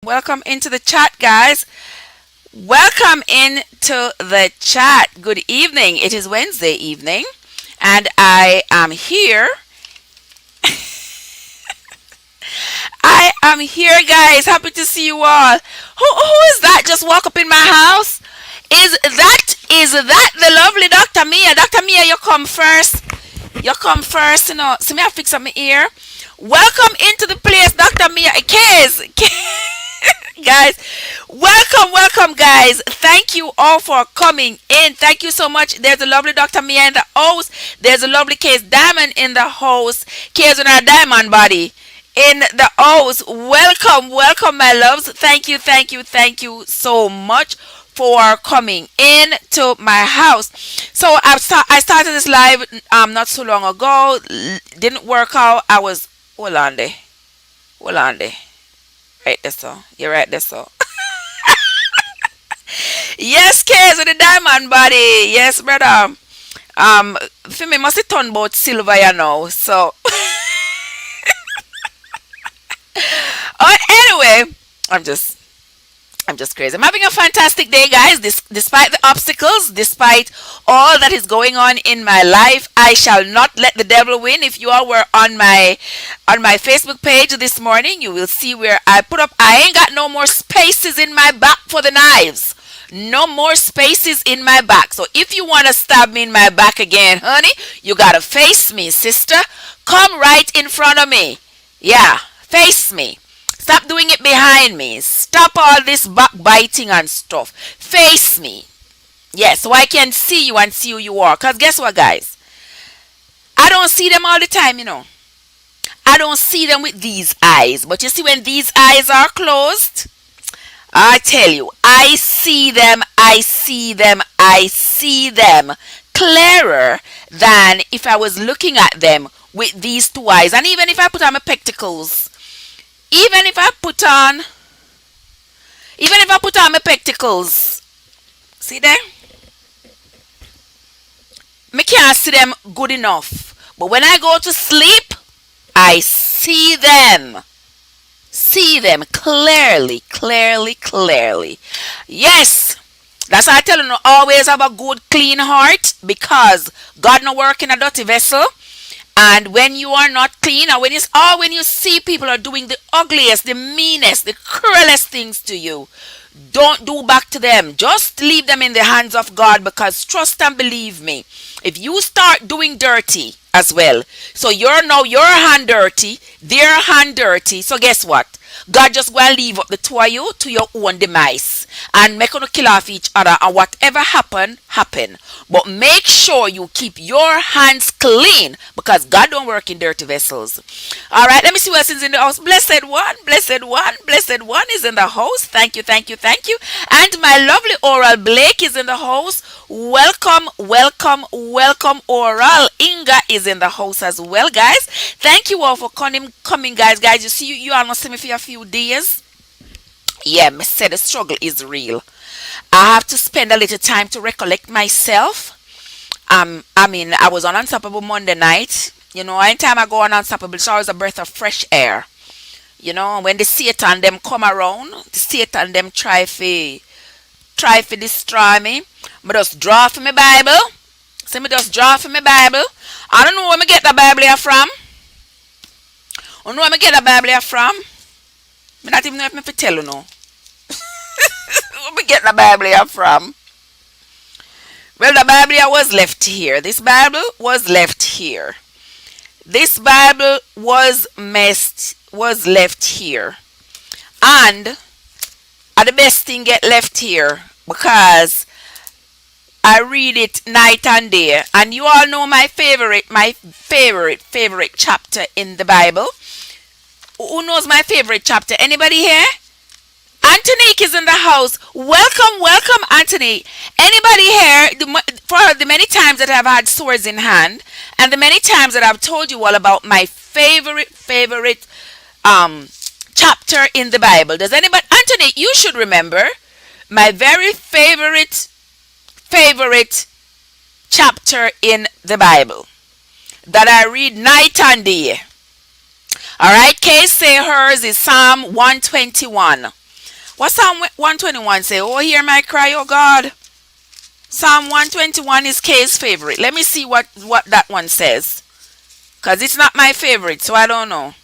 Welcome into the chat, guys. Welcome into the chat. Good evening. It is Wednesday evening, and I am here. I am here, guys. Happy to see you all. Who is that? Just walk up in my house. Is that the lovely Dr. Mia? Dr. Mia, you come first. You come first. See me, I fix up my ear. Welcome into the place, Dr. Mia. Case. Guys, welcome, guys. Thank you all for coming in. Thank you so much. There's a lovely Dr. Mia in the house. There's a lovely Case Diamond in the house. Case on our diamond body in the house. Welcome, my loves. Thank you so much for coming in to my house. So I started this live not so long ago. Didn't work out. I was hold on there. Right there, so you're right there, so. Yes, Case with the diamond body. Yes, brother. For me must have turn about silver, so. Oh, anyway, I'm just crazy. I'm having a fantastic day, guys. Despite the obstacles, despite all that is going on in my life, I shall not let the devil win. If you all were on my Facebook page this morning, you will see where I put up. I ain't got no more spaces in my back for the knives. No more spaces in my back. So if you want to stab me in my back again, honey, you gotta face me, sister. Come right in front of me. Yeah, face me. Stop doing it behind me. Stop all this backbiting and stuff. Face me. Yes, so I can see you and see who you are. Because guess what, guys? I don't see them all the time, I don't see them with these eyes. But you see, when these eyes are closed, I tell you, I see them clearer than if I was looking at them with these two eyes. And even if I put on my spectacles, even if I put on my spectacles, see there? Me can't see them good enough. But when I go to sleep, I see them. See them clearly. Yes. That's why I tell you, always have a good, clean heart, because God no work in a dirty vessel. And when you are not clean, or when you see people are doing the ugliest, the meanest, the cruelest things to you, don't do back to them. Just leave them in the hands of God, because trust and believe me, if you start doing dirty as well, so you're now your hand dirty, their hand dirty, so guess what? God just go and leave up the two of you to your own demise and make you kill off each other, and whatever happen. But make sure you keep your hands clean, because God don't work in dirty vessels. All right, let me see who else is in the house. Blessed one is in the house. Thank you. And my lovely Oral Blake is in the house. Welcome, Oral. Inga is in the house as well, guys. Thank you all for coming, guys. You see, you all must see me for a few days. Yeah, me said the struggle is real. I have to spend a little time to recollect myself. I was on Unstoppable Monday night. Anytime I go on Unstoppable, it's always a breath of fresh air. When the Satan them come around, the Satan them try to destroy me. I just draw for my Bible. See me just draw for my Bible. I don't know where I get the Bible here from. I don't know where I get the Bible here from. I not even know if I tell you now. Where I get the Bible here from? Well, the Bible here was left here. This Bible was left here. This Bible was left here. And the best thing get left here, because I read it night and day. And you all know my favorite chapter in the Bible. Who knows my favorite chapter? Anybody here? Antonique is in the house. Welcome, Antonique. Anybody here? For the many times that I've had swords in hand, and the many times that I've told you all about my favorite chapter in the Bible. Does anybody? Antonique, you should remember my very favorite chapter in the Bible that I read night and day. All right, Kay say hers is Psalm 121. What Psalm 121 say? Oh, hear my cry, oh God. Psalm 121 is Kay's favorite. Let me see what that one says. Because it's not my favorite, so I don't know.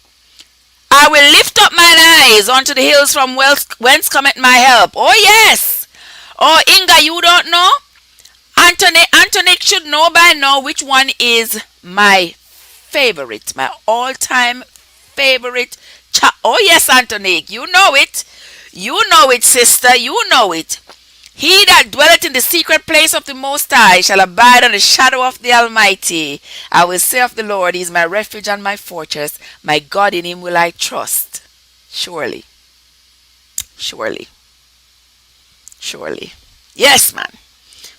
I will lift up mine eyes unto the hills from whence cometh my help. Oh, yes. Oh, Inga, you don't know? Anthony should know by now which one is my favorite. My all-time favorite. Oh, yes, Anthony. You know it. You know it, sister. You know it. He that dwelleth in the secret place of the Most High shall abide under the shadow of the Almighty. I will say of the Lord, He is my refuge and my fortress. My God, in Him will I trust. Surely. Surely. Surely. Yes, man.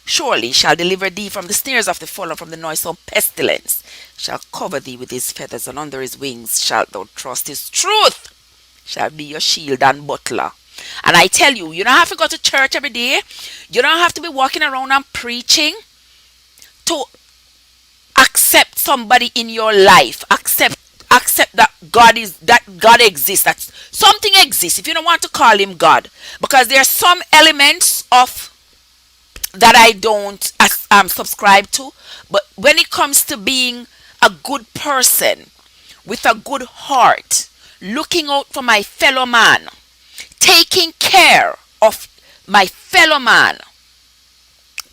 Surely shall deliver thee from the snares of the fallen, from the noisome pestilence. Shall cover thee with His feathers, and under His wings shalt thou trust. His truth shall be your shield and buckler. And I tell you, you don't have to go to church every day. You don't have to be walking around and preaching to accept somebody in your life. Accept that God exists. That something exists. If you don't want to call Him God, because there are some elements of that I don't subscribe to. But when it comes to being a good person with a good heart, looking out for my fellow man, taking care of my fellow man,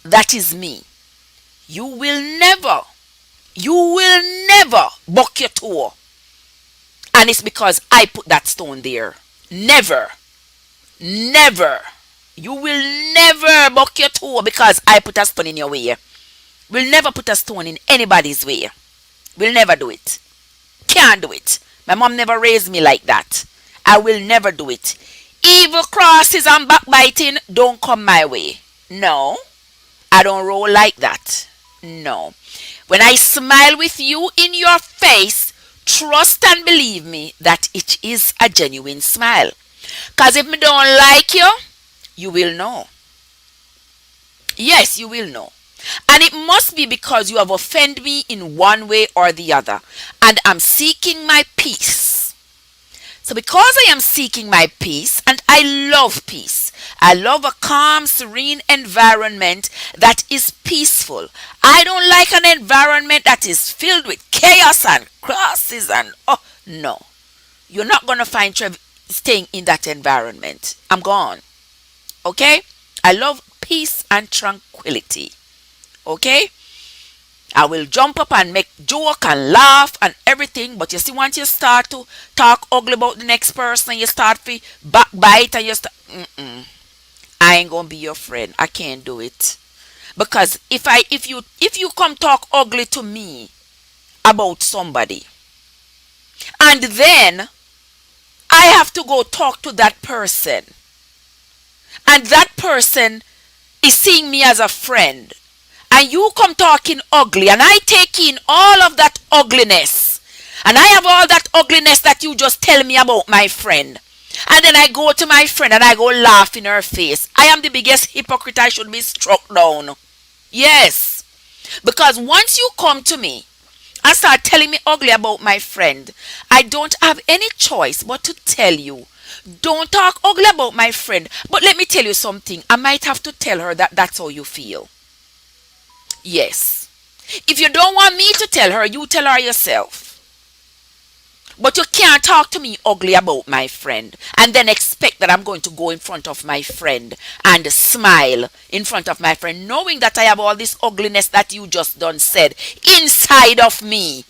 that is me. You will never buck your toe. And it's because I put that stone there. Never. Never. You will never buck your toe because I put a stone in your way. We'll never put a stone in anybody's way. We'll never do it. Can't do it. My mom never raised me like that. I will never do it. Evil crosses and backbiting don't come my way. No. I don't roll like that. No. When I smile with you in your face, trust and believe me that it is a genuine smile. Because if me don't like you, you will know. Yes, you will know. And it must be because you have offended me in one way or the other. And I'm seeking my peace. So because I am seeking my peace, and I love peace, I love a calm, serene environment that is peaceful. I don't like an environment that is filled with chaos and crosses and no. You're not going to find Trev staying in that environment. I'm gone. Okay? I love peace and tranquility. Okay? I will jump up and make joke and laugh and everything, but you see, once you start to talk ugly about the next person, you start to backbite and you start, I ain't gonna be your friend. I can't do it. Because if you come talk ugly to me about somebody, and then I have to go talk to that person, and that person is seeing me as a friend, and you come talking ugly, and I take in all of that ugliness, and I have all that ugliness that you just tell me about my friend, and then I go to my friend and I go laugh in her face. I am the biggest hypocrite. I should be struck down. Yes. Because once you come to me and start telling me ugly about my friend, I don't have any choice but to tell you, don't talk ugly about my friend. But let me tell you something. I might have to tell her that that's how you feel. Yes. If you don't want me to tell her, you tell her yourself. But you can't talk to me ugly about my friend and then expect that I'm going to go in front of my friend and smile in front of my friend, knowing that I have all this ugliness that you just done said inside of me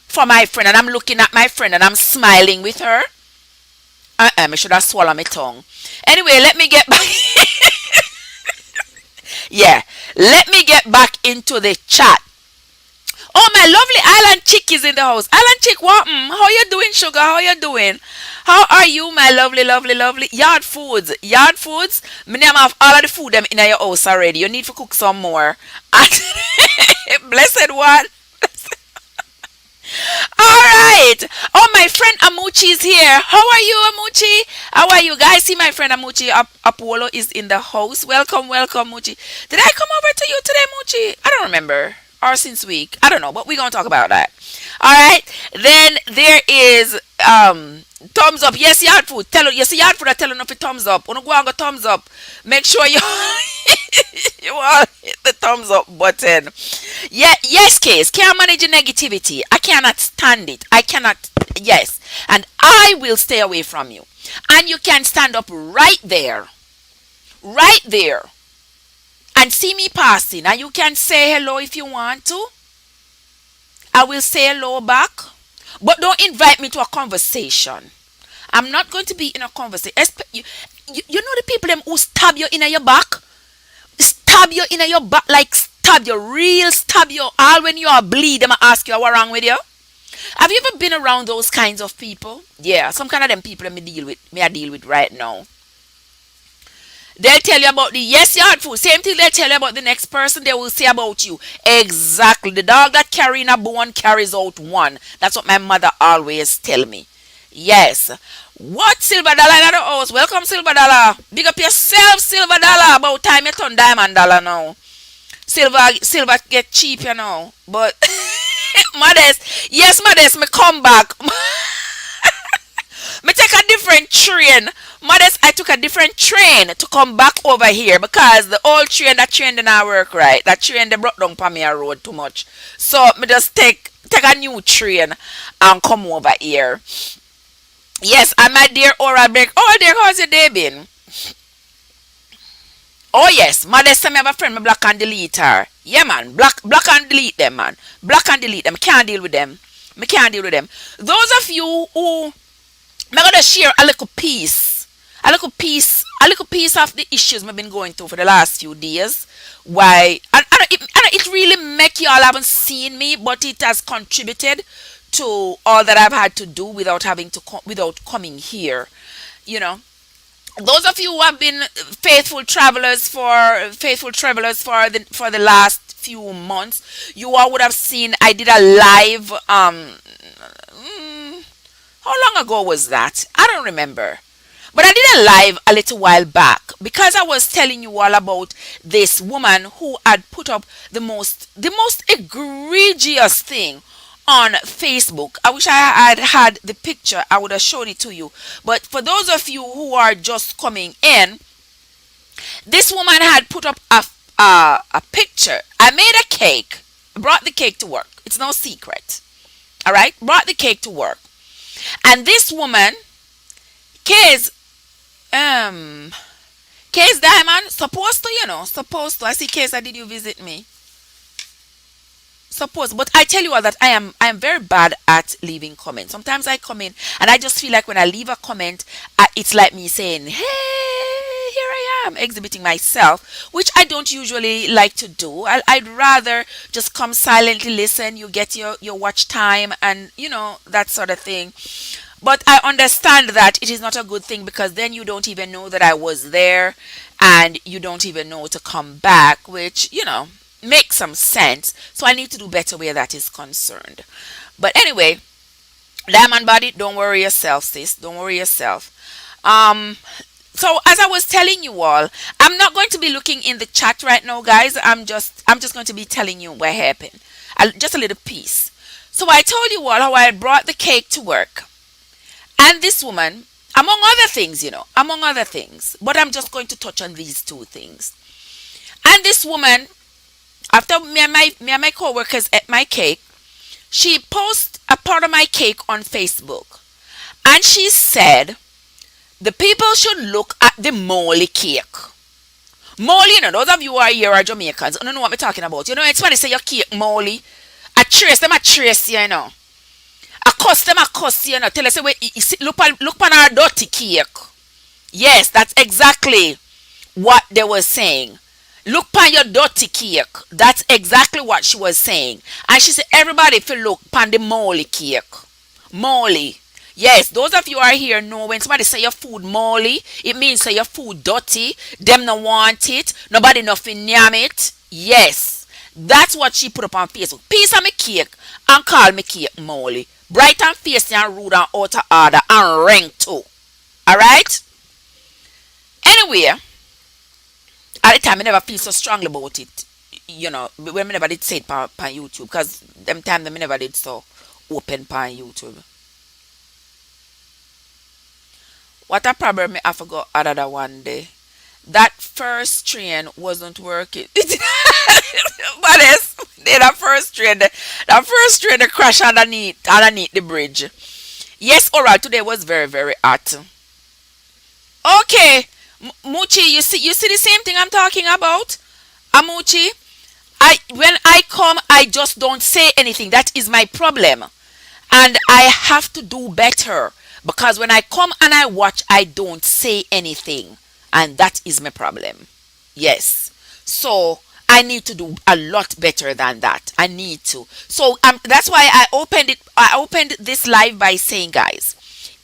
for my friend, and I'm looking at my friend and I'm smiling with her. I should have swallowed my tongue. Anyway, let me get back. Yeah, let me get back into the chat. Oh, my lovely Island Chick is in the house. Island Chick, what? How you doing, sugar? How you doing? How are you, my lovely, lovely, lovely? Yard Foods. Yard Foods? Me name have all of the food them in your house already. You need to cook some more. Blessed one. All right. Oh, my friend Amuchi is here. How are you, Amuchi? How are you guys? See my friend Amuchi Apollo is in the house. Welcome, welcome, Amuchi. Did I come over to you today, Amuchi? I don't remember. or since week. I don't know, but we're gonna talk about that. All right. Then there is thumbs up. Yes, yard food. Tell yes, yard food. I tell enough for thumbs up. Wanna go and go thumbs up. Make sure you you all hit the thumbs up button. Yeah, yes, case. Can't manage the negativity. I cannot stand it. I cannot. Yes, and I will stay away from you. And you can stand up right there, and see me passing. And you can say hello if you want to. I will say hello back. But don't invite me to a conversation. I'm not going to be in a conversation. You know the people them who stab you in your back? Stab you in your back, like stab you, real stab you. All when you are bleed, them ask you what wrong with you. Have you ever been around those kinds of people? Yeah, some kind of them people that I deal with right now. They'll tell you about the yes yard food. Same thing they'll tell you about the next person, they will say about you. Exactly. The dog that carrying a bone carries out one. That's what my mother always tell me. Yes. What, Silver Dollar in the house? Welcome, Silver Dollar. Big up yourself, Silver Dollar. About time you turn Diamond Dollar now. Silver get cheap, you know. But Modest, yes, Modest, me come back. Me take a different train. Modest, I took a different train to come back over here because the old train, that train did not work right. That train they brought down Pamia Road too much. So me just take a new train and come over here. Yes, and my dear Oral Break. Oh dear, how's your day been? Oh yes, Modest send me have a friend, me block and delete her. Yeah man, block and delete them man. Block and delete them. Can't deal with them. Me can't deal with them. Those of you who I'm gonna share a little piece of the issues I've been going through for the last few days. Why? It really make y'all haven't seen me, but it has contributed to all that I've had to do without without coming here. You know, those of you who have been faithful travelers for the last few months, you all would have seen I did a live. How long ago was that? I don't remember. But I did a live a little while back because I was telling you all about this woman who had put up the most egregious thing on Facebook. I wish I had had the picture. I would have shown it to you. But for those of you who are just coming in, this woman had put up a picture. I made a cake. Brought the cake to work. It's no secret. All right? Brought the cake to work. And this woman, Case, Case Diamond, supposed to. I see Case, did you visit me? Suppose, but I tell you all that I am very bad at leaving comments. Sometimes I come in and I just feel like when I leave a comment, it's like me saying, "Hey, here I am," exhibiting myself, which I don't usually like to do. I'd rather just come silently, listen. You get your watch time, and that sort of thing. But I understand that it is not a good thing because then you don't even know that I was there and you don't even know to come back, which, makes some sense. So I need to do better where that is concerned. But anyway, Diamond Body, don't worry yourself, sis. Don't worry yourself. So as I was telling you all, I'm not going to be looking in the chat right now, guys. I'm just going to be telling you what happened. Just a little piece. So I told you all how I brought the cake to work. And this woman, among other things, but I'm just going to touch on these two things. And this woman, after me and my co-workers ate my cake, she posted a part of my cake on Facebook. And she said, the people should look at the Molly cake. Molly, those of you who are here are Jamaicans, you don't know what I'm talking about. It's when they say your cake Molly. A trace, A customer cuss, tell us, look on our dirty cake. Yes, that's exactly what they were saying. Look on your dirty cake. That's exactly what she was saying. And she said, everybody if you look on the molly cake. Molly. Yes, those of you are here know when somebody say your food molly, it means say your food dirty. Them no want it. Nobody nothing yam it. Yes. That's what she put up on Facebook. Piece of me cake and call me cake molly. Bright and fierce and rude and out of order and rank too. Alright? Anyway, at the time I never feel so strongly about it. when me never did say it on YouTube, because them time them never did so open on YouTube. What a problem me I forgot other one day. That first train wasn't working. But it's that first train that crashed underneath the bridge. Yes, alright, today was very, very hot. Okay, Muchi, you see the same thing I'm talking about? Amuchi, I when I come, I just don't say anything. That is my problem. And I have to do better, because when I come and I watch, I don't say anything, and that is my problem. Yes, so I need to do a lot better than that. I need to. So that's why I opened this live by saying, guys,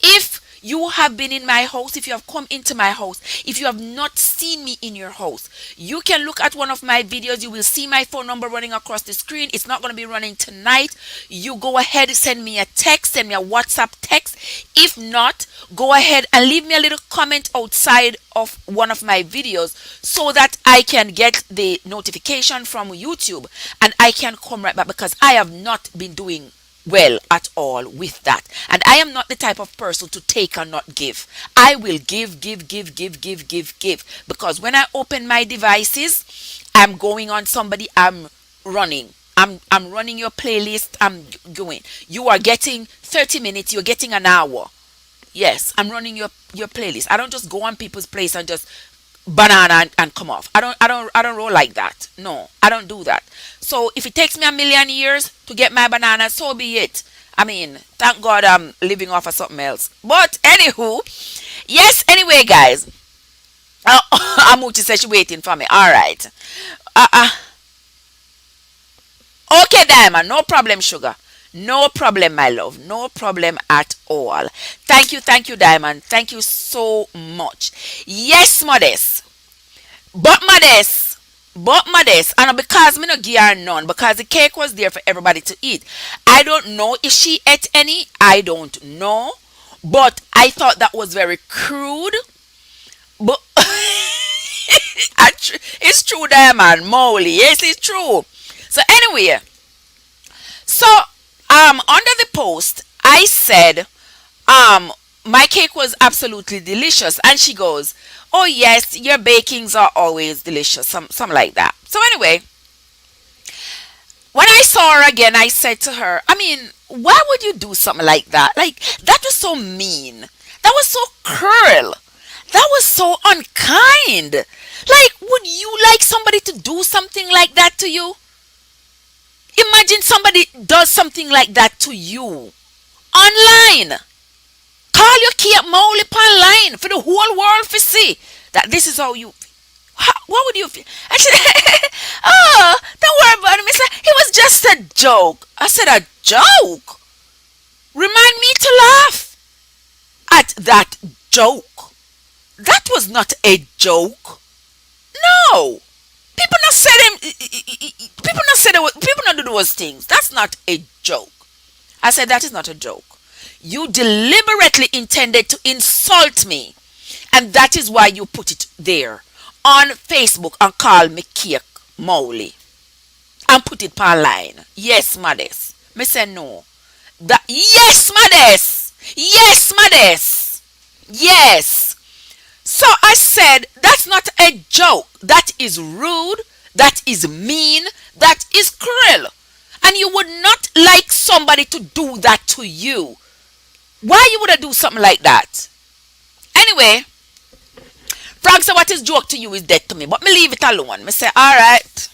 if you have been in my house, if you have come into my house, if you have not seen me in your house, you can look at one of my videos. You will see my phone number running across the screen. It's not going to be running tonight. You go ahead, send me a text, send me a WhatsApp text. If not, go ahead and leave me a little comment outside of one of my videos, so that I can get the notification from YouTube and I can come right back, because I have not been doing well at all with that, and I am not the type of person to take and not give. I will give, because when I open my devices, I'm going on somebody, I'm running, I'm running your playlist, I'm going, you are getting 30 minutes, you're getting an hour. Yes, I'm running your playlist. I don't just go on people's place and just banana and come off. I don't roll like that. No, I don't do that. So if it takes me a million years to get my banana, so be it. I mean, thank God I'm living off of something else. But anywho, yes, anyway, guys. Amuchi says she's waiting for me. All right. Uh, okay, Diamond, no problem, sugar. No problem, my love. No problem at all. Thank you, Diamond. Thank you so much. Yes, Modest. But Modest. But Modest. And because me no give her none, because the cake was there for everybody to eat. I don't know if she ate any. I don't know. But I thought that was very crude. But it's true, Diamond. Molly. Yes, it's true. So anyway, so under the post, I said, my cake was absolutely delicious, and she goes, "Oh yes, your bakings are always delicious," something like that. So anyway, when I saw her again, I said to her, I mean, why would you do something like that? Like, that was so mean. That was so cruel. That was so unkind. Like, would you like somebody to do something like that to you? Imagine somebody does something like that to you online. Call your key up Mowley online for the whole world to see that this is how you. What would you feel? I said, "Oh, don't worry about it, Mister. It was just a joke." I said, "A joke? Remind me to laugh at that joke. That was not a joke. No. People not say them. People not say people not do those things. That's not a joke." I said, "That is not a joke. You deliberately intended to insult me, and that is why you put it there on Facebook and call me Cake Mowley and put it online." Yes, Modest. Me say no. That yes, Modest. Yes, Modest. Yes. So I said, that's not a joke. That is rude. That is mean. That is cruel. And you would not like somebody to do that to you. Why you would do something like that? Anyway, Frank said, what is joke to you is dead to me. But me leave it alone. Me say, all right.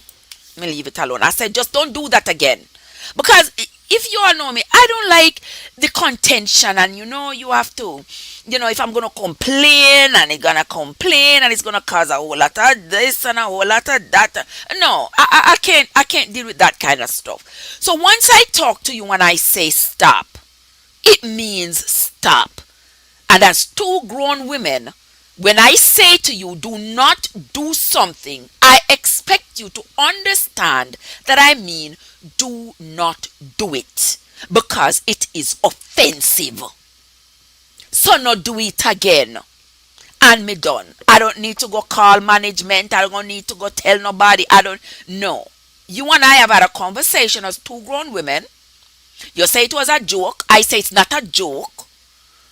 Me leave it alone. I said, just don't do that again. Because if you all know me, I don't like the contention, and you have to, if I'm gonna complain and it's gonna complain and it's gonna cause a whole lot of this and a whole lot of that. No, I can't deal with that kind of stuff. So once I talk to you and I say stop, it means stop. And as two grown women, when I say to you, do not do something, I expect you to understand that I mean do not do it, because it is offensive. So not do it again. And me done. I don't need to go call management. I don't need to go tell nobody. I don't know. You and I have had a conversation as two grown women. You say it was a joke. I say it's not a joke.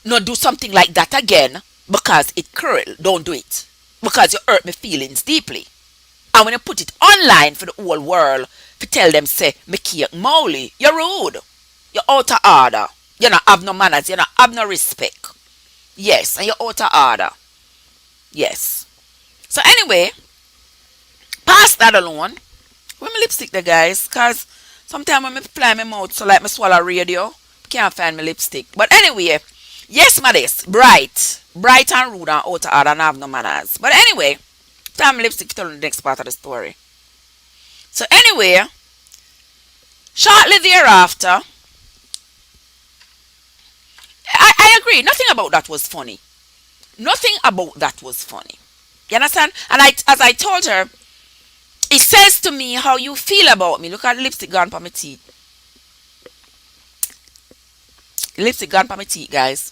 No, do something like that again because it cruel. Don't do it because you hurt my feelings deeply. And when you put it online for the whole world, to tell them say me cake Molly, you're rude. You're out of order. You not have no manners. You not have no respect. Yes, and you're out of order. Yes. So anyway, pass that alone. Where my lipstick there, guys? Cause sometimes when I fly my mouth, so like me swallow radio, can't find my lipstick. But anyway, yes, madness, bright and rude and out of order and have no manners. But anyway, time my lipstick to tell the next part of the story. So anyway, shortly thereafter, I agree. Nothing about that was funny. Nothing about that was funny. You understand? And as I told her, it says to me how you feel about me. Look at the lipstick gone for my teeth. Lipstick gone for my teeth, guys.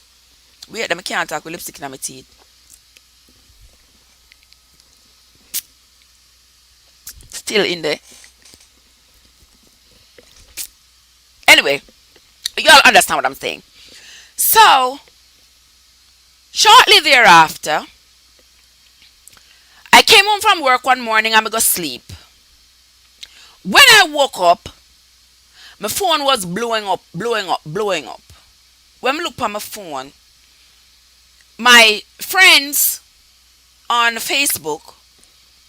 Wait, them can't talk with lipstick in my teeth. Still in there. Anyway, you all understand what I'm saying. So, shortly thereafter, I came home from work one morning and I go sleep. When I woke up, my phone was blowing up, blowing up, blowing up. When I look at my phone, my friends on Facebook,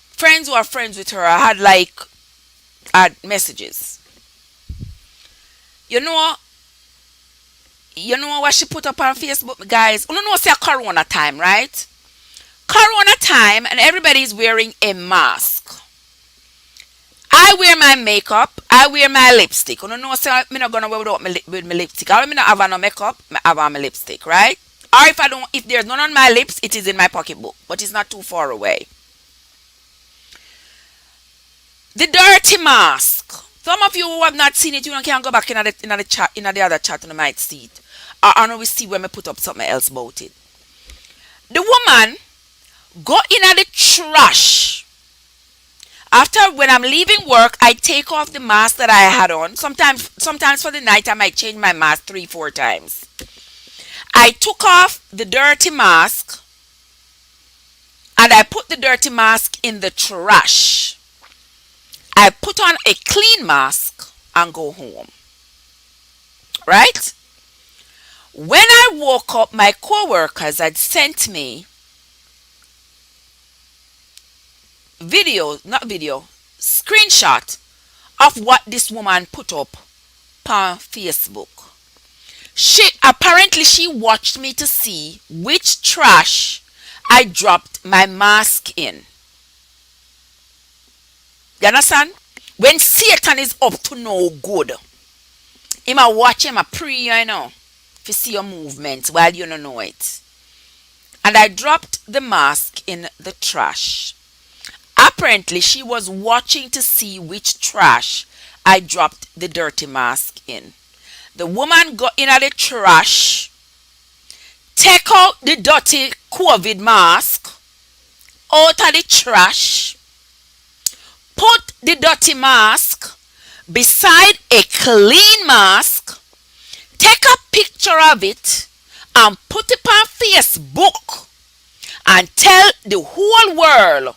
friends who are friends with her, I had messages. You know, you know what she put up on Facebook, guys? You know, it's a Corona time, right? Corona time, and everybody's wearing a mask. I wear my makeup. I wear my lipstick. You know, so I'm not gonna wear without with my lipstick. I don't have no makeup. I have on my lipstick, right? Or if there's none on my lips, it is in my pocketbook, but it's not too far away. The dirty mask. Some of you who have not seen it, you can go back in the chat, in the other chat, and you might see it. Or I know we see when we put up something else about it. The woman go in at the trash. After when I'm leaving work, I take off the mask that I had on. Sometimes for the night I might change my mask 3-4 times. I took off the dirty mask and I put the dirty mask in the trash. I put on a clean mask and go home. Right? When I woke up, my co-workers had sent me screenshot of what this woman put up on Facebook. She watched me to see which trash I dropped my mask in. You understand? When Satan is up to no good, him a watch him a pray, you know, to see your movements while you don't know it. And I dropped the mask in the trash. Apparently, she was watching to see which trash I dropped the dirty mask in. The woman got in at the trash, take out the dirty COVID mask out of the trash, put the dirty mask beside a clean mask, take a picture of it, and put it on Facebook and tell the whole world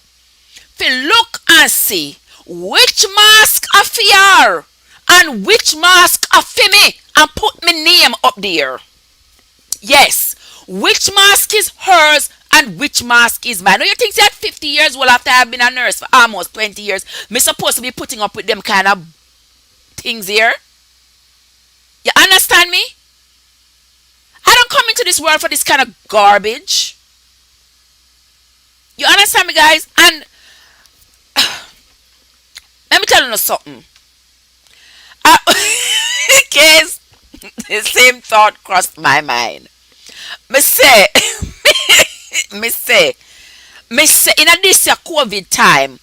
to look and see which mask are for her and which mask are for me and put my name up there. Yes, which mask is hers and which mask is mine. Now you think that 50 years well after I've been a nurse for almost 20 years, me supposed to be putting up with them kind of things here? You understand me? I don't come into this world for this kind of garbage. You understand me, guys? And let me tell you something. In case the same thought crossed my mind. Me say, in this COVID time,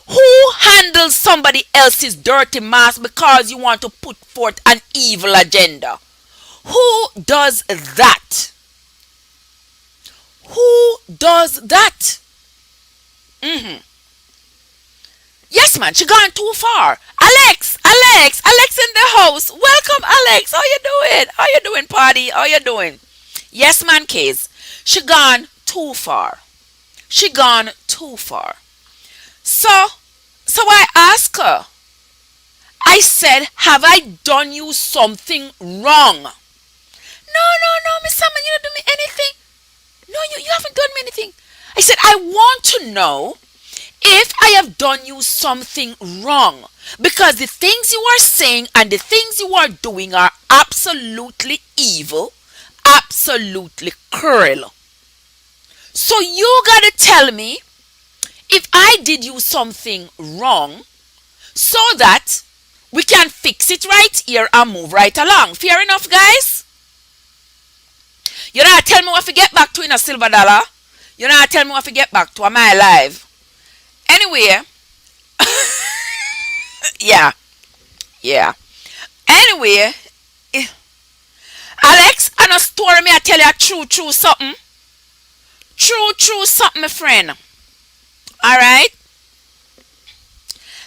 who handles somebody else's dirty mask because you want to put forth an evil agenda? Who does that? Who does that? Yes, man, she gone too far. A Alex in the house. Welcome, Alex. How you doing? How you doing, party? How you doing? Yes, man, case. She gone too far. She gone too far. So, so I asked her. I said, have I done you something wrong? No, no, no, Miss Salmon, you didn't do me anything. No, you haven't done me anything. I said, I want to know if I have done you something wrong. Because the things you are saying and the things you are doing are absolutely evil, absolutely cruel. So you gotta tell me if I did you something wrong so that we can fix it right here and move right along. Fair enough, guys? You know, tell me what to get back to in a silver dollar. You know, tell me what to get back to. Am I alive? Anyway, yeah, yeah. Anyway, eh, Alex, I know story me. I tell you a true something. True something, my friend. All right.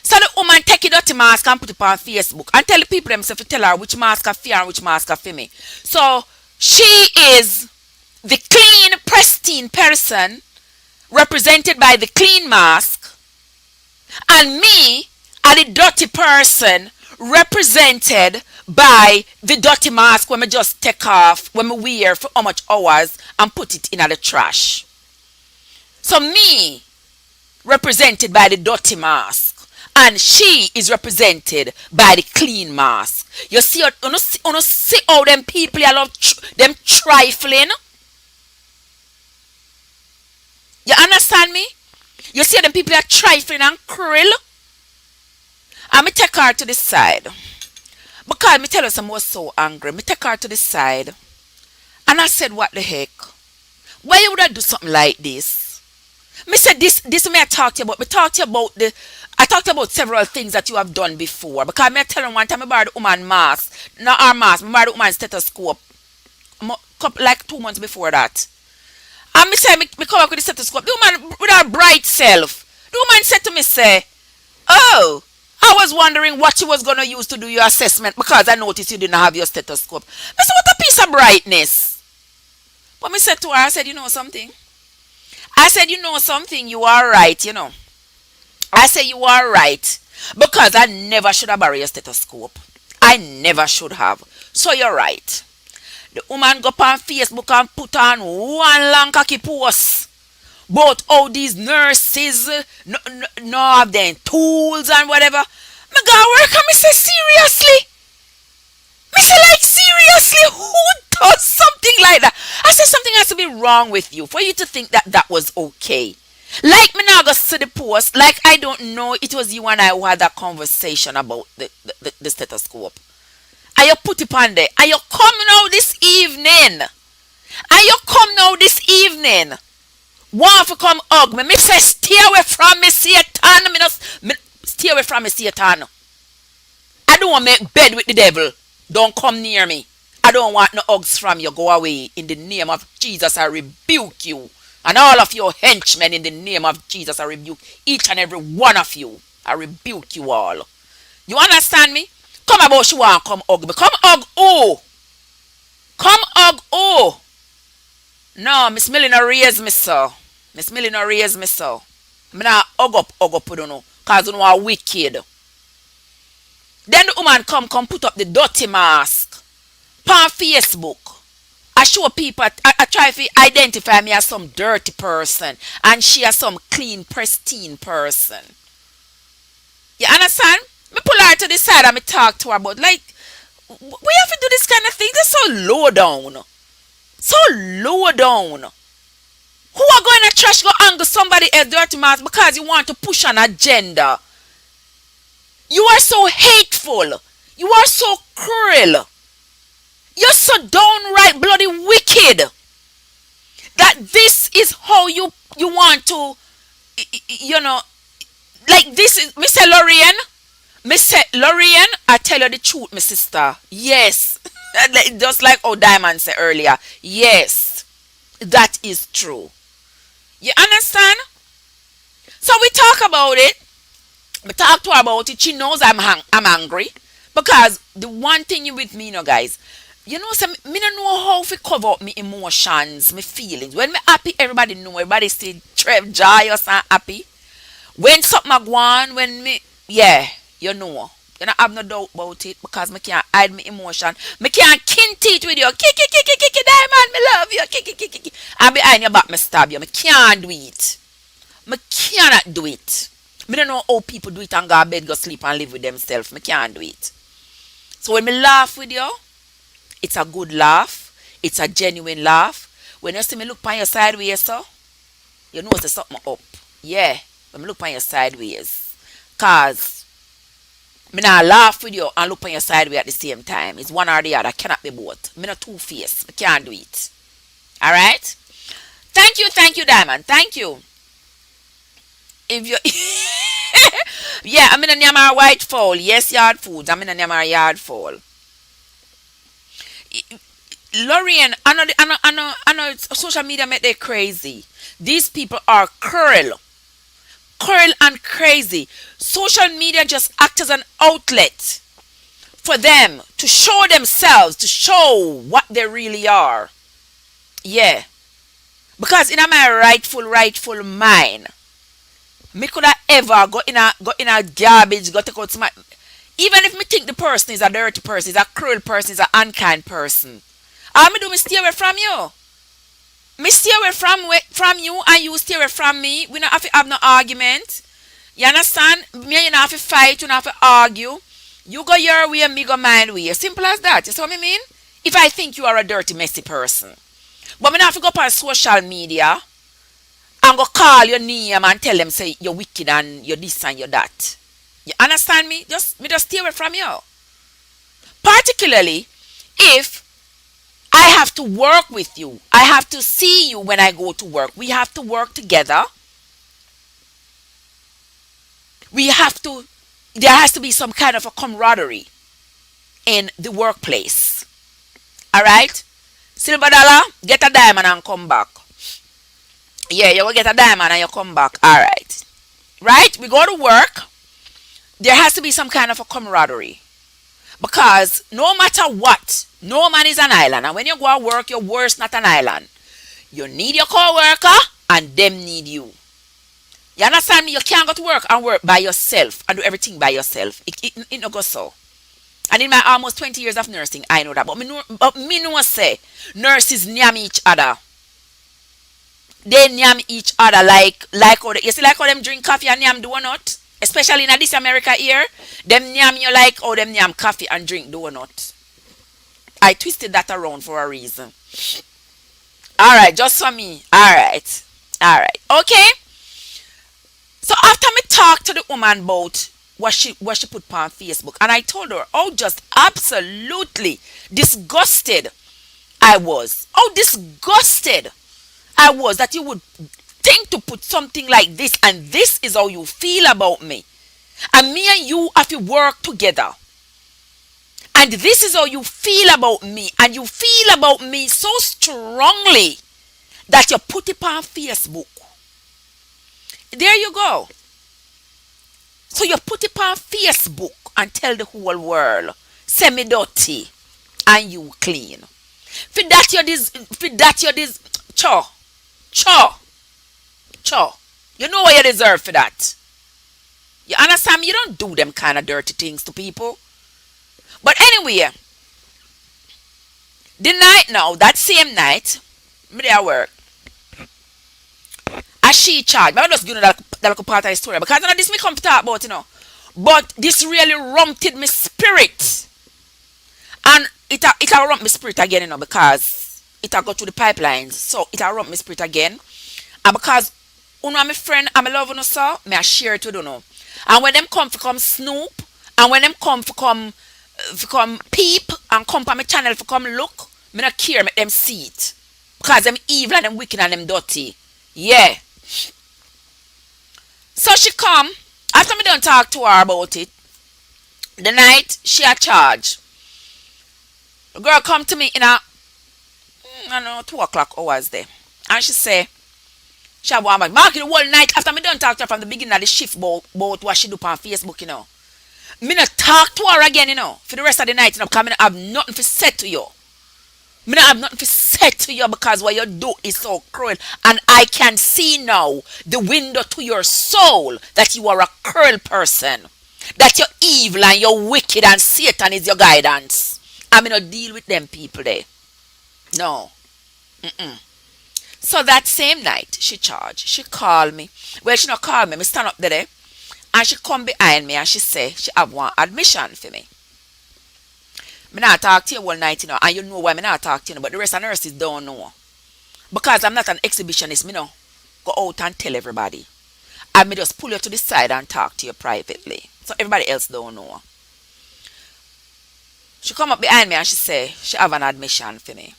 So the woman take a dirty mask and put it on Facebook and tell the people themselves to tell her which mask are fair and which mask are for me. So she is the clean, pristine person represented by the clean mask, and me are the dirty person represented by the dirty mask when I just take off, when I wear for how much hours and put it in the trash. So me represented by the dirty mask, and she is represented by the clean mask. You see, you see how them people I love them trifling. You understand me? You see them people are trifling and cruel. And me take her to the side. Because me tell us I was so angry. Me take her to the side. And I said, what the heck? Why you would I do something like this? Me said this me I talked to you about. I talked about several things that you have done before. Because me I tell her one time I borrowed the woman mask. Not our mask, I borrowed the woman stethoscope. Like 2 months before that. And me say me come up with the stethoscope. The woman with her bright self. The woman said to me, say, oh, I was wondering what you was gonna use to do your assessment because I noticed you didn't have your stethoscope. I said, what a piece of brightness. But me said to her, I said, you know something? I said, you know something, you are right, you know. I said, you are right. Because I never should have borrowed your stethoscope. I never should have. So you're right. The woman go up on Facebook and put on one long cocky post about how these nurses no have their tools and whatever. Me go work and me say seriously. Me say like seriously, who does something like that? I said something has to be wrong with you for you to think that that was okay. Like me now go see the post, like I don't know it was you and I who had that conversation about the stethoscope. And you put it on there. And you come now this evening. Want to come hug me. Me say stay away from me, Satan. Stay away from me, Satan. I don't want to make bed with the devil. Don't come near me. I don't want no hugs from you. Go away. In the name of Jesus, I rebuke you. And all of your henchmen, in the name of Jesus, I rebuke each and every one of you. I rebuke you all. You understand me? Come about you want come hug me. Come hug oh. Come hug oh. No, Miss Millie no raise me so. Miss Millie no raise me so. I'm not hug up, you know. Because you know are wicked. Then the woman come put up the dirty mask. On Facebook. I show people, I try to identify me as some dirty person. And she as some clean, pristine person. You understand? Me pull her to the side and me talk to her about like, we have to do this kind of thing. They're so low down. So low down. Who are going to trash go angle somebody else dirty mask because you want to push an agenda? You are so hateful. You are so cruel. You're so downright bloody wicked. That this is how you want to, you know, like this is, Mr. Lorian, I tell you the truth, my sister. Yes. Just like how Diamond said earlier. Yes. That is true. You understand? So we talk about it. We talk to her about it. She knows I'm angry. Because the one thing you with me, you know, guys, you know, so me don't know how to cover up my emotions, my feelings. When me happy, everybody know. Everybody say Trev joyous and happy. When something a go on, when me, yeah, you know. You don't have no doubt about it because me can't hide my emotion. Me can't kin teeth with you. Kiki, diamond, me love you. Kiki. And behind your back, me stab you. Me can't do it. Me cannot do it. Me don't know how people do it and go to bed, go sleep and live with themselves. Me can't do it. So when me laugh with you, it's a good laugh. It's a genuine laugh. When you see me look on your sideways, so you know there's something up. Yeah. When me look on your sideways. Cause me not laugh with you and look on your sideways at the same time. It's one or the other. Cannot be both. Me not two-faced. Me can't do it. Alright? Thank you, Diamond. Thank you. If you yeah, I'm in a Nyamar White Fall. Yes, yard foods. I'm in a Nyamar Yard Fall. Lorraine, I know social media make they crazy. These people are curl and crazy. Social media just acts as an outlet for them to show themselves, to show what they really are. Yeah. Because in my rightful mind, me could have ever go in a garbage, go take out some. Even if me think the person is a dirty person, is a cruel person, is an unkind person, all me do me stay away from you. Me stay away from you and you stay away from me. We not have to have no argument. You understand? Me and you not have to fight, you not have to argue. You go your way, me go mine way. Simple as that. You see what I mean? If I think you are a dirty, messy person. But me not have to go up on social media and go call your name and tell them say you're wicked and you're this and you're that. You understand me? Just stay away from you. Particularly if I have to work with you. I have to see you when I go to work. We have to work together. We have to There has to be some kind of a camaraderie in the workplace. Alright? Silver dollar, get a diamond and come back. Yeah, you will get a diamond and you come back. Alright. Right? We go to work. There has to be some kind of a camaraderie. Because no matter what, no man is an island. And when you go to work, you're worse not an island. You need your co-worker and them need you. You understand me? You can't go to work and work by yourself and do everything by yourself. It no go so. And in my almost 20 years of nursing, I know that. But me know say nurses name each other. They name each other like how you see like how them drink coffee and name donut. Especially in this America here, them name you like how them name coffee and drink donut. I twisted that around for a reason. Alright, just for me. Alright. Okay. So after me talk to the woman about what she put on Facebook, and I told her how just absolutely disgusted I was. How disgusted I was that you would think to put something like this, and this is how you feel about me. And me and you have to work together. And this is how you feel about me. And you feel about me so strongly that you put it on Facebook. There you go. So you put it on Facebook and tell the whole world, say me dirty and you clean. For that you're this, cho. You know what you deserve for that. You understand me? You don't do them kind of dirty things to people. But anyway, the night now, that same night, me there work. As she charged, but I'm just giving you that little part of the story because I know this me come to talk about, But this really rumped me spirit. And it'll rump me spirit again, because it'll go through the pipelines. So it'll rump me spirit again. And because my friend, I'm love so, me I share it with you. And when them come for come snoop, and when them come for come peep, and come for my channel for come look, me not care, make them see it. Because them evil and them wicked and them dirty. Yeah. So she come, after me don't talk to her about it, the night she a charge. The girl come to me in I don't know, 2 o'clock hours there. And she say, she have one mark the whole night after me don't talk to her from the beginning of the shift about what she do on Facebook, Me not talk to her again, for the rest of the night, because me not have nothing to say to you. Me not have nothing to say to you because what you do is so cruel. And I can see now the window to your soul that you are a cruel person. That you're evil and you're wicked and Satan is your guidance. I mean, not deal with them people there. No. Mm-mm. So that same night, she charged. She called me. Well, she not called me. Me stand up there. And she come behind me and she say she have one admission for me. Me not talk to you all night, and you know why me not talk to you, but the rest of the nurses don't know. Because I'm not an exhibitionist, me no go out and tell everybody. I may just pull you to the side and talk to you privately. So everybody else don't know. She come up behind me and she say she have an admission for me.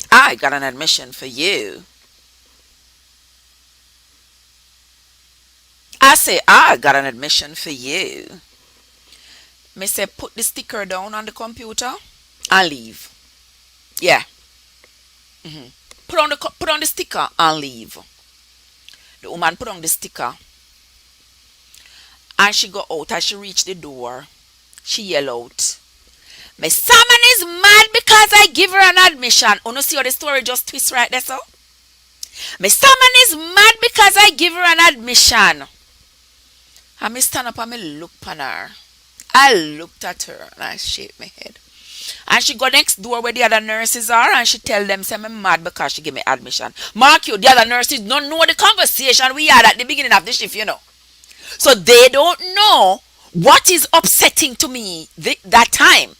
I got an admission for you. I say I got an admission for you. Me say put the sticker down on the computer and leave. Yeah. Put on the sticker and leave. The woman put on the sticker and she go out. As she reach the door, she yell out, "My salmon is mad because I give her an admission." You see how the story just twists right there, so? "My salmon is mad because I give her an admission." And me stand up and me look on her. I looked at her and I shake my head. And she go next door where the other nurses are and she tell them say I'm mad because she give me admission. Mark you, the other nurses don't know the conversation we had at the beginning of the shift. So they don't know what is upsetting to me that time.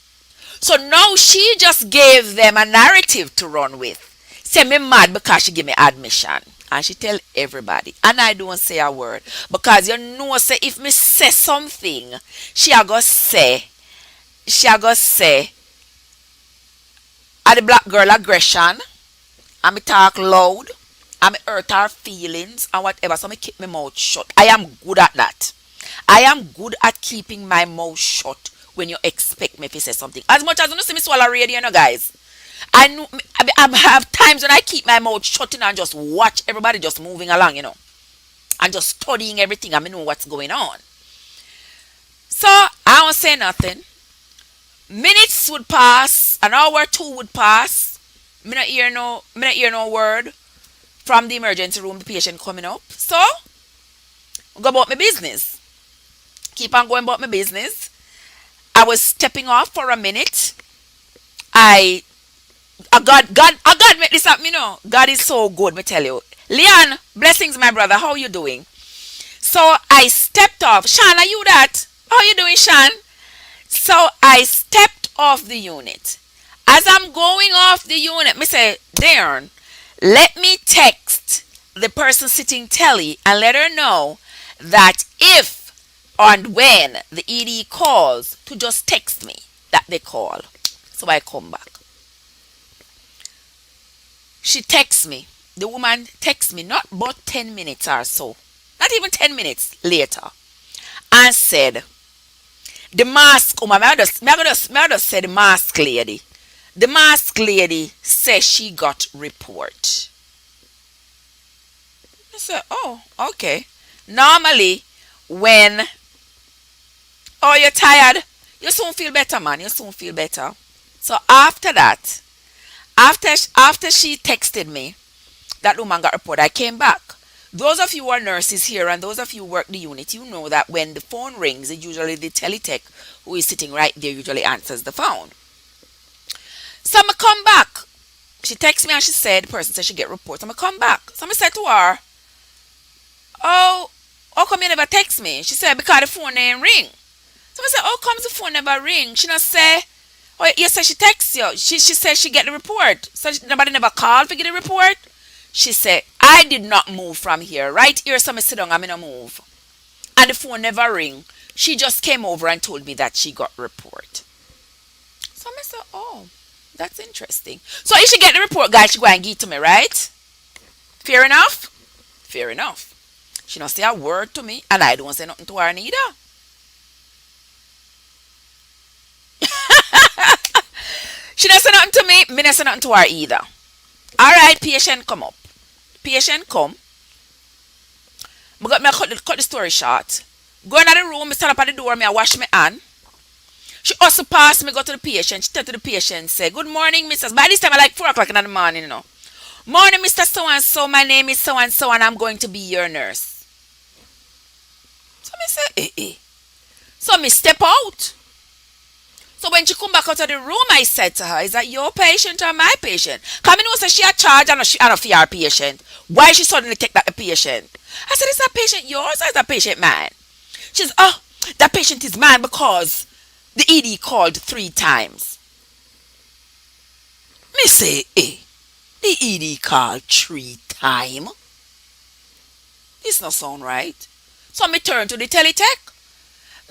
So now she just gave them a narrative to run with. Say me mad because she give me admission. And she tell everybody. And I don't say a word. Because say if me say something, she a go say a the black girl aggression. And me talk loud. And me hurt her feelings and whatever. So me keep my mouth shut. I am good at that. I am good at keeping my mouth shut when you expect me to say something. As much as you see me swallow radio, guys. I have times when I keep my mouth shut and just watch everybody just moving along, and just studying everything. I know what's going on. So I don't say nothing. Minutes would pass, an hour or two would pass. Me not hear no word from the emergency room. The patient coming up. So I go about my business. Keep on going about my business. I was stepping off for a minute. God make this happen, God is so good, me tell you. Leon, blessings, my brother. How you doing? So I stepped off. Sean, are you that? How you doing, Sean? So I stepped off the unit. As I'm going off the unit, me say, Darren, let me text the person sitting telly and let her know that if and when the ED calls, to just text me that they call. So I come back. She texts me. The woman texts me not but 10 minutes or so. Not even 10 minutes later. And said, the mask, I just say the mask lady. The mask lady says she got report. I said, oh, okay. Normally, when, oh, you're tired, you soon feel better, man. You soon feel better. So after that, after she texted me, that woman got report, I came back. Those of you who are nurses here and those of you who work the unit, you know that when the phone rings, it's usually the teletech who is sitting right there usually answers the phone. So I come back. She texted me and she said, the person said she get reports. So I come back. So I said to her, oh, how come you never text me? She said, because the phone didn't ring. So I said, how come the phone never ring? She not say, oh, yes, sir, she texts you. She said she get the report. So nobody never called to get the report? She said, I did not move from here. Right here, so I sit down, I'm in a move. And the phone never ring. She just came over and told me that she got report. So I said, oh, that's interesting. So if she get the report, guys, she go and give it to me, right? Fair enough? Fair enough. She don't say a word to me, and I don't say nothing to her neither. She don't say nothing to me, me don't say nothing to her either. Alright, patient come up. Patient come. I cut the story short. Go in the room, me stand up at the door, me I wash my hand. She also pass me, go to the patient. She tell to the patient, say, "Good morning, Mrs." By this time, I like 4 o'clock in the morning, you know. "Morning, Mr. So and so. My name is so and so, and I'm going to be your nurse." So me say, So me step out. So when she come back out of the room, I said to her, "Is that your patient or my patient?" Because me know say she a charge and she and a patient. Why she suddenly take that the patient? I said, "Is that patient yours or is that patient mine?" She's, "Oh, that patient is mine because the ED called 3 times." Me say, the ED called 3 times? This not sound right. So me turn to the teletech.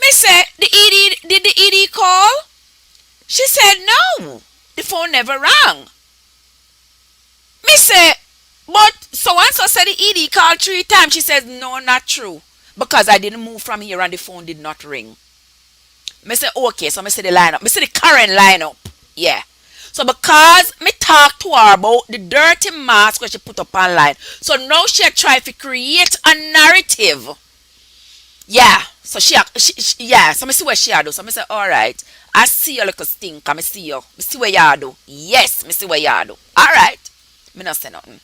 Me say, did the ED call? She said, "No, the phone never rang." Me say, "But so and so said the ED called 3 times." She says, "No, not true. Because I didn't move from here and the phone did not ring." Me say, "Okay," so me see the lineup. Me see the current lineup. Yeah. So because me talk to her about the dirty mask where she put up online. So now she try to create a narrative. Yeah. So yeah. So me see what she a do. So me say, "All right. I see your little stink. Me see you. Me see what you do. Yes, me see what you do. All right." Me not say nothing.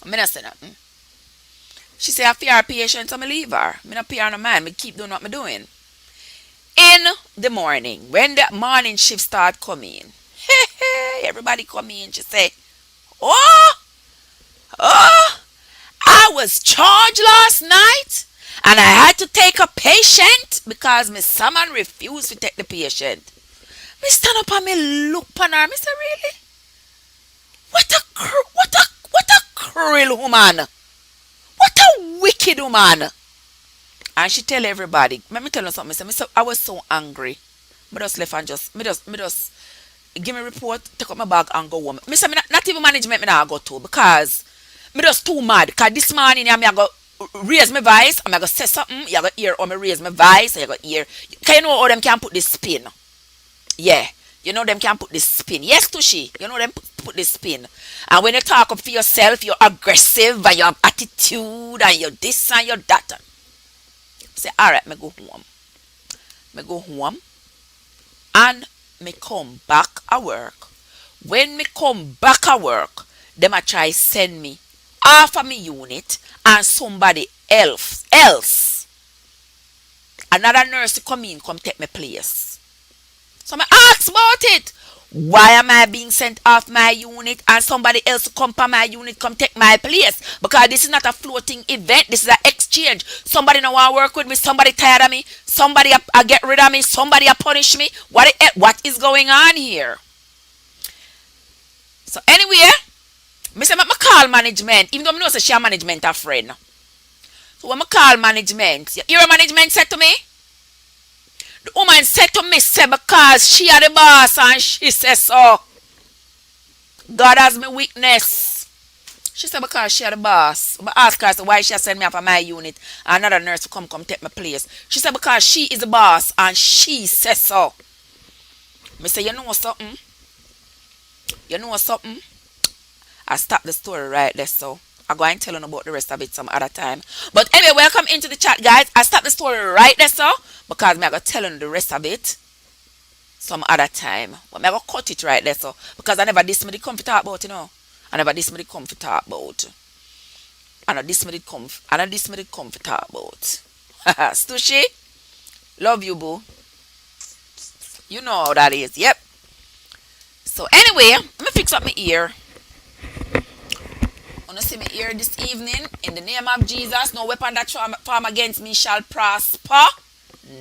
Me not say nothing. She say, "I fear her patient, so me leave her. Me not pay her no mind. Me keep doing what me doing." In the morning, when the morning shift start coming, everybody come in. She say, "Oh, oh, I was charged last night and I had to take a patient because Miss Salmon refused to take the patient." Me stand up and me look on her. Me say, "Really? What a cruel woman. What a wicked woman." And she tell everybody, let me tell you something. I was so angry. Me just left and me just give me report, take up my bag and go home. Me say, not even management me now go to because me just too mad. Because this morning I go raise my voice, I'm going to say something, you go hear or me raise my voice, and you go hear. Can you know how them can put this spin? Yeah. You know them can put this spin. Yes, Tushy. You know them put this spin. And when you talk up for yourself, you're aggressive and your attitude and your this and your that. Say, "All right, me go home. Me go home and me come back at work. When me come back at work, them a try send me off of me unit and somebody else. Another nurse to come take my place. So I ask about it. Why am I being sent off my unit and somebody else to come from my unit come take my place? Because this is not a floating event. This is an exchange. Somebody no want to work with me. Somebody tired of me. Somebody a get rid of me. Somebody a punish me. What is going on here? So anyway, me say, "I call management." Even though I know say she a management a friend. So when I call management, you hear management said to me? The woman said to me, say, because she are the boss and she says so. God has me witness. She said because she are the boss. But ask her, so why she send me off of my unit and another nurse to come take my place. She said because she is the boss and she says so. Me say, you know something? You know something? I stop the story right there, so I'll go and tell you about the rest of it some other time. But anyway, welcome into the chat, guys. I stop the story right there, so because I'm going to tell you the rest of it some other time. But I'm going to cut it right there, so because I never this me come to talk about, you know. I never this me come to talk about. I know this me come to talk about. Stushy, love you, boo. You know how that is. Yep. So anyway, let me fix up my ear. Wanna see me here this evening? In the name of Jesus, no weapon that form against me shall prosper.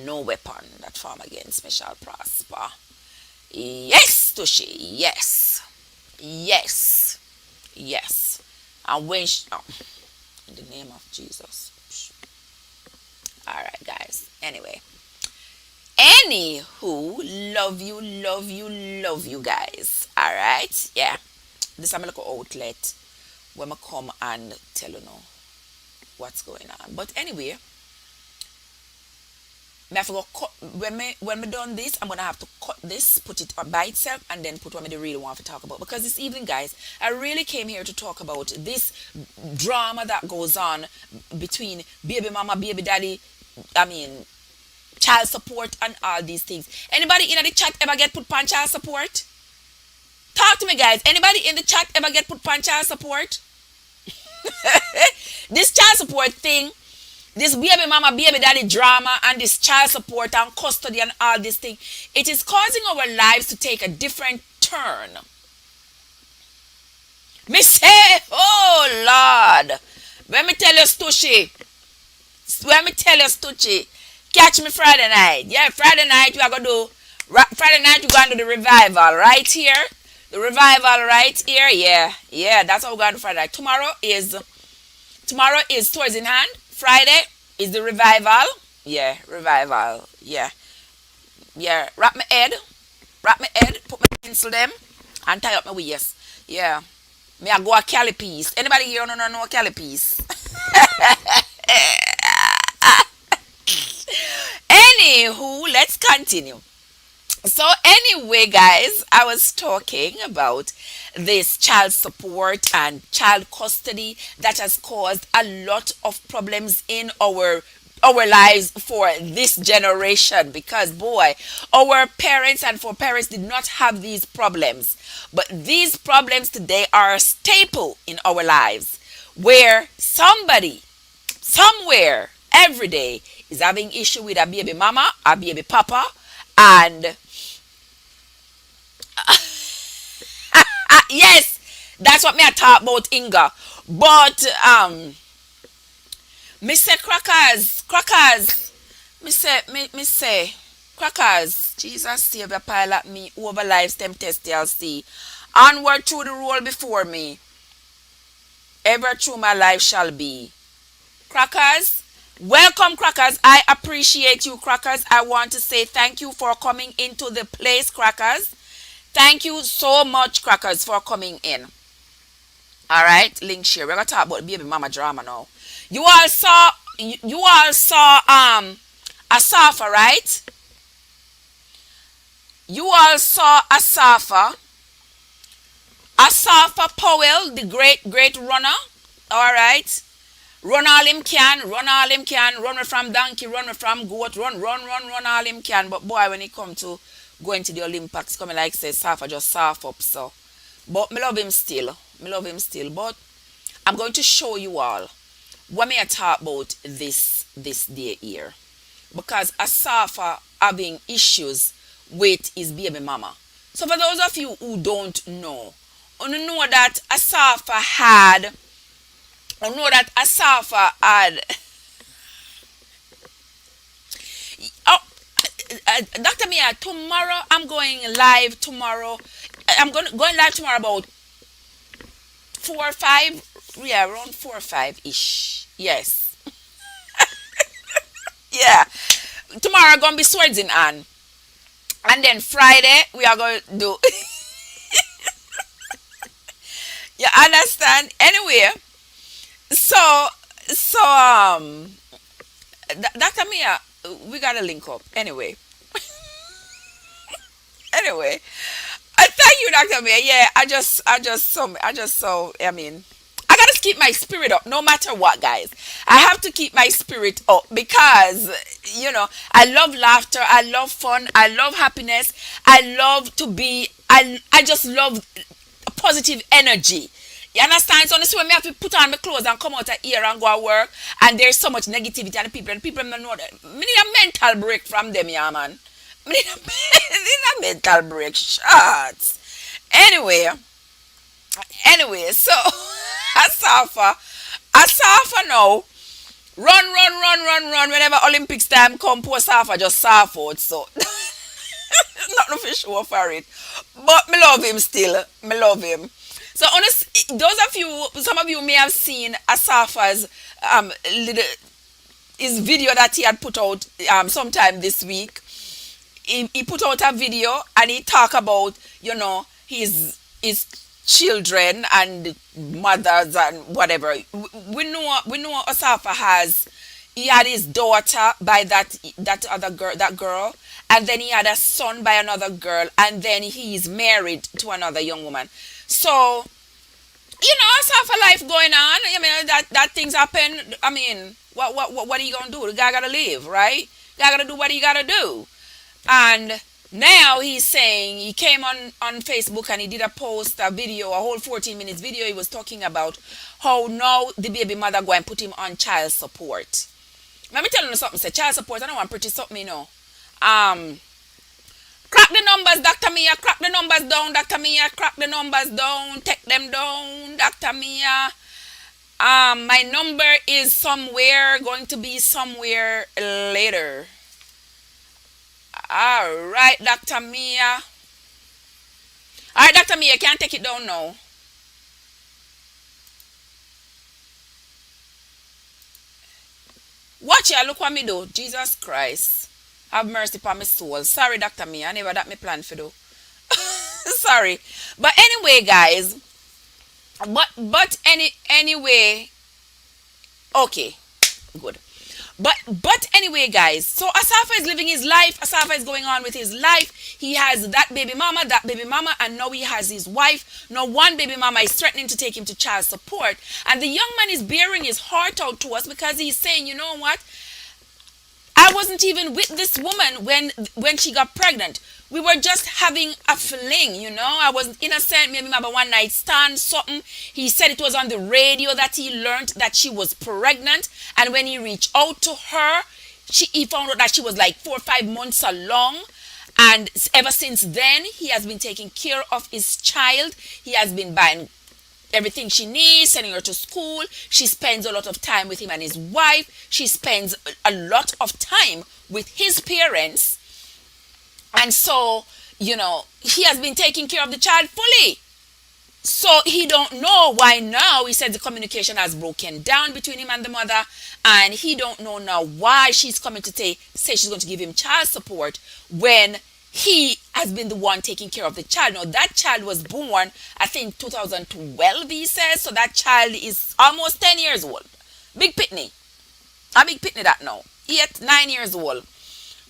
No weapon that form against me shall prosper. Yes, Tushy. Yes. Yes. Yes. And when in the name of Jesus. Alright, guys. Anyway. Anywho, love you guys. Alright? Yeah. This is my little outlet when I come and tell you know what's going on. But anyway, me have to go cut when me done this, I'm gonna have to cut this, put it by itself, and then put what I really want to talk about. Because this evening, guys, I really came here to talk about this drama that goes on between baby mama, baby daddy, I mean, child support and all these things. Anybody in the chat ever get put on child support? Talk to me, guys. Anybody in the chat ever get put on child support? This child support thing, this baby mama, baby daddy drama, and this child support and custody and all this thing, it is causing our lives to take a different turn. Me say, oh Lord, let me tell you, Stushy. Let me tell you, Stucci. Catch me Friday night. Yeah, Friday night we are gonna do. Friday night we're gonna do the revival right here. The revival right here. Yeah, yeah. That's how we're gonna do Friday night. Tomorrow is towards in hand. Friday is the revival. Yeah, revival. Yeah, yeah. Wrap my head. Put my pencil them, and tie up my waist. Yeah. Me I go a Cali piece. Anybody here no Cali piece? Anywho, let's continue. So anyway, guys, I was talking about this child support and child custody that has caused a lot of problems in our lives for this generation, because boy, our parents and foreparents did not have these problems, but these problems today are a staple in our lives, where somebody somewhere every day is having issue with a baby mama, a baby papa, and yes, that's what me I talk about, Inga. But me say crackers, me say crackers. Jesus Savior pilot me over life's temp test, you'll see. Onward through the road before me, ever through my life shall be. Crackers, welcome, Crackers. I appreciate you, Crackers. I want to say thank you for coming into the place, Crackers. Thank you so much, Crackers, for coming in. All right, link share. We're gonna talk about baby mama drama now. You all saw Asafa, right? You all saw Asafa Powell, the great runner. All right. Run all him can, run me from donkey, run me from goat, run all him can. But boy, when it come to going to the Olympics, coming like say Safa just soft up so. But me love him still. But I'm going to show you all what me I talk about this day here. Because Asafa having issues with his baby mama. So for those of you who don't know, you know that Asafa had oh, Dr. Mia, tomorrow I'm going live tomorrow. Going live tomorrow about 4 or 5. Yeah, around 4 or 5 ish. Yes. Yeah. Tomorrow gonna be swords in hand. And then Friday we are going to do you understand? Anyway, so Dr. Mia, we gotta link up. Anyway. Anyway. Thank you, Dr. Mia. Yeah, I mean, I gotta keep my spirit up no matter what, guys. I have to keep my spirit up because, I love laughter, I love fun, I love happiness, I love to be, I just love positive energy. You understand? So this way me have to put on my clothes and come out of here and go to work, and there's so much negativity and people don't know that. Me need a mental break from them, yeah, man. Me need a mental break. Shots. Anyway, so Asafa now run whenever Olympics time come, poor Safa just Safa out, so not for sure for it. But me love him still. Me love him. So some of you may have seen Asafa's his video that he had put out sometime this week. He put out a video and he talk about his children and mothers and whatever. We know Asafa he had his daughter by that girl, and then he had a son by another girl, and then he is married to another young woman. So You know, it's half a life going on. I mean, that things happen. I mean, what are you gonna do? The guy gotta live, right? Guy gotta do what he gotta do. And now he's saying he came on Facebook and he did a post, a video, a whole 14 minutes video. He was talking about how now the baby mother go and put him on child support. Let me tell you something. Say child support. I know I'm pretty something, you know. Um, Crack the numbers, Dr. Mia. Crack the numbers down, Dr. Mia. Crack the numbers down. Take them down, Dr. Mia. My number is going to be somewhere later. All right, Dr. Mia. All right, Dr. Mia, can't take it down now. Watch ya, look what me do. Jesus Christ. Have mercy upon my soul. Sorry, Dr. Mia. I never that me plan for do. Sorry. But anyway, guys. Anyway. Okay. Good. But anyway, guys, so Asafa is living his life. Asafa is going on with his life. He has that baby mama, and now he has his wife. Now one baby mama is threatening to take him to child support. And the young man is bearing his heart out to us because he's saying, you know what? I wasn't even with this woman when she got pregnant. We were just having a fling, you know. I was innocent, maybe about one night stand, something. He said it was on the radio that he learned that she was pregnant. And when he reached out to her, he found out that she was like 4 or 5 months along. And ever since then, he has been taking care of his child. He has been buying everything she needs, sending her to school. She spends a lot of time with him and his wife. She spends a lot of time with his parents. And so, you know, he has been taking care of the child fully. So he don't know why now he said the communication has broken down between him and the mother, and he don't know now why she's coming to say she's going to give him child support when he has been the one taking care of the child. Now that child was born, I think 2012, he says, so that child is almost 10 years old. Big pitney. A big pitney that now. 8, 9 years old.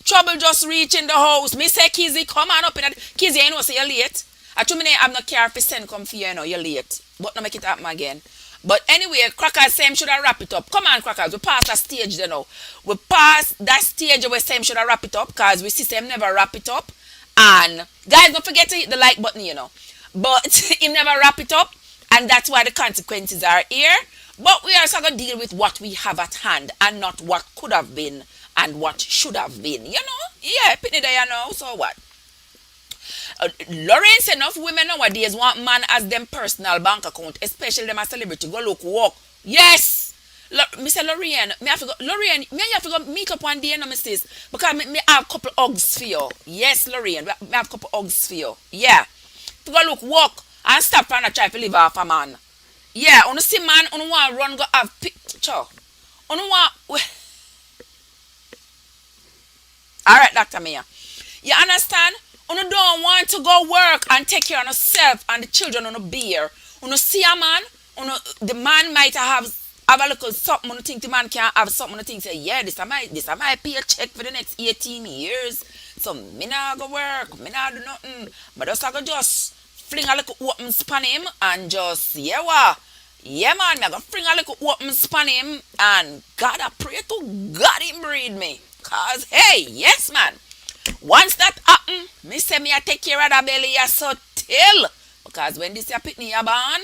Trouble just reaching the house. Me say, Kizzy, come on up. Kizzy, you know, say you're late. I told me I'm not care if you send come for you, know, you're late. But no make it happen again. But anyway, Crackers say should I wrap it up. Come on, Crackers, we pass that stage there now. We pass that stage where say should I wrap it up because we system never wrap it up. And guys, don't forget to hit the like button, you know. But he never wrap it up, and that's why the consequences are here. But we are also going to deal with what we have at hand and not what could have been and what should have been, you know? Yeah, pitney there, you know, so what? Lawrence, enough women nowadays want man as them personal bank account, especially them as celebrity. Go look, walk. Yes! Mr. Lorraine, me have to go, Lorraine, me have to go meet up one day, no missus, because me have a couple hugs for you. Yes, Lorraine, me have a couple hugs for you. Yeah. To go look, walk, and stop trying to try to live off a man. Yeah, on see man, on want run go have picture. On want... Alright, Dr. Mia. You understand? You don't want to go work and take care of yourself and the children on a beer. You see a man, the man might have a little something. You think the man can have something. You think say, yeah, this is my paycheck for the next 18 years. So me not go work, me not do nothing. But just fling a little open span him and just yeah man, me go fling a little open span him and God I pray to God him breed me. Cause hey, yes man. Once that happen, me say me I take care of that belly so till. Because when this pitney a born,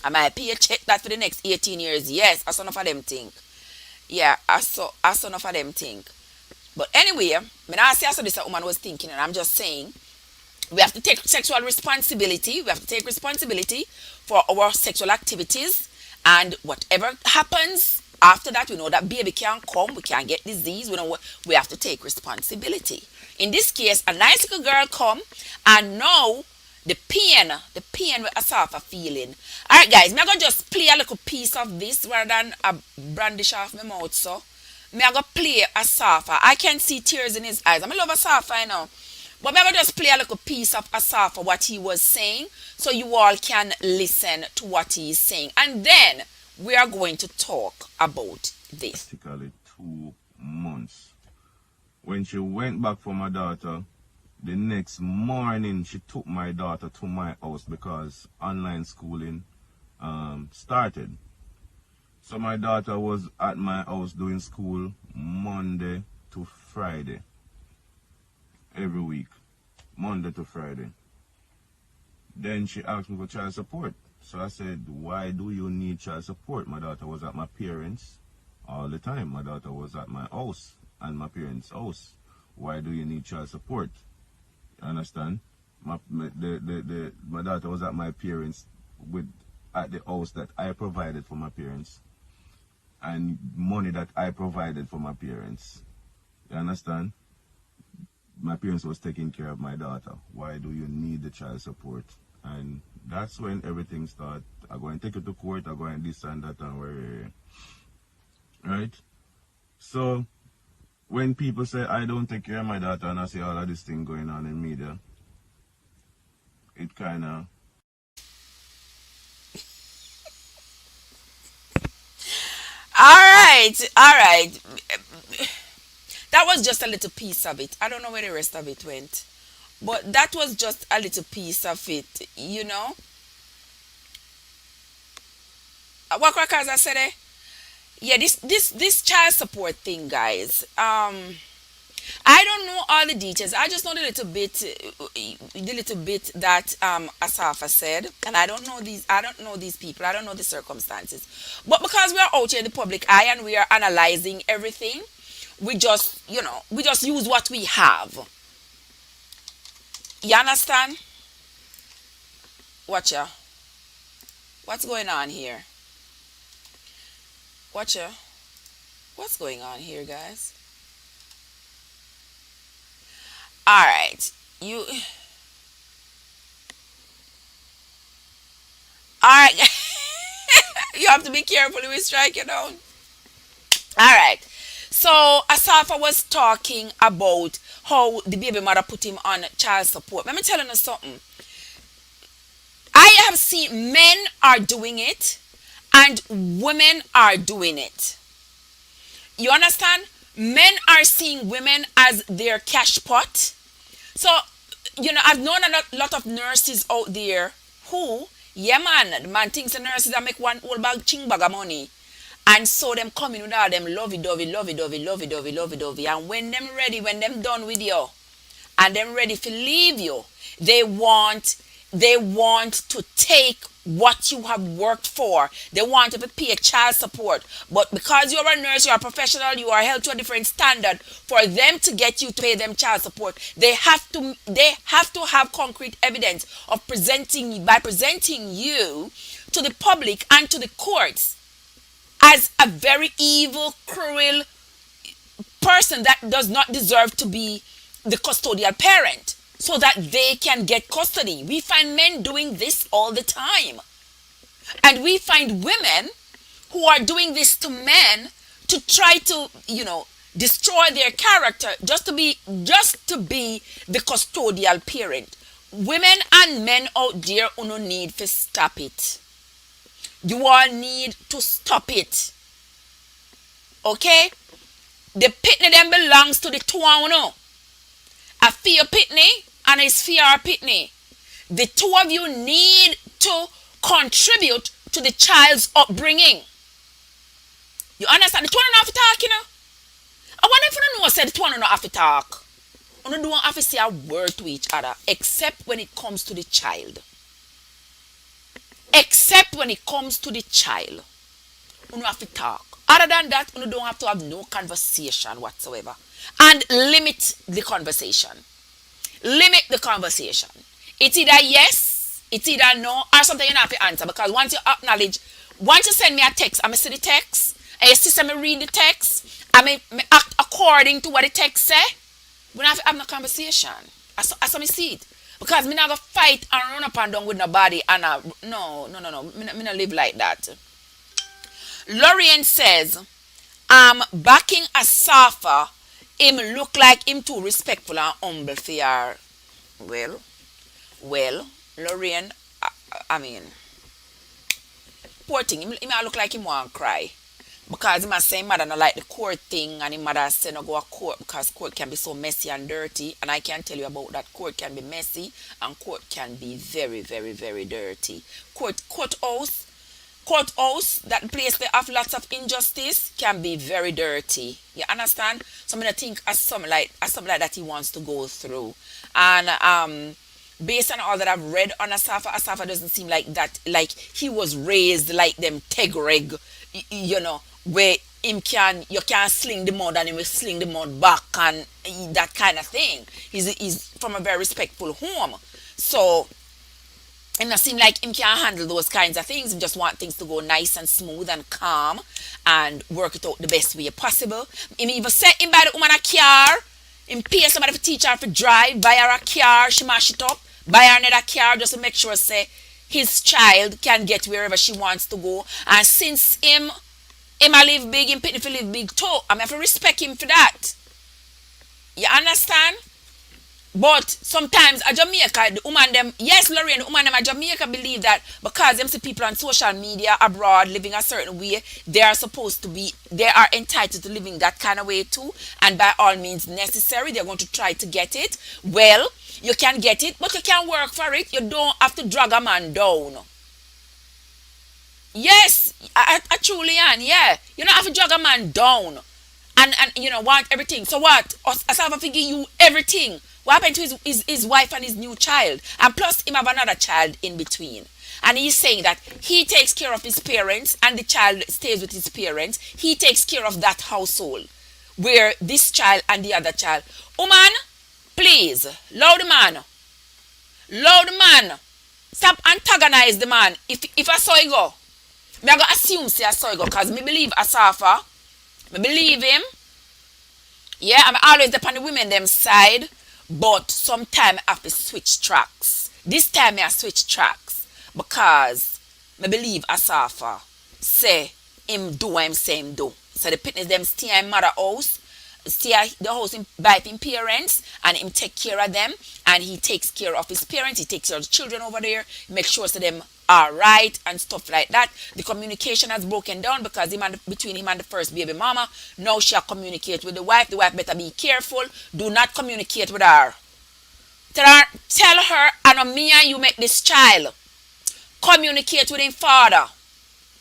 I might pay a check that for the next 18 years. Yes, I saw enough of them think. Yeah, I saw enough of them think. But anyway, me not say I saw this a woman was thinking, and I'm just saying we have to take sexual responsibility. We have to take responsibility for our sexual activities, and whatever happens after that, we know that baby can't come, we can't get disease, we have to take responsibility. In this case, a nice little girl come and now the pain with Asafa feeling. Alright guys, me I go just play a little piece of this rather than a brandish off my mouth, so. Me I go play Asafa. I can see tears in his eyes. I love Asafa, I know. But me I go just play a little piece of Asafa, what he was saying, so you all can listen to what he is saying. And then we are going to talk about this. Practically 2 months. When she went back for my daughter, the next morning she took my daughter to my house because online schooling started. So my daughter was at my house doing school Monday to Friday, every week, Monday to Friday. Then she asked me for child support. So I said, why do you need child support? My daughter was at my parents all the time. My daughter was at my house and my parents' house. Why do you need child support? You understand? My daughter was at my parents at the house that I provided for my parents and money that I provided for my parents. You understand? My parents was taking care of my daughter. Why do you need the child support? And that's when everything started. I go and take it to court. I go and this and that and where, right? So when people say I don't take care of my daughter and I see all of this thing going on in media, it kind of All right. That was just a little piece of it. I don't know where the rest of it went, but that was just a little piece of it. What crackers I said? Yeah, this child support thing, guys. I don't know all the details. I just know the little bit that Asafa said, and I don't know these. I don't know these people. I don't know the circumstances. But because we are out here in the public eye and we are analyzing everything, we just use what we have. You understand? Watch ya. What's going on here? Watch ya. What's going on here, guys? All right. All right. You have to be careful with striking down. All right. So Asafa was talking about how the baby mother put him on child support. Let me tell you something. I have seen men are doing it and women are doing it. You understand? Men are seeing women as their cash pot. So, I've known a lot of nurses out there who, yeah man, the man thinks the nurses that make one whole bag of money. And so them coming with all them lovey dovey. And when them ready, when them done with you, and them ready to leave you, they want to take what you have worked for. They want you to pay child support. But because you're a nurse, you're a professional, you are held to a different standard, for them to get you to pay them child support, they have to have concrete evidence of presenting you to the public and to the courts as a very evil, cruel person that does not deserve to be the custodial parent, so that they can get custody. We find men doing this all the time. And we find women who are doing this to men to try to, destroy their character just to be the custodial parent. Women and men out there who need to stop it. You all need to stop it. Okay? The pitney them belongs to the two of you. A fear pitney and his fear pitney. The two of you need to contribute to the child's upbringing. You understand? The two don't have to talk, I wonder if you know said the two don't have to talk. You don't have to say a word to each other, except when it comes to the child. Except when it comes to the child. You don't have to talk. Other than that, you don't have to have no conversation whatsoever. And limit the conversation. Limit the conversation. It's either yes, it's either no, or something you have to answer. Because once you send me a text, I'm going to see the text, and your sister me read the text, I may act according to what the text say, we don't have to have no conversation. I saw me see it. Because me not go fight and run up and down with nobody, and no. Me not live like that. Lorraine says, I'm backing Asafa. Him look like him too respectful and humble for your. Well, Lorraine, I mean, poor thing. Him look like him want cry. Because him say mother not like the court thing, and him mother say no go to court because court can be so messy and dirty. And I can tell you about that. Court can be messy and court can be very, very, very dirty. Courthouse courthouse, that place they have lots of injustice, can be very dirty. You understand? So I'm gonna think as something like that he wants to go through. And based on all that I've read on Asafa doesn't seem like that, like he was raised like them tegreg, where him can you can sling the mud and he will sling the mud back and that kind of thing. He's from a very respectful home. So it not seem like him can handle those kinds of things. He just want things to go nice and smooth and calm and work it out the best way possible. Him even set him buy the woman a car. Him pay somebody to teach her to drive, buy her a car, she mash it up, buy her another car just to make sure say his child can get wherever she wants to go. And since him a live big, him pitney for live big too, I have to respect him for that. You understand? But sometimes a Jamaica, the woman them, yes, Lorraine, the woman them a Jamaica believe that because them see people on social media abroad living a certain way, they are entitled to living that kind of way too, and by all means necessary, they're going to try to get it. Well, you can get it, but you can work for it. You don't have to drag a man down. Yes, I truly am. Yeah, you don't have to drag a man down, and want everything. So what? Asava give you everything. What happened to his wife and his new child? And plus, him have another child in between. And he's saying that he takes care of his parents and the child stays with his parents. He takes care of that household where this child and the other child. Woman, please, loud man, stop antagonize the man. If I saw you go, me I go assume say I saw you go because me believe Asafa. Me believe him. Yeah, I'm always upon the women them side. But sometimes I have to switch tracks. This time I switch tracks because I believe Asafa say him do what him say him do. So the pitness them stay in mother house, stay at the house by him parents, and him take care of them, and he takes care of his parents, he takes care of the children over there, make sure so them are right and stuff like that. The communication has broken down because between him and the first baby mama, now she'll communicate with the wife. The wife better be careful. Do not communicate with her. Tell her, I know me and you make this child. Communicate with him father.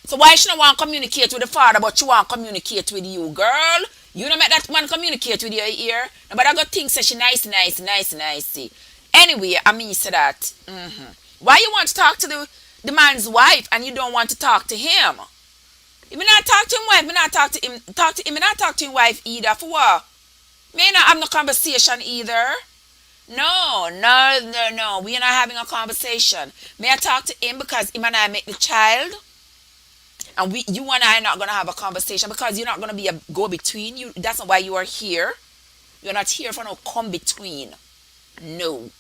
So why she don't want to communicate with the father, but she want to communicate with you, girl? You don't make that man communicate with you here. Nobody got things say she nice. Anyway, I mean say that. Why you want to talk to the man's wife and you don't want to talk to him? You may not talk to him wife, me not talk to him, me not talk to him wife either. For what? Me not have no conversation either. No. We are not having a conversation. May I talk to him because him and I make the child? And you and I are not gonna have a conversation because you're not gonna be a go-between. That's not why you are here. You're not here for no come-between. No.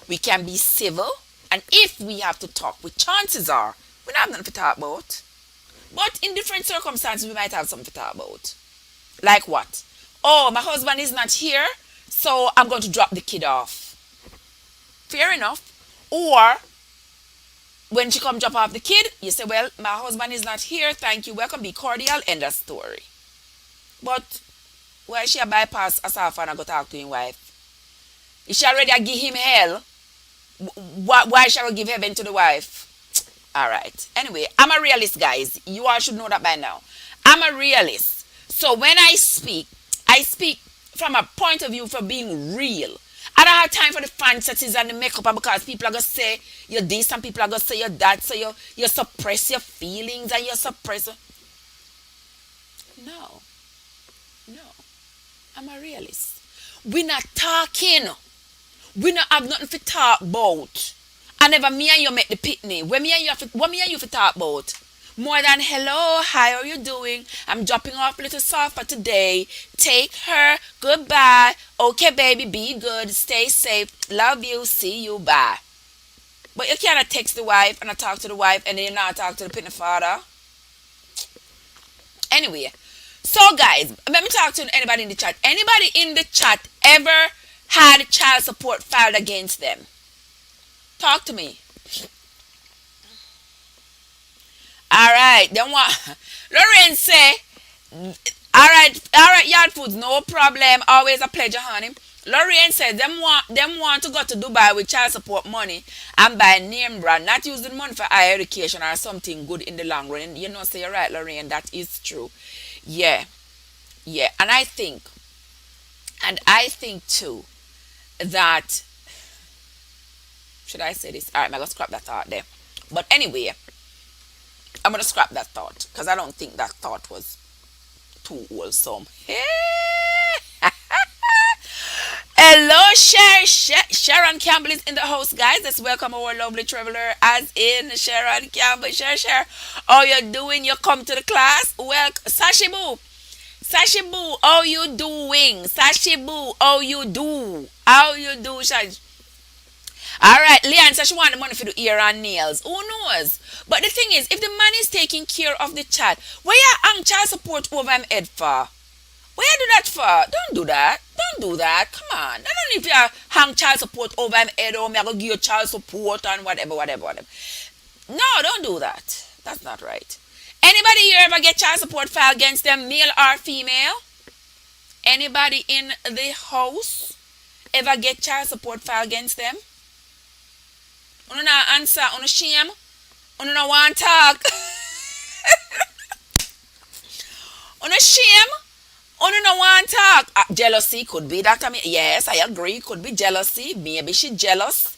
We can be civil, and if we have to talk, which chances are we don't have nothing to talk about. But in different circumstances, we might have something to talk about. Like what? Oh, my husband is not here, so I'm going to drop the kid off. Fair enough. Or when she come drop off the kid, you say, well, my husband is not here. Thank you. Welcome. Be cordial. End of story. But why she a bypass Asafa and I go talk to his wife? Is she already give him hell? Why shall I give heaven to the wife? Alright. Anyway, I'm a realist, guys. You all should know that by now. I'm a realist. So when I speak from a point of view for being real. I don't have time for the fantasies and the makeup, and because people are going to say you're this and people are going to say you're that, so you suppress your feelings and you suppress. No. I'm a realist. We're not talking. We not have nothing to talk about. And never me and you make the pitney. What me and you for talk about? More than hello, how are you doing? I'm dropping off little Safa today. Take her. Goodbye. Okay, baby, be good. Stay safe. Love you. See you. Bye. But you cannot text the wife and I talk to the wife and then you not talk to the pitney father. Anyway, so guys, let me talk to anybody in the chat. Anybody in the chat ever had child support filed against them? Talk to me. Alright, then what? Lauren say, alright, Yard Foods, no problem. Always a pleasure, honey. Lorraine said them want to go to Dubai with child support money and buy name brand, not using money for higher education or something good in the long run. And you know, say you're right, Lorraine, that is true. Yeah, yeah. And I think too that, should I say this? Alright, I'm gonna scrap that thought there. But anyway, I'm gonna scrap that thought because I don't think that thought was too wholesome. Hello, Sharon Campbell is in the house, guys. Let's welcome our lovely traveler, as in Sharon Campbell. Share. How you doing? You come to the class? Well, Sashibu. Sashibu, how you doing? Sashibu, how you do? How you do, Shash? All right, Leanne says she want the money for the ear and nails. Who knows? But the thing is, if the man is taking care of the child, why you hang child support over him head for? What you do that for? Don't do that. Don't do that. Come on. I don't need to hang child support over him head or me I go give you child support and whatever. No, don't do that. That's not right. Anybody here ever get child support filed against them, male or female? Anybody in the house ever get child support filed against them? Uno not answer, uno shame, uno no want talk, uno shame. Oh, no, no, one talk. Jealousy could be that. I mean, yes, I agree. Could be jealousy. Maybe she jealous.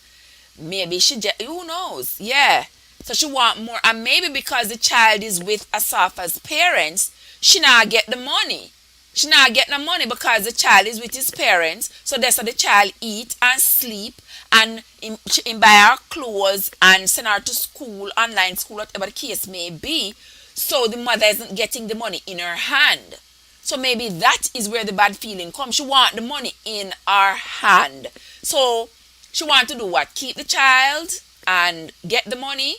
Maybe who knows? Yeah. So she want more. And maybe because the child is with Asafa's parents, she not get the money. She not get the money because the child is with his parents. So that's how the child eat and sleep and in buy her clothes and send her to school, online school, whatever the case may be. So the mother isn't getting the money in her hand. So maybe that is where the bad feeling comes. She want the money in her hand. So she want to do what? Keep the child and get the money.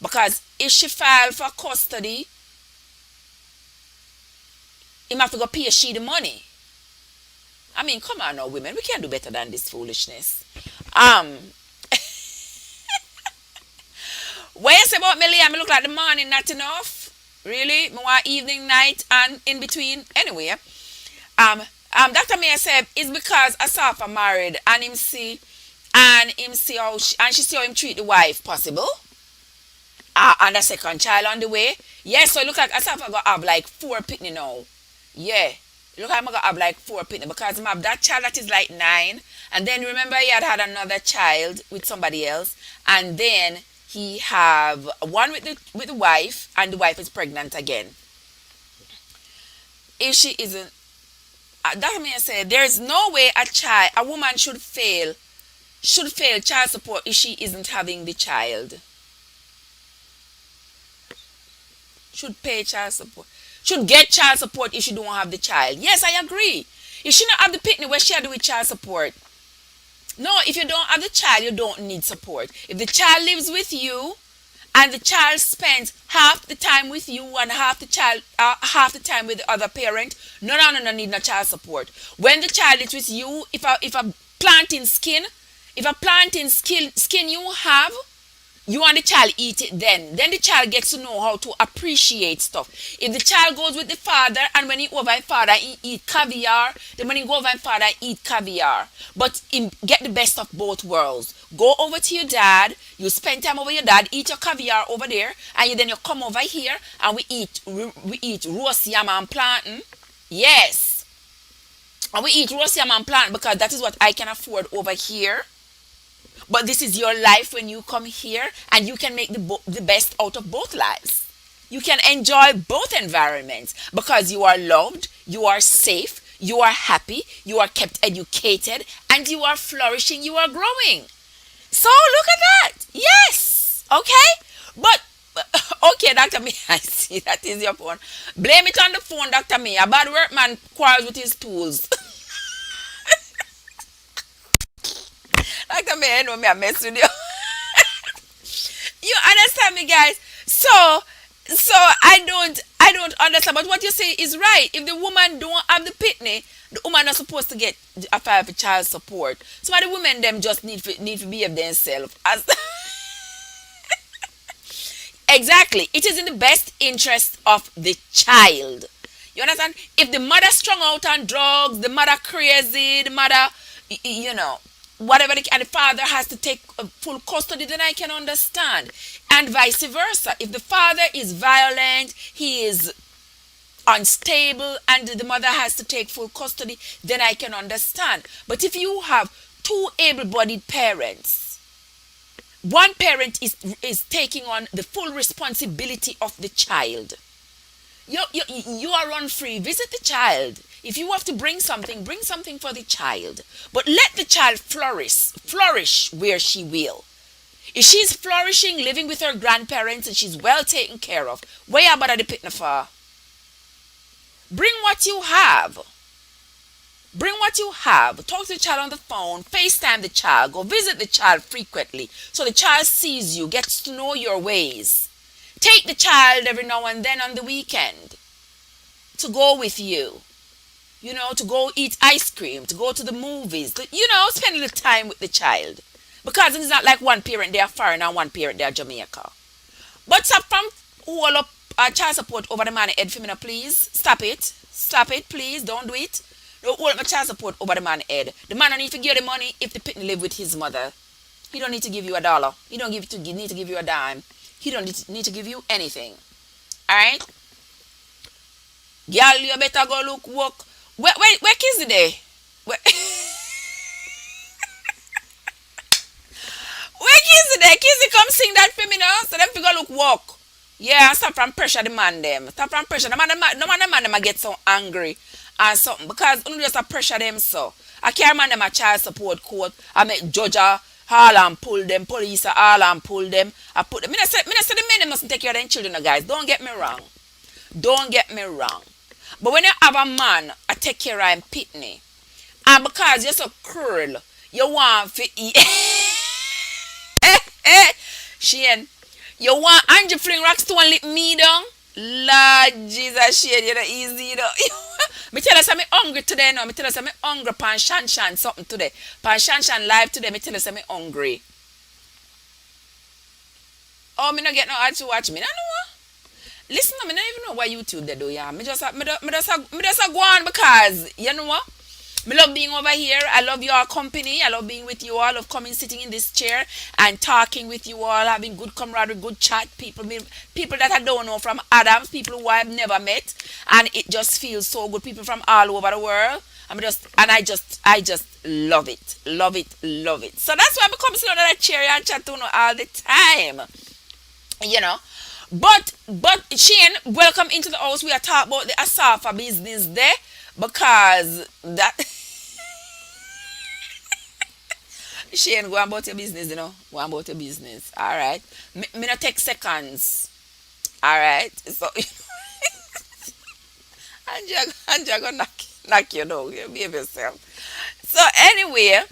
Because if she file for custody, him have to go pay she the money. I mean, come on now, women. We can do better than this foolishness. What you say about me, Leah? Me look like the morning, not enough. Really? Me want evening, night, and in between. Anyway, Dr. Mayer said it's because Asafa married and him see how she see how him treat the wife. Possible. And a second child on the way. Yes, so it look like Asafa gonna have like 4 pitney now. Yeah. Look like I'm gonna have like 4 pitney because him have that child that is like 9. And then remember he had another child with somebody else. And then he have one with the wife and the wife is pregnant again. If she isn't, that means say there's no way a woman should fail child support if she isn't having the child. Should pay child support. Should get child support if she don't have the child. Yes, I agree. If she not have the pitney, where she do with child support? No, if you don't have the child, you don't need support. If the child lives with you and the child spends half the time with you and half the time with the other parent, no need no child support. When the child is with you, if a planting skin you have, you and the child eat it then the child gets to know how to appreciate stuff. If the child goes with the father and when he over his father he eat caviar, then when he go over his father he eat caviar. But him get the best of both worlds. Go over to your dad, you spend time over your dad, eat your caviar over there, and then you come over here and we eat roast yam and plantain. Yes, and we eat roast yam and plantain because that is what I can afford over here. But this is your life when you come here, and you can make the best out of both lives. You can enjoy both environments because you are loved, you are safe, you are happy, you are kept educated, and you are flourishing, you are growing. So look at that. Yes. Okay? But, okay, Dr. Me, I see that is your phone. Blame it on the phone, Dr. Me. A bad workman quarrels with his tools. Dr. Me, I know me, I mess with you. You understand me, guys? So I don't understand. But what you say is right. If the woman don't have the pitney, the woman not supposed to get a file for child support. So the women them just need to behave themselves as exactly. It is in the best interest of the child. You understand? If the mother strung out on drugs, the mother crazy, the mother You know, whatever and the father has to take full custody, then I can understand. And vice versa, if the father is violent, he is unstable, and the mother has to take full custody, then I can understand. But if you have two able-bodied parents, one parent is taking on the full responsibility of the child. You are on free. Visit the child. If you have to bring something for the child. But let the child flourish where she will. If she's flourishing, living with her grandparents, and she's well taken care of, where you about the pitna for? Bring what you have. Bring what you have. Talk to the child on the phone. FaceTime the child. Go visit the child frequently so the child sees you, gets to know your ways. Take the child every now and then on the weekend to go with you. You know, to go eat ice cream, to go to the movies. Spend a little time with the child. Because it's not like one parent they are foreign and one parent they are Jamaica. But stop from all up child support over the man head for me now, please. Stop it. Stop it, please. Don't do it. Don't hold my child support over the man head. The man don't need to give the money if the pitney live with his mother. He don't need to give you $1. He don't need to give you a dime. He don't need to give you anything. Alright? Girl, you better go look work. Where Kizzy there? Where Where Kizzy there? Kizzy come sing that for me now. So them figure look work. Yeah, stop from pressure the man them. Stop from pressure. The man them get so angry and something. Because you just a pressure them so. I can't man them a child support court. I make judge all and pull them. Police all and pull them. I put them. I say the men them mustn't take care of their children, guys. Don't get me wrong. Don't get me wrong. But when you have a man, I take care of him pitney. And because you're so cruel, you want to eat. Shane, you want Angie fling rocks to one lip me down? Lord Jesus, Shane, you're not easy, you know. Me tell us I'm hungry today now. Me tell us I'm hungry pan Shan something today. Pan Shan live today. Me tell us I'm hungry. Oh, me not get no ad to watch me. No, no. Listen, I don't even know why YouTube they do, yeah. Me just go on because, you know what? Me love being over here. I love your company. I love being with you all. I love coming, sitting in this chair and talking with you all, having good camaraderie, good chat. People that I don't know from Adams, people who I've never met, and it just feels so good. People from all over the world. I just love it, love it, love it. So that's why I come sit on that chair and chat to you all the time. You know. But Shane, welcome into the house. We are talking about the Asafa business there because that Shane, go on about your business, you know. Go on about your business. Alright. Me not take seconds. Alright. So Anja gonna knock you down. You behave yourself. So anyway,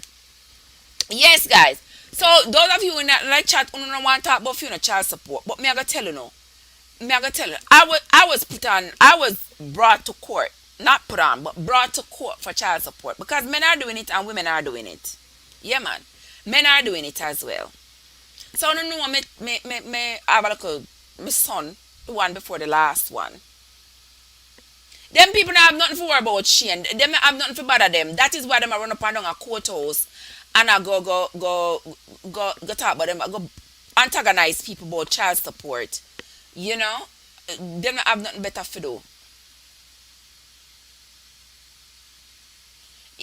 yes guys. So those of you in that like chat who don't want to talk about child support, but me I gotta tell you no. Me I gotta tell you. I was brought to court. Not put on, but brought to court for child support. Because men are doing it and women are doing it. Yeah man. Men are doing it as well. So I don't know me have a look my son, the one before the last one. Them people don't have nothing to worry about Shane. Them have nothing to bother them. That is why them I run up and down a courthouse and I go talk about them. I go antagonize people about child support. You know? Them have nothing better to do.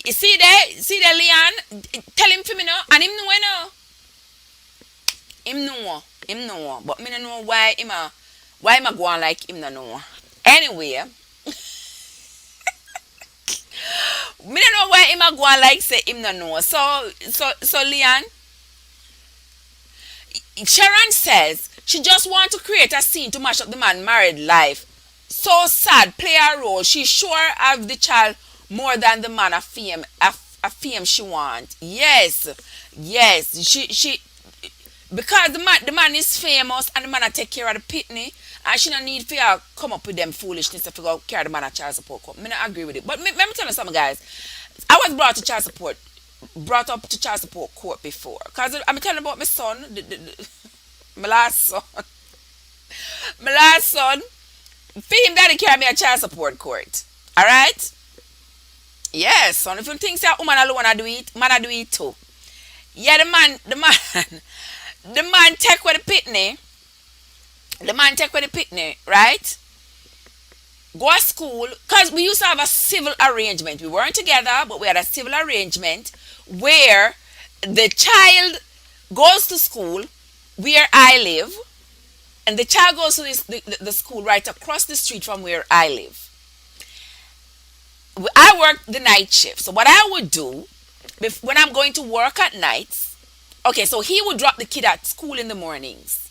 You see there, Leon? Tell him for me now. And him know, Him know. But me don't know why him a go on like him no know. Anyway, me don't know why him a go on like say him no know. So Leon, Sharon says she just want to create a scene to mash up the man married life. So sad, play a role. She sure have the child more than the man a fame she want. Yes. She because the man is famous and the man a take care of the pitney and she don't need to come up with them foolishness to figure out carry the man a child support court. Me not agree with it. But let me tell you something guys. I was brought up to child support court before. Because I'm telling about my son, my last son. My last son, for him daddy carry me a child support court. Alright? Yes, so if you think that woman alone I do it, man I do it too. Yeah, the man, the man take with the pitney, the man take with the pitney, right? Go to school, because we used to have a civil arrangement. We weren't together, but we had a civil arrangement where the child goes to school where I live, and the child goes to the school right across the street from where I live. I work the night shift. So what I would do when I'm going to work at nights, okay, so he would drop the kid at school in the mornings.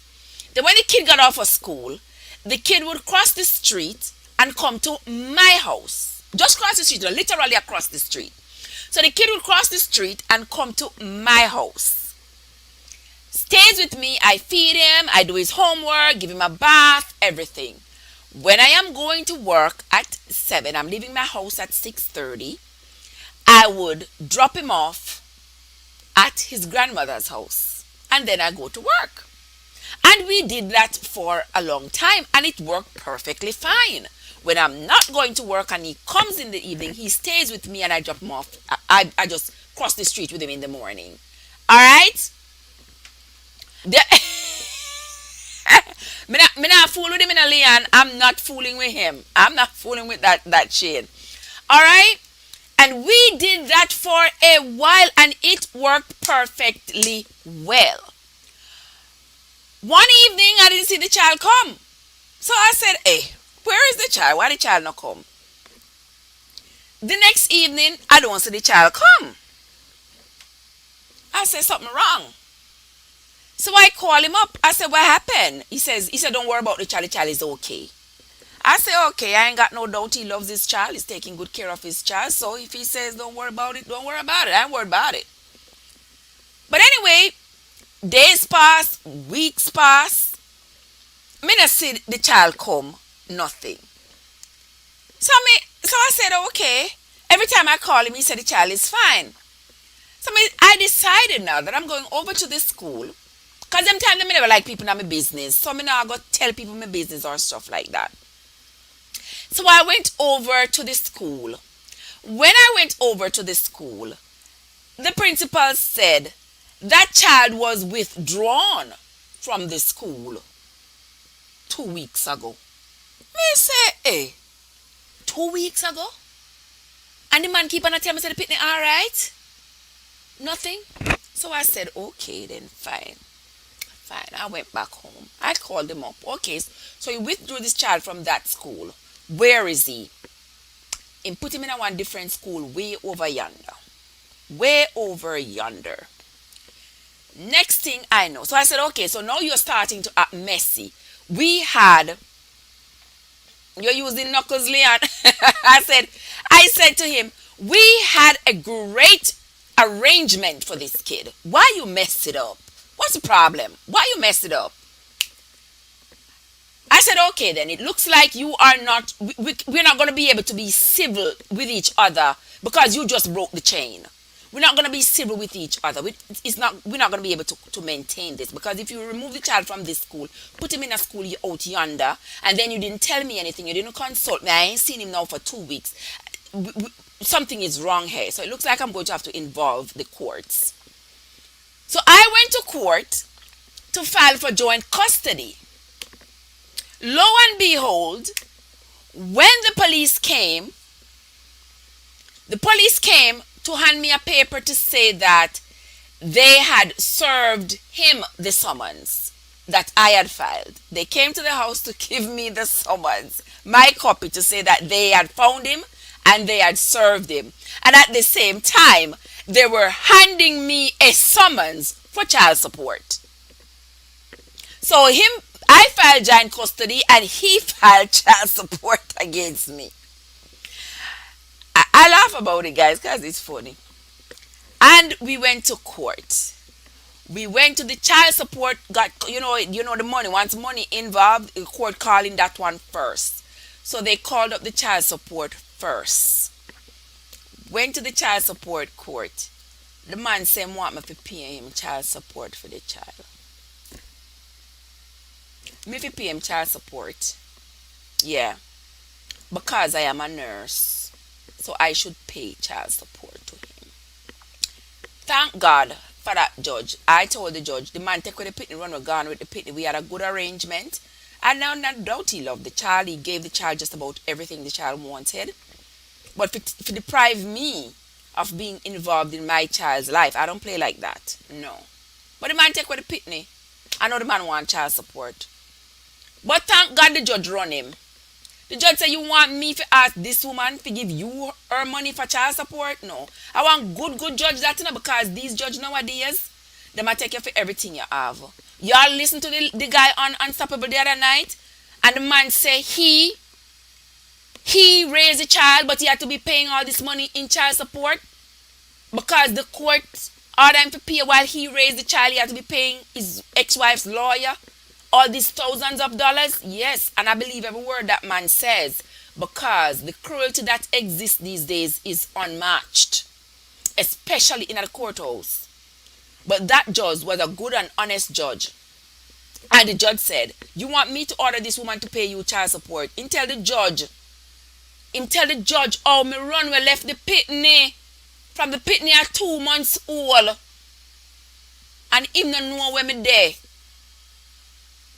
Then when the kid got off of school, the kid would cross the street and come to my house. Just cross the street, literally across the street. So the kid would cross the street and come to my house. Stays with me, I feed him, I do his homework, give him a bath, everything. When I am going to work at 7, I'm leaving my house at 6:30. I would drop him off at his grandmother's house and then I go to work. And we did that for a long time and it worked perfectly fine. When I'm not going to work and he comes in the evening, he stays with me and I drop him off. I just cross the street with him in the morning. All right? The, me not fool with him in a Leon. I'm not fooling with him. I'm not fooling with that shade. All right? And we did that for a while and it worked perfectly well. One evening, I didn't see the child come. So I said, hey, where is the child? Why the child not come? The next evening, I don't see the child come. I said, something wrong. So I call him up. I said, what happened? He said, don't worry about the child. The child is okay. I said, okay, I ain't got no doubt he loves his child. He's taking good care of his child. So if he says, don't worry about it, don't worry about it. I ain't worried about it. But anyway, days pass, weeks pass. Me not see the child come, nothing. So I said, okay. Every time I call him, he said the child is fine. I decided now that I'm going over to this school. Because them time I never like people in my business. So I now go tell people my business or stuff like that. So I went over to the school. When I went over to the school, the principal said that child was withdrawn from the school 2 weeks ago. Me say, hey, 2 weeks ago? And the man keep on telling me, say the picnic all right? Nothing? So I said, okay then, fine. Fine. I went back home. I called him up. Okay, so he withdrew this child from that school. Where is he? And put him in a one different school way over yonder. Way over yonder. Next thing I know. So I said, okay, so now you're starting to act messy. You're using knuckles, Leon. I said to him, we had a great arrangement for this kid. Why you mess it up? What's the problem? Why you mess it up? I said, okay then, it looks like you are not, we're not going to be able to be civil with each other because you just broke the chain. We're not going to be civil with each other. We're not going to be able to maintain this because if you remove the child from this school, put him in a school out yonder, and then you didn't tell me anything, you didn't consult me, I ain't seen him now for 2 weeks, something is wrong here. So it looks like I'm going to have to involve the courts. So I went to court to file for joint custody. Lo and behold, when the police came to hand me a paper to say that they had served him the summons that I had filed. They came to the house to give me the summons, my copy, to say that they had found him and they had served him. And at the same time, they were handing me a summons for child support. So I filed joint custody and he filed child support against me. I laugh about it, guys, because it's funny. And we went to court. We went to the child support, got you know the money. Once money involved, the court calling that one first. So they called up the child support first. Went to the child support court. The man said want me to pay him child support for the child. Me to pay him child support. Yeah. Because I am a nurse. So I should pay child support to him. Thank God for that judge. I told the judge, the man take with the pitney, run with gone with the pitney. We had a good arrangement. And now, not doubt he loved the child. He gave the child just about everything the child wanted. But if you deprive me of being involved in my child's life, I don't play like that. No. But the man take with the pitney. I know the man want child support. But thank God the judge run him. The judge said, you want me to ask this woman to give you her money for child support? No. I want good judge that, you know, because these judge nowadays, they might take you for everything you have. Y'all listen to the guy on Unstoppable the other night, and the man say he raised a child, but he had to be paying all this money in child support because the court ordered him to pay while he raised the child. He had to be paying his ex-wife's lawyer all these thousands of dollars. Yes, and I believe every word that man says, because the cruelty that exists these days is unmatched, especially in a courthouse. But that judge was a good and honest judge. And the judge said, you want me to order this woman to pay you child support? Him tell the judge, oh, me run we left the pitney. From the pitney at 2 months old. And him no know where me there.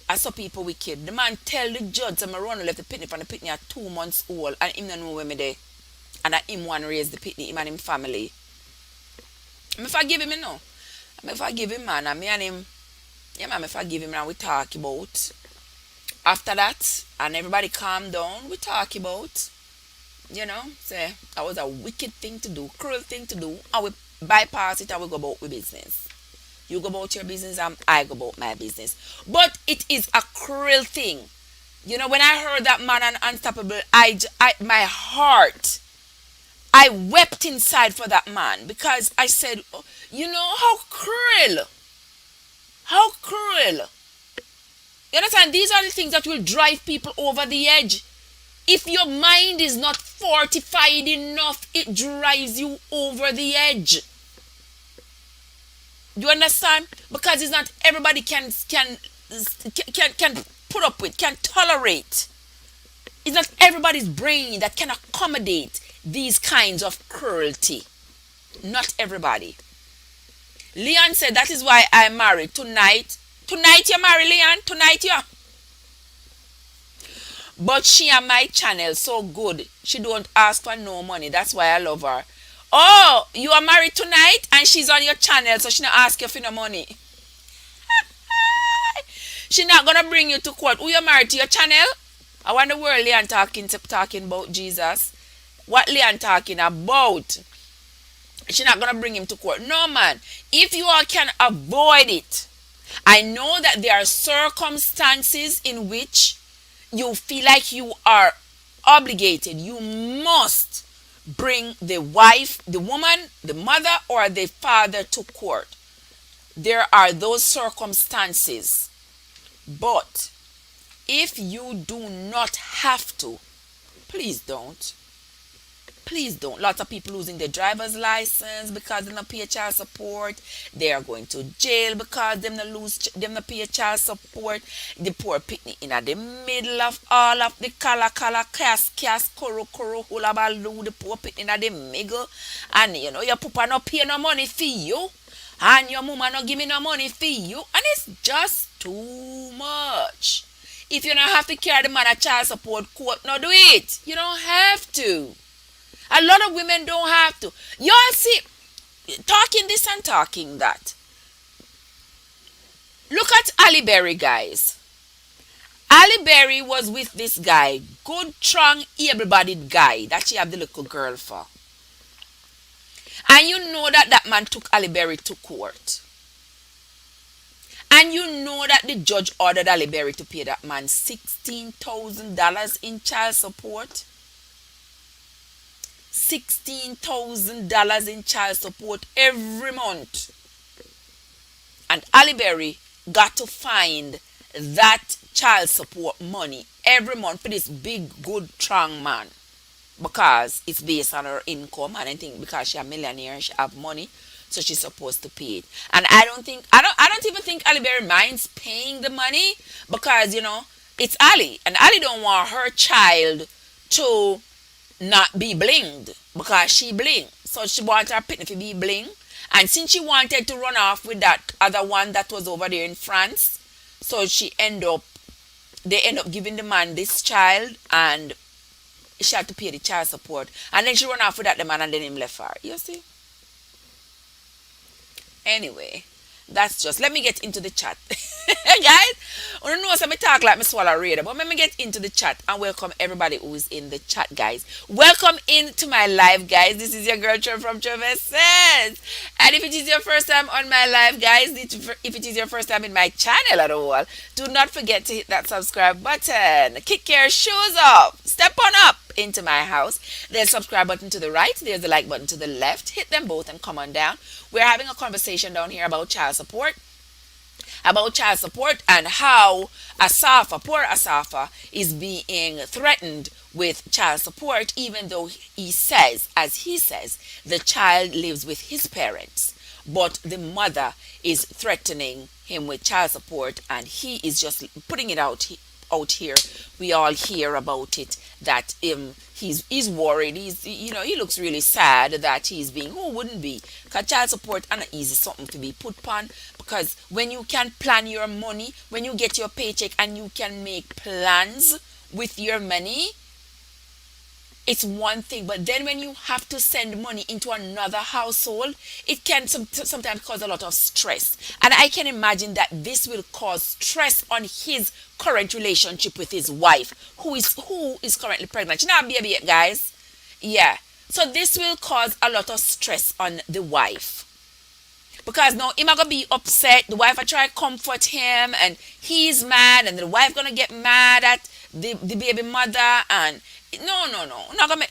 I saw people wicked. The man tell the judge, so me run we left the pitney from the pitney at 2 months old. And him no know where me there. And that him want raise the pitney, him and him family. Me forgive him, you know. Me forgive him, man. And me and him, yeah, man, me forgive him and we talk about. After that, and everybody calm down, we talk about. You know, say that was a wicked thing to do, cruel thing to do, and we bypass it and we go about with business. You go about your business and I go about my business. But it is a cruel thing. You know, when I heard that man on Unstoppable, my heart, I wept inside for that man because I said, oh, you know, how cruel. How cruel. You understand? These are the things that will drive people over the edge. If your mind is not fortified enough, it drives you over the edge. You understand? Because it's not everybody can put up with, can tolerate. It's not everybody's brain that can accommodate these kinds of cruelty. Not everybody. Leon said that is why I'm married tonight. Tonight you're married, Leon. Tonight you're. But she and my channel so good. She don't ask for no money. That's why I love her. Oh, you are married tonight and she's on your channel, so she not ask you for no money. She not gonna bring you to court. Who you married to, your channel? I wonder where Leon talking about Jesus. What Leon talking about? She not gonna bring him to court. No, man. If you all can avoid it, I know that there are circumstances in which you feel like you are obligated. You must bring the wife, the woman, the mother, or the father to court. There are those circumstances. But if you do not have to, please don't. Please don't. Lots of people losing their driver's license because they don't pay child support. They are going to jail because them not pay child support. The poor pitney in the middle of all of the kala koro hula baloo. The poor pitney in the middle, and you know your papa not pay no money for you, and your mama not give me no money for you, and it's just too much. If you don't have to carry the man a child support court, no do it. You don't have to. A lot of women don't have to. Y'all see, talking this and talking that. Look at Ali Berry, guys. Ali Berry was with this guy, good, strong, able-bodied guy that she have the little girl for. And you know that that man took Ali Berry to court. And you know that the judge ordered Ali Berry to pay that man $16,000 in child support. $16,000 in child support every month. And Ali Berry got to find that child support money every month for this big, good, strong man. Because it's based on her income, and I think because she's a millionaire and she have money, so she's supposed to pay it. And I don't even think Ali Berry minds paying the money, because you know it's Ali, and Ali don't want her child to not be blinged because she bling. So she wanted her pitney to be bling. And since she wanted to run off with that other one that was over there in France, so they end up giving the man this child and she had to pay the child support. And then she run off with that the man and then him left her. You see? Anyway, that's just let me get into the chat. Guys, I don't know some talk like me swallow radar, but let me get into the chat and welcome everybody who is in the chat, guys. Welcome into my live, guys. This is your girl Trev from Trevor Says. And if it is your first time on my live, guys, if it is your first time in my channel at all, do not forget to hit that subscribe button. Kick your shoes off. Step on up into my house. There's a subscribe button to the right. There's a like button to the left. Hit them both and come on down. We're having a conversation down here about child support and how Asafa, poor Asafa, is being threatened with child support, even though as he says, the child lives with his parents. But the mother is threatening him with child support, and he is just putting it out here. We all hear about it that he's worried. He looks really sad that he's being, who wouldn't be? Because child support and easy something to be put on, because when you can plan your money, when you get your paycheck and you can make plans with your money, it's one thing. But then when you have to send money into another household, it can sometimes cause a lot of stress. And I can imagine that this will cause stress on his current relationship with his wife, who is currently pregnant. You know, baby yet, guys. Yeah. So this will cause a lot of stress on the wife. Because now him gonna be upset, the wife will try to comfort him, and he's mad, and the wife gonna get mad at the baby mother, and no, not gonna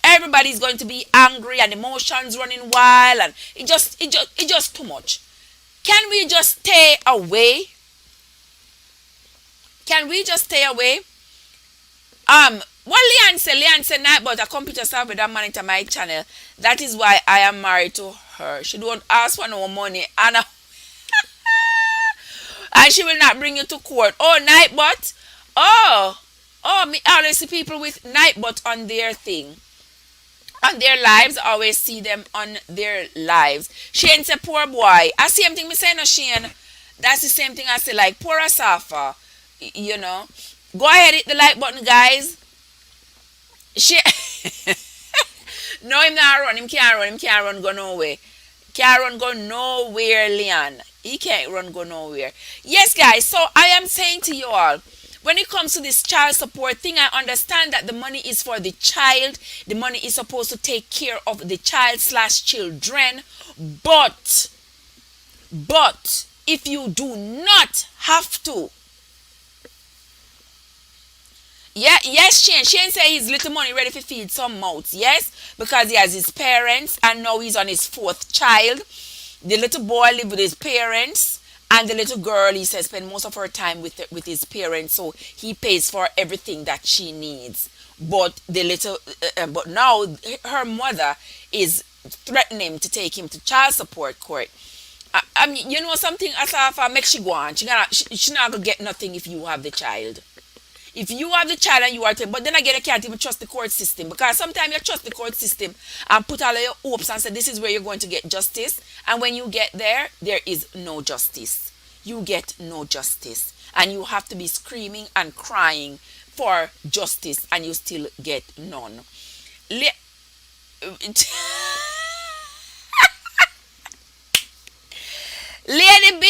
everybody's going to be angry and emotions running wild, and it just too much. Can we just stay away? Can we just stay away? What Leanne said night about a computer software that monitor my channel. That is why I am married to her. She don't ask for no money, and she will not bring you to court. Oh, Nightbot. Me always see people with Nightbot on their thing. On their lives. I always see them on their lives. Shane say poor boy. I same thing me say no Shane. That's the same thing I say, like poor Asafa. Go ahead, hit the like button, guys. She no, him not run. Him can't run. Him can't run go nowhere. Can't run go nowhere, Leon. He can't run go nowhere. Yes, guys. So I am saying to you all, when it comes to this child support thing, I understand that the money is for the child. The money is supposed to take care of the child/children. But if you do not have to, yeah, yes, Shane. Shane said his little money ready to feed some mouths. Yes, because he has his parents and now he's on his fourth child. The little boy live with his parents, and the little girl, he says, spend most of her time with his parents. So he pays for everything that she needs. But but now her mother is threatening to take him to child support court. I mean, you know something, Asafa, make she go on. She not gonna get nothing if you have the child. If you have the child and you are, but then again, I can't even trust the court system, because sometimes you trust the court system and put all of your hopes and say this is where you're going to get justice, and when you get there, there is no justice. You get no justice, and you have to be screaming and crying for justice, and you still get none. Lady B,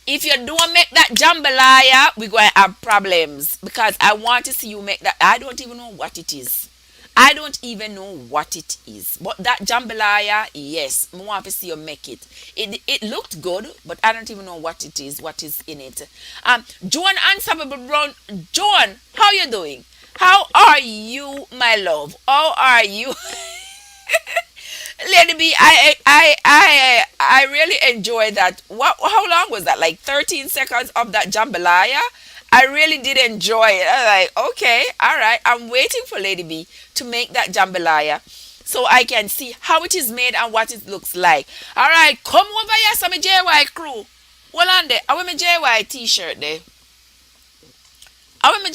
if you don't make that jambalaya, we're going to have problems, because I want to see you make that. I don't even know what it is. I don't even know what it is. But that jambalaya, yes, I want to see you make it. It looked good, but I don't even know what it is, what is in it. Joan Unstoppable Brown. Joan, how you doing? How are you, my love? How are you? Lady B, I really enjoy that. How long was that? Like 13 seconds of that jambalaya? I really did enjoy it. I was like, okay, all right. I'm waiting for Lady B to make that jambalaya so I can see how it is made and what it looks like. All right, come over here, some JY crew. Hold on there. I wear my JY t-shirt there. I wear my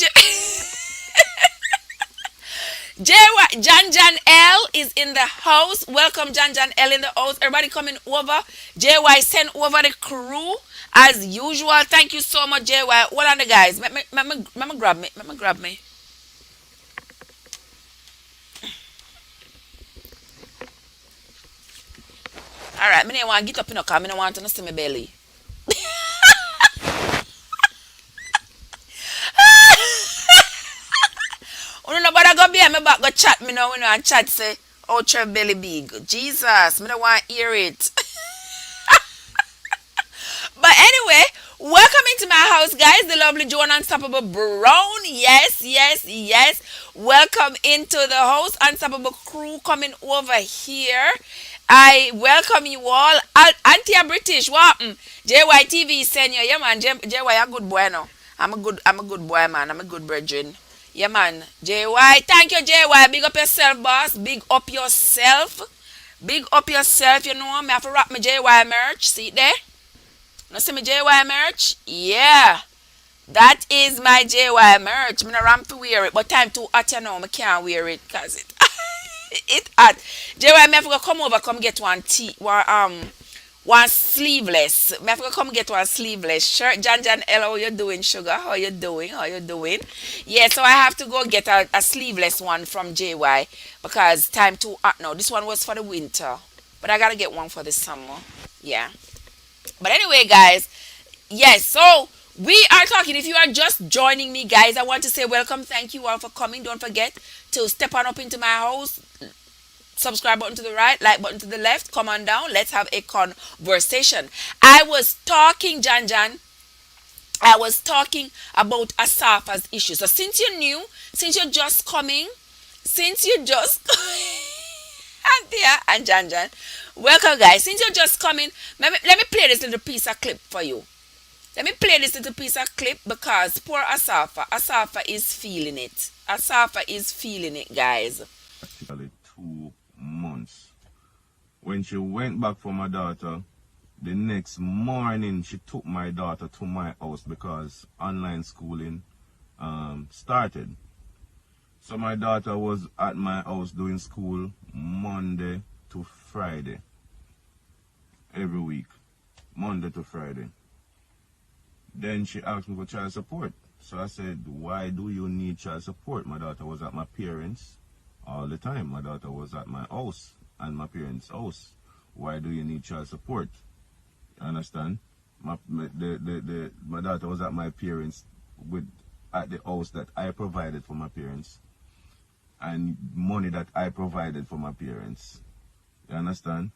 Jan Jan L is in the house. Welcome Jan Jan L in the house. Everybody coming over. JY send over the crew as usual. Thank you so much, JY. What are the guys? Let me grab me. Let me grab me. All right, me don't want to get up in a car. Me don't want to see my belly. Oh, nobody go behind me back go chat me now. We know and chat say, "Oh, your belly big." Jesus, me don't want to hear it. But anyway, welcome into my house, guys. The lovely Joan Unstoppable Brown. Yes, yes, yes. Welcome into the house. Unstoppable crew coming over here. I welcome you all. Auntie British, what happened? JYTV senior, yeah man. JY a good boy now. I'm a good boy, man. I'm a good brethren. Yeah man. JY, thank you, JY. Big up yourself, boss. Big up yourself. Big up yourself, you know. Me have to rock my JY merch. See it there? Now see my JY merch? Yeah. That is my JY merch. I'm not ramp to wear it, but time too hot, you know. I can't wear it because it it hot. JY, me have to go come over, come get one sleeveless. Me have to come get one sleeveless shirt. Jan Jan L, how you doing, sugar? How you doing? How you doing? Yeah, so I have to go get a sleeveless one from JY because time too hot now. This one was for the winter, but I gotta get one for the summer. Yeah. But anyway, guys, yes, so we are talking. If you are just joining me, guys, I want to say welcome. Thank you all for coming. Don't forget to step on up into my house. Subscribe button to the right, like button to the left. Come on down. Let's have a conversation. I was talking, Jan Jan. I was talking about Asafa's issue. So since you're new, since you're just coming, since you just Antia and Jan Jan. Welcome, guys. Since you're just coming, let me play this little piece of clip for you. Let me play this little piece of clip because poor Asafa. Asafa is feeling it. Asafa is feeling it, guys. Practically 2 months. When she went back for my daughter, the next morning she took my daughter to my house because online schooling started. So my daughter was at my house doing school Monday to Friday. Every week. Monday to Friday. Then she asked me for child support. So I said, why do you need child support? My daughter was at my parents' all the time. My daughter was at my house and my parents' house. Why do you need child support? You understand? My daughter was at my parents at the house that I provided for my parents and money that I provided for my parents. You understand?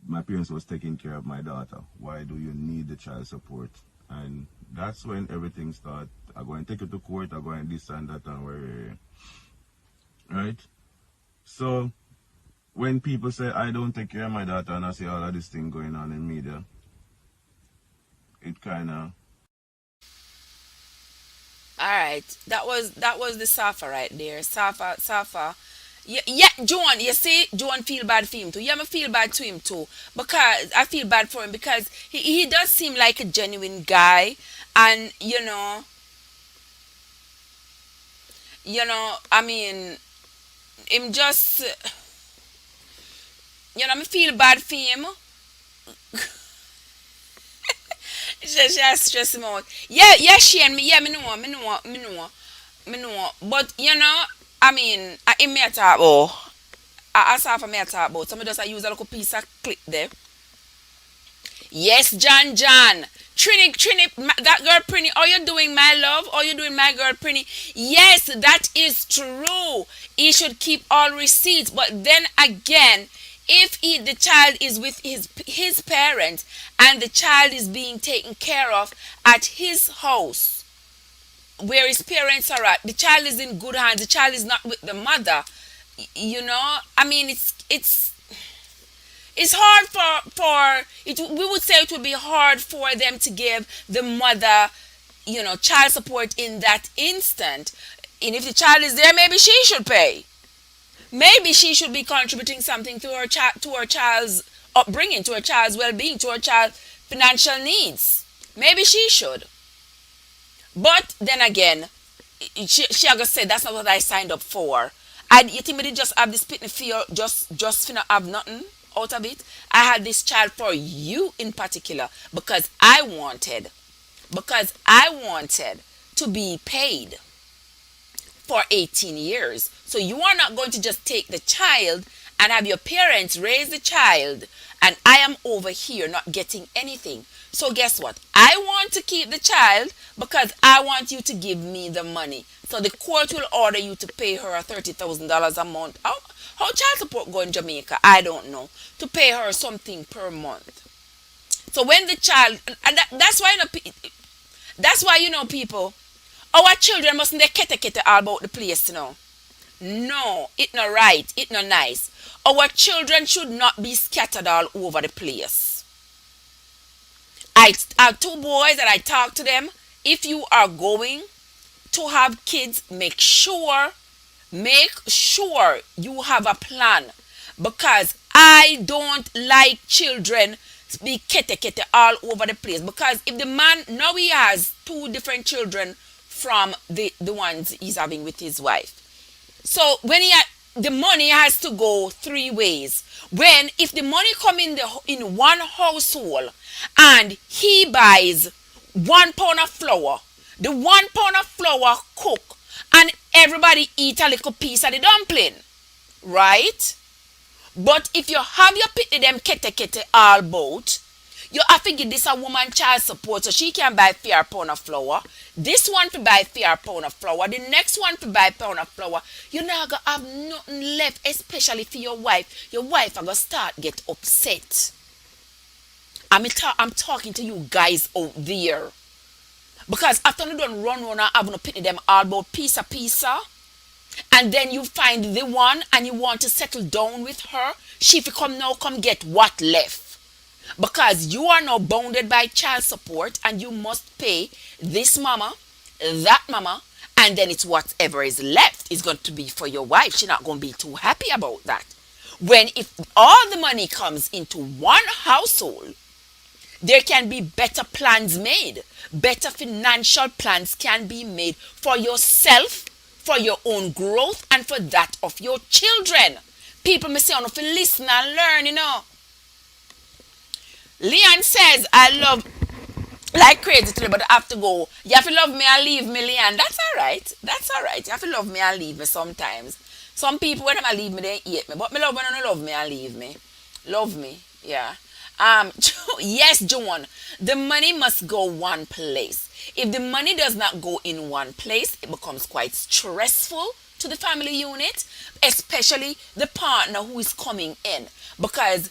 My parents was taking care of my daughter. Why do you need the child support? And that's when everything started. I go and take it to court. I go and this and that and where, right? So when people say I don't take care of my daughter and I see all of this thing going on in media, it kind of. All right, that was the Safa right there. Safa. Yeah, yeah, Joan, you see, Joan feel bad for him too. Yeah, I feel bad to him too. Because I feel bad for him because he does seem like a genuine guy. And, I mean, him just, I feel bad for him. She has stress him out. Yeah, she and me, yeah, me know. But, I mean, I may talk about. I saw for me talk about. Somebody just use a little piece of clip there. Yes, John. Trini, that girl Prinny. How you doing, my love? How you doing, my girl Prinny? Yes, that is true. He should keep all receipts. But then again, if the child is with his parents and the child is being taken care of at his house, where his parents are at, the child is in good hands. The child is not with the mother. I mean, it's hard for it. We would say it would be hard for them to give the mother, child support in that instant. And if the child is there, maybe she should pay. Maybe she should be contributing something to her child's upbringing, to her child's well-being, to her child's financial needs. Maybe she should. But then again, she gonna say that's not what I signed up for. And you think me did just have this pitney feel just finna have nothing out of it? I had this child for you in particular because I wanted to be paid for 18 years. So you are not going to just take the child and have your parents raise the child, and I am over here not getting anything. So guess what? I want to keep the child because I want you to give me the money. So the court will order you to pay her $30,000 a month. How child support go in Jamaica? I don't know. To pay her something per month. So when the child, and that's why that's why people, our children mustn't they kete all about the place, No, it not right. It not nice. Our children should not be scattered all over the place. I have two boys and I talk to them. If you are going to have kids, make sure you have a plan, because I don't like children be kete all over the place. Because if the man now he has two different children from the ones he's having with his wife, so when the money has to go three ways. When if the money come in one household and he buys 1 pound of flour, the 1 pound of flour cook and everybody eat a little piece of the dumpling, right? But if you have your pitney them kete all boat, you have to give this a woman child support so she can buy 4 pound of flour. This one to buy 4 pound of flour. The next one to buy pound of flour. You're not gonna have nothing left, especially for your wife. Your wife are gonna start get upset. I'm talking to you guys out there. Because after you done run and have no pitney them all about piece of pizza, and then you find the one and you want to settle down with her, she fi come get what left. Because you are now bounded by child support and you must pay this mama, that mama, and then it's whatever is left is going to be for your wife. She's not going to be too happy about that. When if all the money comes into one household, there can be better plans made. Better financial plans can be made for yourself, for your own growth, and for that of your children. People may say, oh, no, if you listen and learn. Leon says, I love like crazy today, but I have to go. You have to love me and leave me, Leon. That's alright. That's alright. You have to love me and leave me sometimes. Some people, when they leave me, they hate me. But me love when they love me and leave me. Love me. Yeah. Yes, Joan. The money must go one place. If the money does not go in one place, it becomes quite stressful to the family unit, especially the partner who is coming in. Because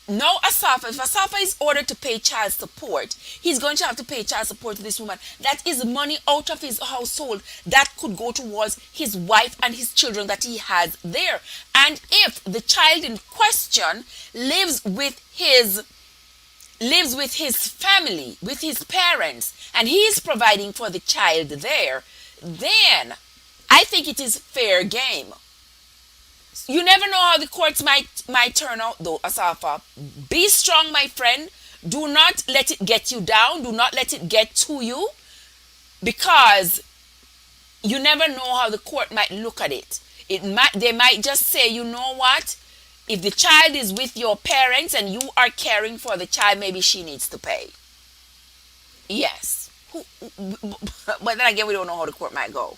now if Asafa is ordered to pay child support, he's going to have to pay child support to this woman. That is money out of his household that could go towards his wife and his children that he has there. And if the child in question lives with his family, with his parents, and he is providing for the child there, then I think it is fair game. You never know how the courts might turn out though, Asafa. Be strong, my friend. Do not let it get you down. Do not let it get to you, because you never know how the court might look at it. They might just say, you know what? If the child is with your parents and you are caring for the child, maybe she needs to pay. Yes. But then again, we don't know how the court might go.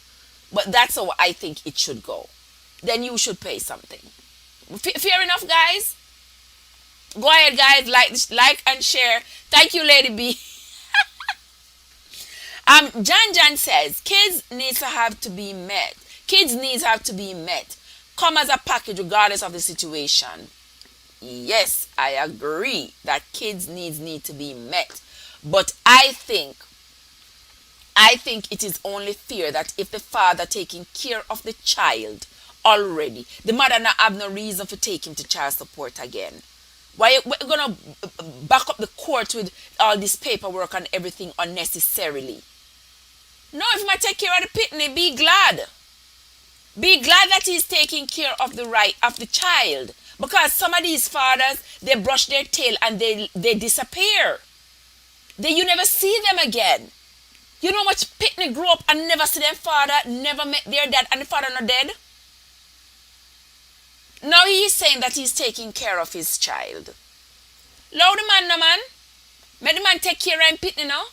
But that's how I think it should go. Then you should pay something. Fair enough, guys? Go ahead, guys. Like and share. Thank you, Lady B. Jan says, kids needs to be met. Kids needs have to be met. Come as a package regardless of the situation. Yes, I agree that kids needs need to be met. But I think it is only fair that if the father taking care of the child already, the mother not have no reason for taking to child support again. Why we're gonna back up the court with all this paperwork and everything unnecessarily? No, if I take care of the pitney, be glad. Be glad that he's taking care of the right of the child. Because some of these fathers, they brush their tail and they disappear. You never see them again. You know how much Pitney grew up and never see their father, never met their dad, and the father not dead? Now he is saying that he's taking care of his child. Allow the man, no man. Let the man take care of him Pitney now.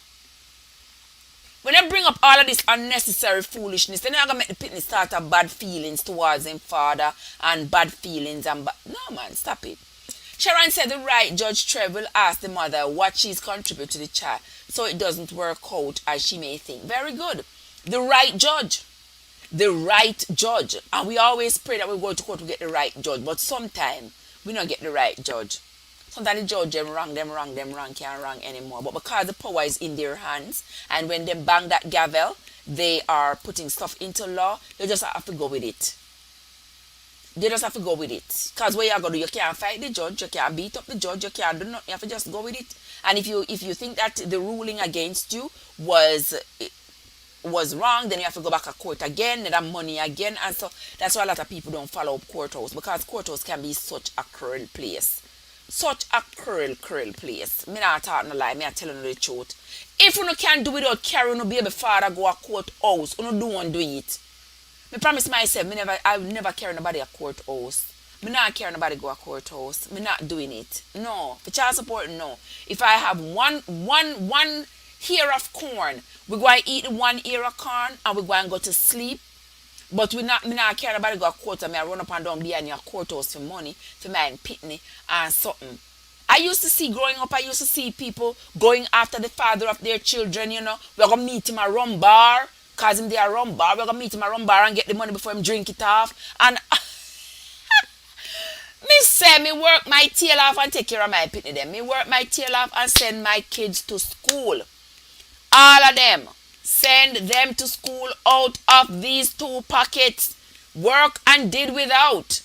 When they bring up all of this unnecessary foolishness, then they're gonna make the Pitney start have bad feelings towards him father and bad feelings and no man, stop it. Sharon said the right judge Trev will ask the mother what she's contributed to the child so it doesn't work out as she may think. Very good. The right judge. The right judge. And we always pray that we go to court to get the right judge. But sometimes we don't get the right judge. Sometimes the judge them wrong, can't wrong anymore. But because the power is in their hands and when they bang that gavel, they are putting stuff into law, they just have to go with it. They just have to go with it. Because what you're going to do, you can't fight the judge, you can't beat up the judge, you can't do nothing. You have to just go with it. And if you think that the ruling against you was wrong, then you have to go back to court again, need that money again. And so that's why a lot of people don't follow up courthouse. Because courthouse can be such a cruel place. Such a cruel place. Me not talking no lie, me telling you the truth. If you can't do without carrying no baby father go a courthouse, you don't do it. Me promise myself, I will never carry nobody a courthouse. Me not carry nobody go a courthouse. Me not doing it. No. For child support, no. If I have one ear of corn, we go and eat the one ear of corn and we go and go to sleep. But me not carry nobody go a court and me I run up and down behind your courthouse for money, for my Pitney and something. Growing up, I used to see people going after the father of their children, you know. We're going to meet him at rum bar. Cause him there rum bar, we're gonna meet him at rum bar and get the money before him drink it off. And me say me work my tail off and take care of my Pitney them. Me work my tail off and send my kids to school. All of them. Send them to school out of these two pockets. Work and did without.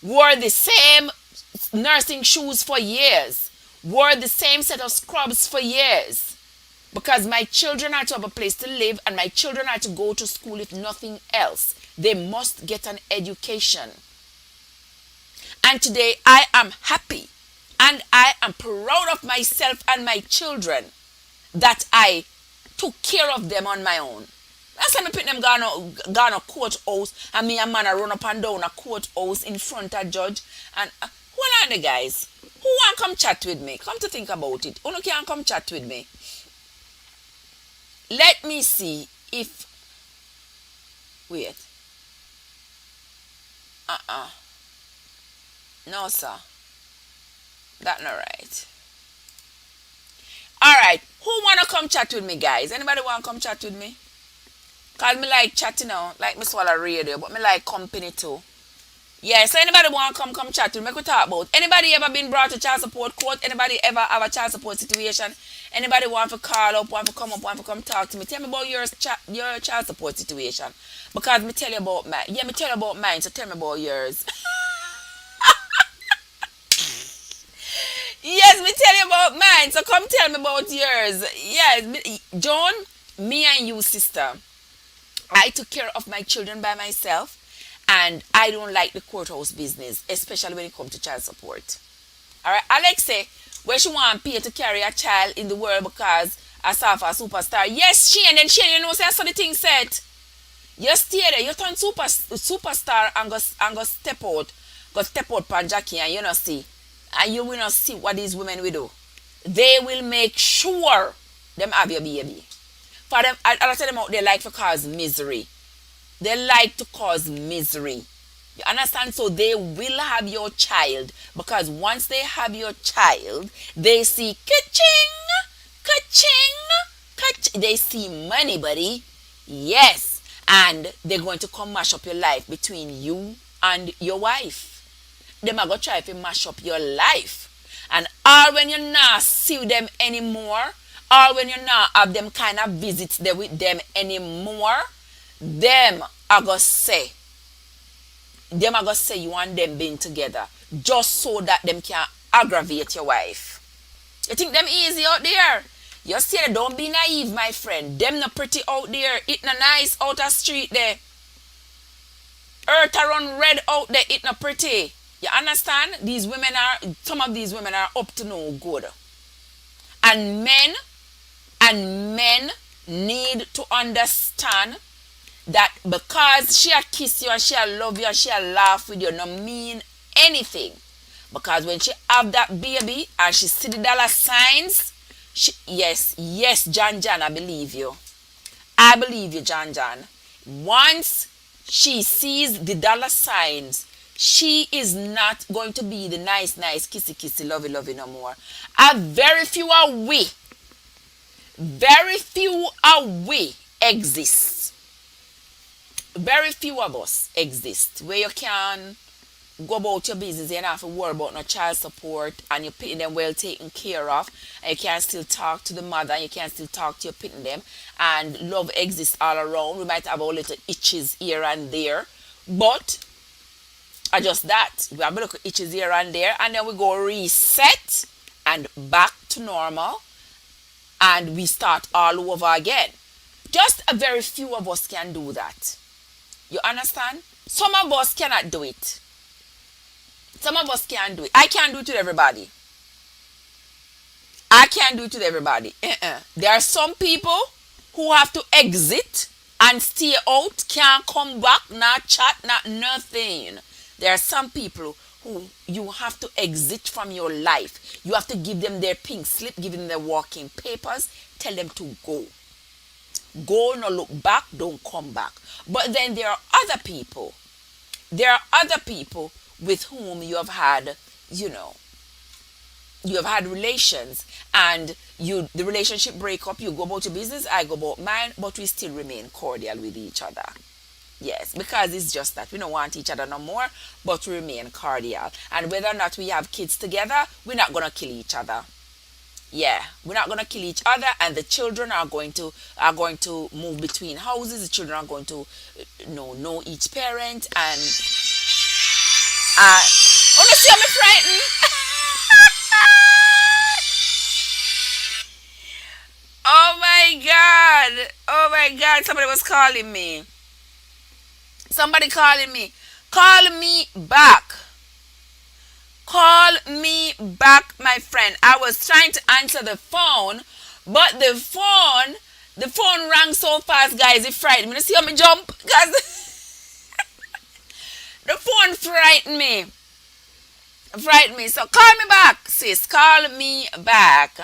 Wore the same nursing shoes for years. Wore the same set of scrubs for years. Because my children are to have a place to live and my children are to go to school if nothing else. They must get an education. And today I am happy and I am proud of myself and my children that I took care of them on my own. That's why I put them gone a courthouse and me and man I run up and down a courthouse in front of judge. And hold on the guys. Who want to come chat with me? Come to think about it. Who can come chat with me? Let me see if... Wait. No, sir. That's not right. Alright. Who want to come chat with me, guys? Anybody want to come chat with me? Because me like chatting now. Like me swallow radio. But me like company too. Yeah, so anybody want to come chat with me? Make we talk about. Anybody ever been brought to child support court? Anybody ever have a child support situation? Anybody want to call up, want to come up, want to come talk to me? Tell me about your child support situation. Because me tell you about mine. Yeah, me tell you about mine, so tell me about yours. Yes, me tell you about mine, so come tell me about yours. Yes, Joan, me and you, sister. I took care of my children by myself. And I don't like the courthouse business, especially when it comes to child support. Alright, Alex say, where she want pay to carry a child in the world because I saw for a superstar. Yes, Shane, and Shane, you know, say that's how the thing said. You stay there, you turn superstar and go step out pan Jackie and you know see. And you will not see what these women will do. They will make sure them have your baby. For them, I'll tell them out they like to cause misery. They like to cause misery. You understand? So they will have your child because once they have your child, they see ka-ching, ka-ching, ka-ching. They see money, buddy. Yes. And they're going to come mash up your life between you and your wife. Them are going to try to mash up your life. And all when you not see them anymore, all when you not have them kind of visits there with them anymore, them are going to say you and them being together just so that them can aggravate your wife. You think them easy out there? You see, don't be naive, my friend. Them not pretty out there. It not nice out the street there. Earth a run red out there. It not pretty. You understand? Some of these women are up to no good. And men need to understand that because she a kiss you and she a love you and she a laugh with you no mean anything. Because when she have that baby and she see the dollar signs, yes, John, I believe you. I believe you, John. Once she sees the dollar signs, she is not going to be the nice, kissy, lovey no more. A very few are we. Very few are we exist. Very few of us exist where you can go about your business and have to worry about no child support and you're putting them well taken care of and you can still talk to the mother and you can still talk to your pitting them and love exists all around. We might have our little itches here and there, but adjust that. We have a little itches here and there and then we go reset and back to normal and we start all over again. Just a very few of us can do that. You understand? Some of us cannot do it. Some of us can't do it. I can't do it to everybody. I can't do it to everybody. There are some people who have to exit and stay out, can't come back, not chat, not nothing. There are some people who you have to exit from your life. You have to give them their pink slip, give them their walking papers, tell them to go. Go, no look back, don't come back. But then there are other people. There are other people with whom you have had, you have had relations and the relationship break up, you go about your business, I go about mine, but we still remain cordial with each other. Yes, because it's just that we don't want each other no more, but we remain cordial. And whether or not we have kids together, we're not gonna kill each other. Yeah, we're not gonna kill each other, and the children are going to move between houses. The children are going to know each parent, and honestly, I'm frightened. Oh my god! Oh my god! Somebody was calling me. Somebody calling me. Call me back. Call me back, my friend. I was trying to answer the phone, but the phone rang so fast, guys. It frightened me. You see how me jump? Because the phone frightened me. Frightened me. So call me back, sis. Call me back.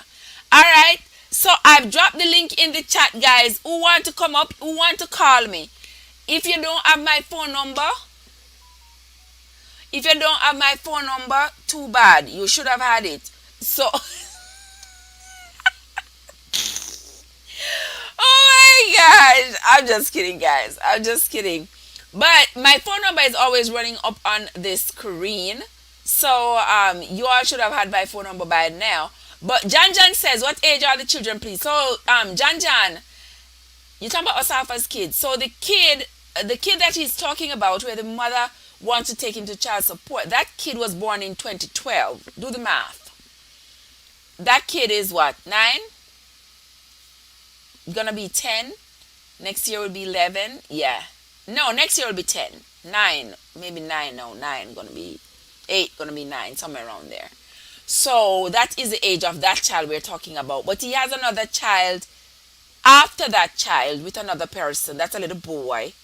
All right. So I've dropped the link in the chat, guys. Who want to come up? Who want to call me? If you don't have my phone number, too bad. You should have had it. So, oh my gosh. I'm just kidding, guys. I'm just kidding. But my phone number is always running up on the screen. So, you all should have had my phone number by now. But Jan says, what age are the children, please? So, Jan, you're talking about Asafa's kid. So the kid that he's talking about, where the mother wants to take him to child support, that kid was born in 2012. Do the math. That kid is what, 9? Gonna be 10. Next year will be 11. Yeah. No, next year will be 10. 9. Maybe 9. No, 9. Gonna be 8. Gonna be 9. Somewhere around there. So that is the age of that child we're talking about. But he has another child after that child with another person. That's a little boy.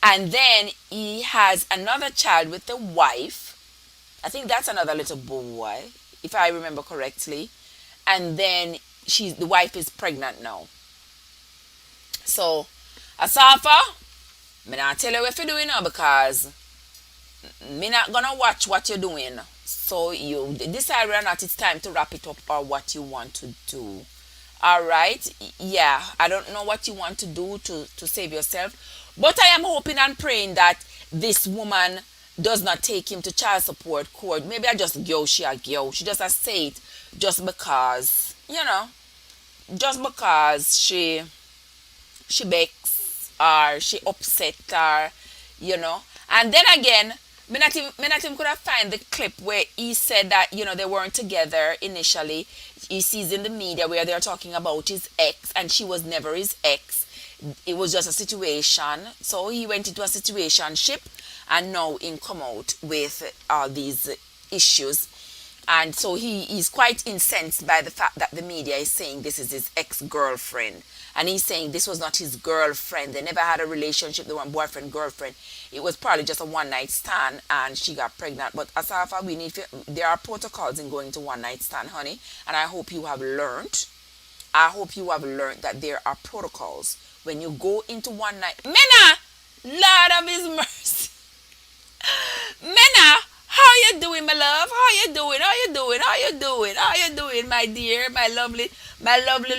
And then he has another child with the wife. I think that's another little boy, if I remember correctly. And then the wife is pregnant now. So, Asafa, me not tell you what you're doing now because me not gonna watch what you're doing. So you decide whether or not it's time to wrap it up or what you want to do. All right. Yeah, I don't know what you want to do to save yourself, but I am hoping and praying that this woman does not take him to child support court. Maybe I just go she a go. She just a say it just because, just because she begs or she upset her, And then again, me not even could have find the clip where he said that, they weren't together initially. He sees in the media where they're talking about his ex and she was never his ex. It was just a situation. So he went into a situationship and now he come out with all these issues. And so he's quite incensed by the fact that the media is saying this is his ex-girlfriend. And he's saying this was not his girlfriend. They never had a relationship. They weren't boyfriend, girlfriend. It was probably just a one night stand and she got pregnant. But as far as we need, there are protocols in going to one night stand, honey. And I hope you have learned. I hope you have learned that there are protocols when you go into one night. Mena, Lord of His mercy. Mena, how you doing, my love? How you doing? How you doing? How you doing? How you doing, my dear, my lovely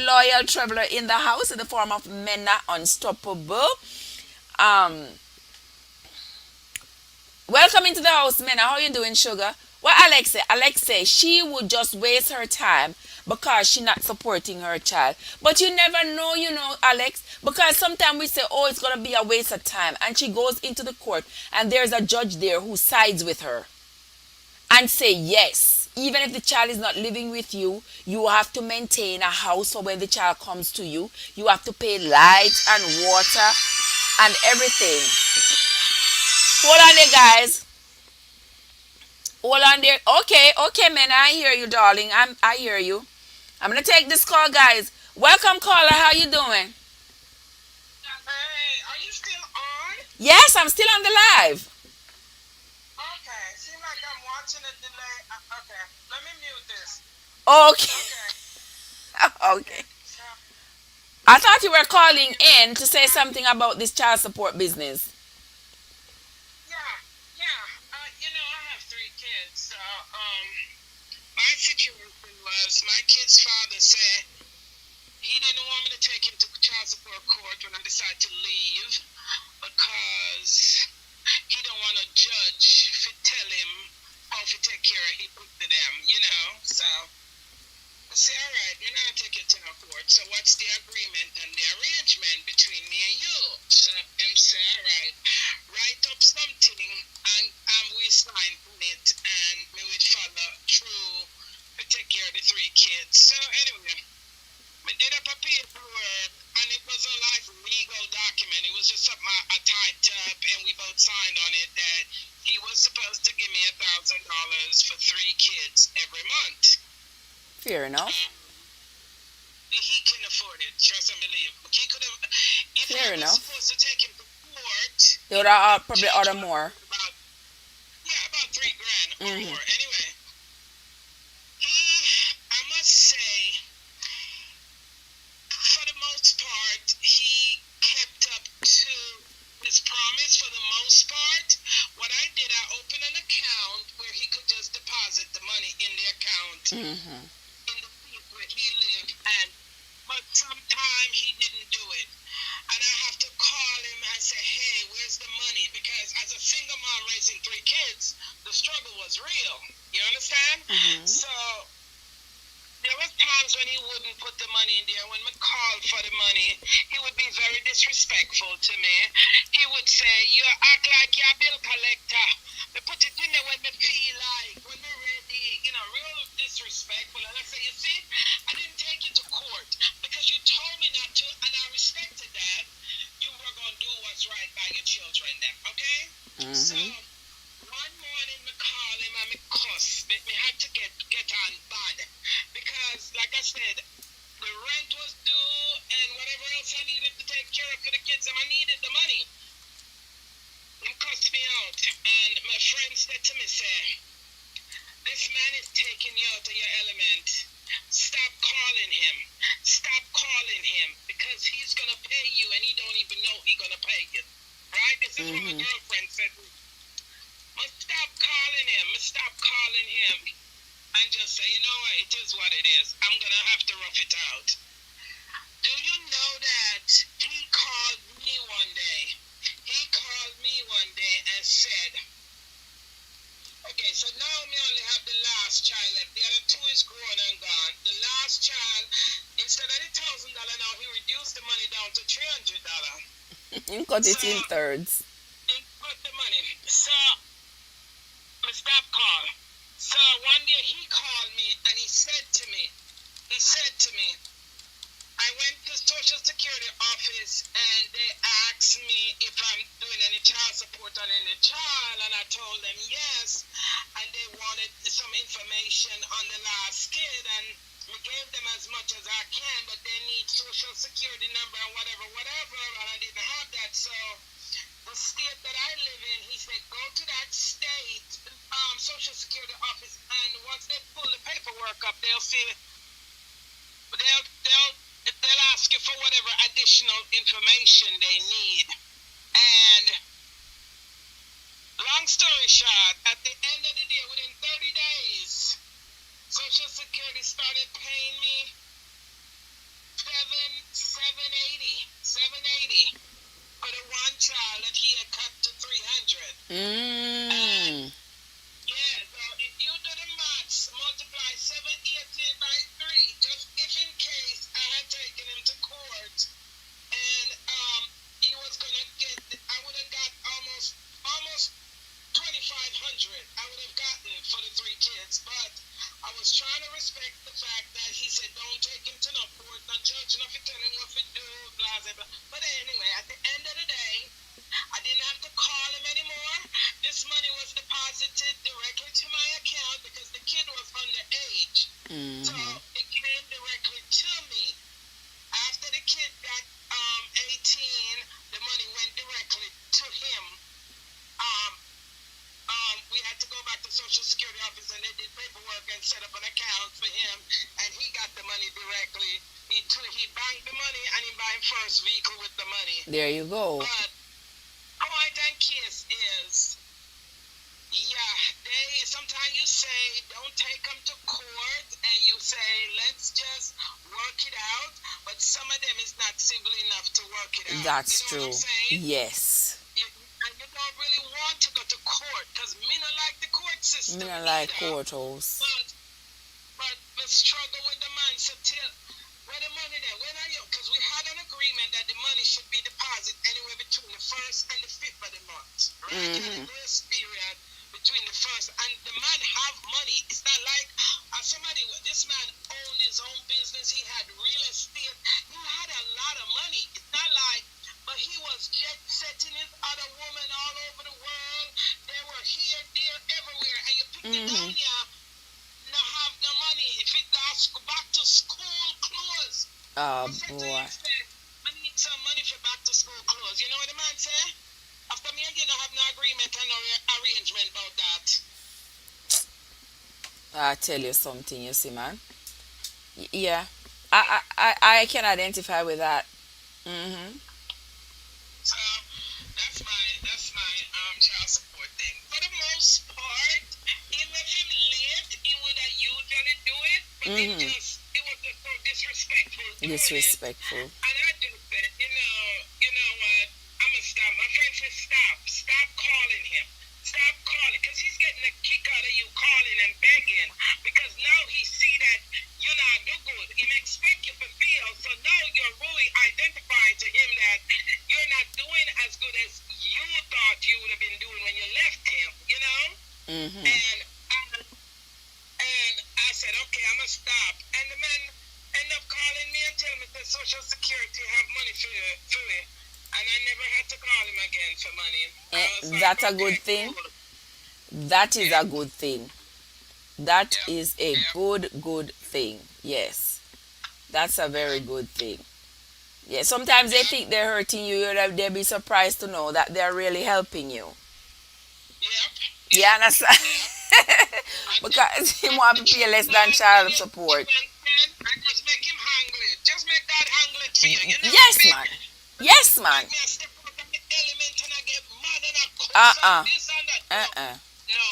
loyal traveler in the house in the form of Mena Unstoppable. Um, Welcome into the house, Mena. How you doing, sugar? Well, Alex say she would just waste her time because she not supporting her child. But you never know, Alex, because sometimes we say, oh, it's gonna be a waste of time, and she goes into the court, and there's a judge there who sides with her and say yes. Even if the child is not living with you, you have to maintain a house for when the child comes to you. You have to pay light and water and everything. Hold on there, guys. Hold on there. Okay, man. I hear you, darling. I hear you. I'm gonna take this call, guys. Welcome, caller. How you doing? Hey, are you still on? Yes, I'm still on the live. Okay, seems like I'm watching a delay. Okay, let me mute this. Okay. Okay, Okay. so, I thought you were calling in to say something about this child support business. yeah, yeah. I have three kids. So, my situation was my kid's father said he didn't want me to take him to child support court when I decided to leave because he don't want a judge to tell him how to take care of him. So I say, all right, I'm not take it to the court. So what's the agreement and the arrangement between me and you? So I'm say, all right, write up something and we sign on it and we would follow through to take care of the three kids. So anyway, we did up a paperwork and it was a like legal document. It was just something I typed up and we both signed on it that he was supposed to give me $1,000 for three kids every month. Fair enough. He can afford it, trust and believe. He could have, if Fair I was enough. supposed to take him to court, They would have probably order more. about $3,000 or Mhm. more. Anyway, I must say, for the most part, he kept up to his promise for the most part. What I did, I opened an account where he could just deposit the money in the account Mhm. in the place where he lived, but sometimes he didn't do it. And I have to call him and say, hey, where's the money? Because as a single mom raising three kids, the struggle was real. You understand? Mhm. So there was times when he wouldn't put the money in there. When I called for the money, he would be very disrespectful to me. He would say, you act like you're a bill collector. We put it in there when we feel like, when we're ready, real disrespectful. And I say, you see, I didn't take you to court because you told me not to, and I respected that. You were going to do what's right by your children then, okay? So Mhm. one morning, I call him and I cuss. Me had to get on bad because, like I said, the rent was due and whatever else I needed to take care of for the kids, and I needed the money. He cussed me out, and my friend said to me, say, this man is taking you out of your element. Stop calling him. Stop calling him because he's going to pay you and he don't even know he's going to pay you. Right? This is what my Mhm. girlfriend said. Stop calling him. Stop calling him. And just say, you know what? It is what it is. I'm going to have to rough it out. Do you know that he called me one day? He called me one day and said, okay, so now me only have the last child left. The other two is grown and gone. The last child, instead of the $1,000 now, he reduced the money down to $300. You cut it So in thirds. he put the money. So I stopped call. So one day he called me and he said to me, I went to Social Security office and they asked me if I'm doing any child support on any child, and I told them yes. And and they wanted some information on the last kid, and we gave them as much as I can, but they need social security number and whatever, whatever, and I didn't have that, so the state that I live in, he said, go to that state social security office, and once they pull the paperwork up, they'll see, they'll ask you for whatever additional information they need. And long story short, at the end of the day, within 30 days, Social Security started paying me 780 for the one child that he had cut to 300. And Mm. yeah, so if you do the maths, multiply 780 by 3, just if in case I had taken him to court and he was gonna get, I would have got almost 2,500. I would have gotten for the 3 kids, but I was trying to respect the fact that he said don't take him to no court, no judge, nothing tell him what to do, blah blah blah. But anyway, at the end of the day, I didn't have to call him anymore. This money was deposited directly to my account because the kid was underage. So Mm-hmm. it came directly to me. After the kid got 18, the money went directly to him. Um, we had to go back to Social Security office and they did paperwork and set up an account for him, and he got the money directly. He banked the money and he bought his first vehicle with the money. There you go. But point and case is, yeah, they sometimes you say don't take them to court, and you say let's just work it out. But some of them is not civil enough to work it out. That's You know what true. I'm saying? Yes. And you don't really want to go to court because me not like the court system Me not like either. courthouse. But the struggle with the man, so till where the money there, when are you? Because we had an agreement that the money should be deposited anywhere between the 1st and the 5th of the month, right? Mm-hmm. And a grace period between the 1st, and the man have money. It's not like this man owned his own business, he had real estate, he had a lot of money. It's not like, but he was jet setting his other woman all over the world. They were here, there, everywhere, and you pick it down Mm-hmm. here, not have no money. If it goes back to school clothes, Oh I said to boy. him, say, I need some money for back to school clothes. You know what the man say? After me again, I have no agreement and no arrangement about that. I tell you something, you see, man. Yeah. I can identify with that. Mm-hmm. So that's my child support thing. For the most part, even if him late, he would have usually do it, but Mm-hmm. it was just so disrespectful doing it. Disrespectful. And I just said, you know what? I'ma stop. My friend said, stop calling him. Stop calling, because he's getting a kick out of you calling and begging. Because now he see that you're not do good. He may expect you to fail, so now you're really identifying to him that you're not doing as good as you thought you would have been doing when you left him. You know? Mm-hmm. And I said, okay, I'm going to stop. And the man ended up calling me and telling me that Social Security have money for it. And I never had to call him again for money. I was like, That's a okay, good thing. cool. That is a good thing. That Yeah, is a yeah. good thing. Yes. That's a very good thing. Yeah, sometimes they think they're hurting you, they'll be surprised to know that they're really helping you. Yep. You understand? Because he want to pay less than child support. And just make him hungry. Just make God hungry to you. You know, Yes, man. Yes, man. like me, I step out of the element and I get mad and I cuss Uh-uh. and this and that. No, Uh-uh. no.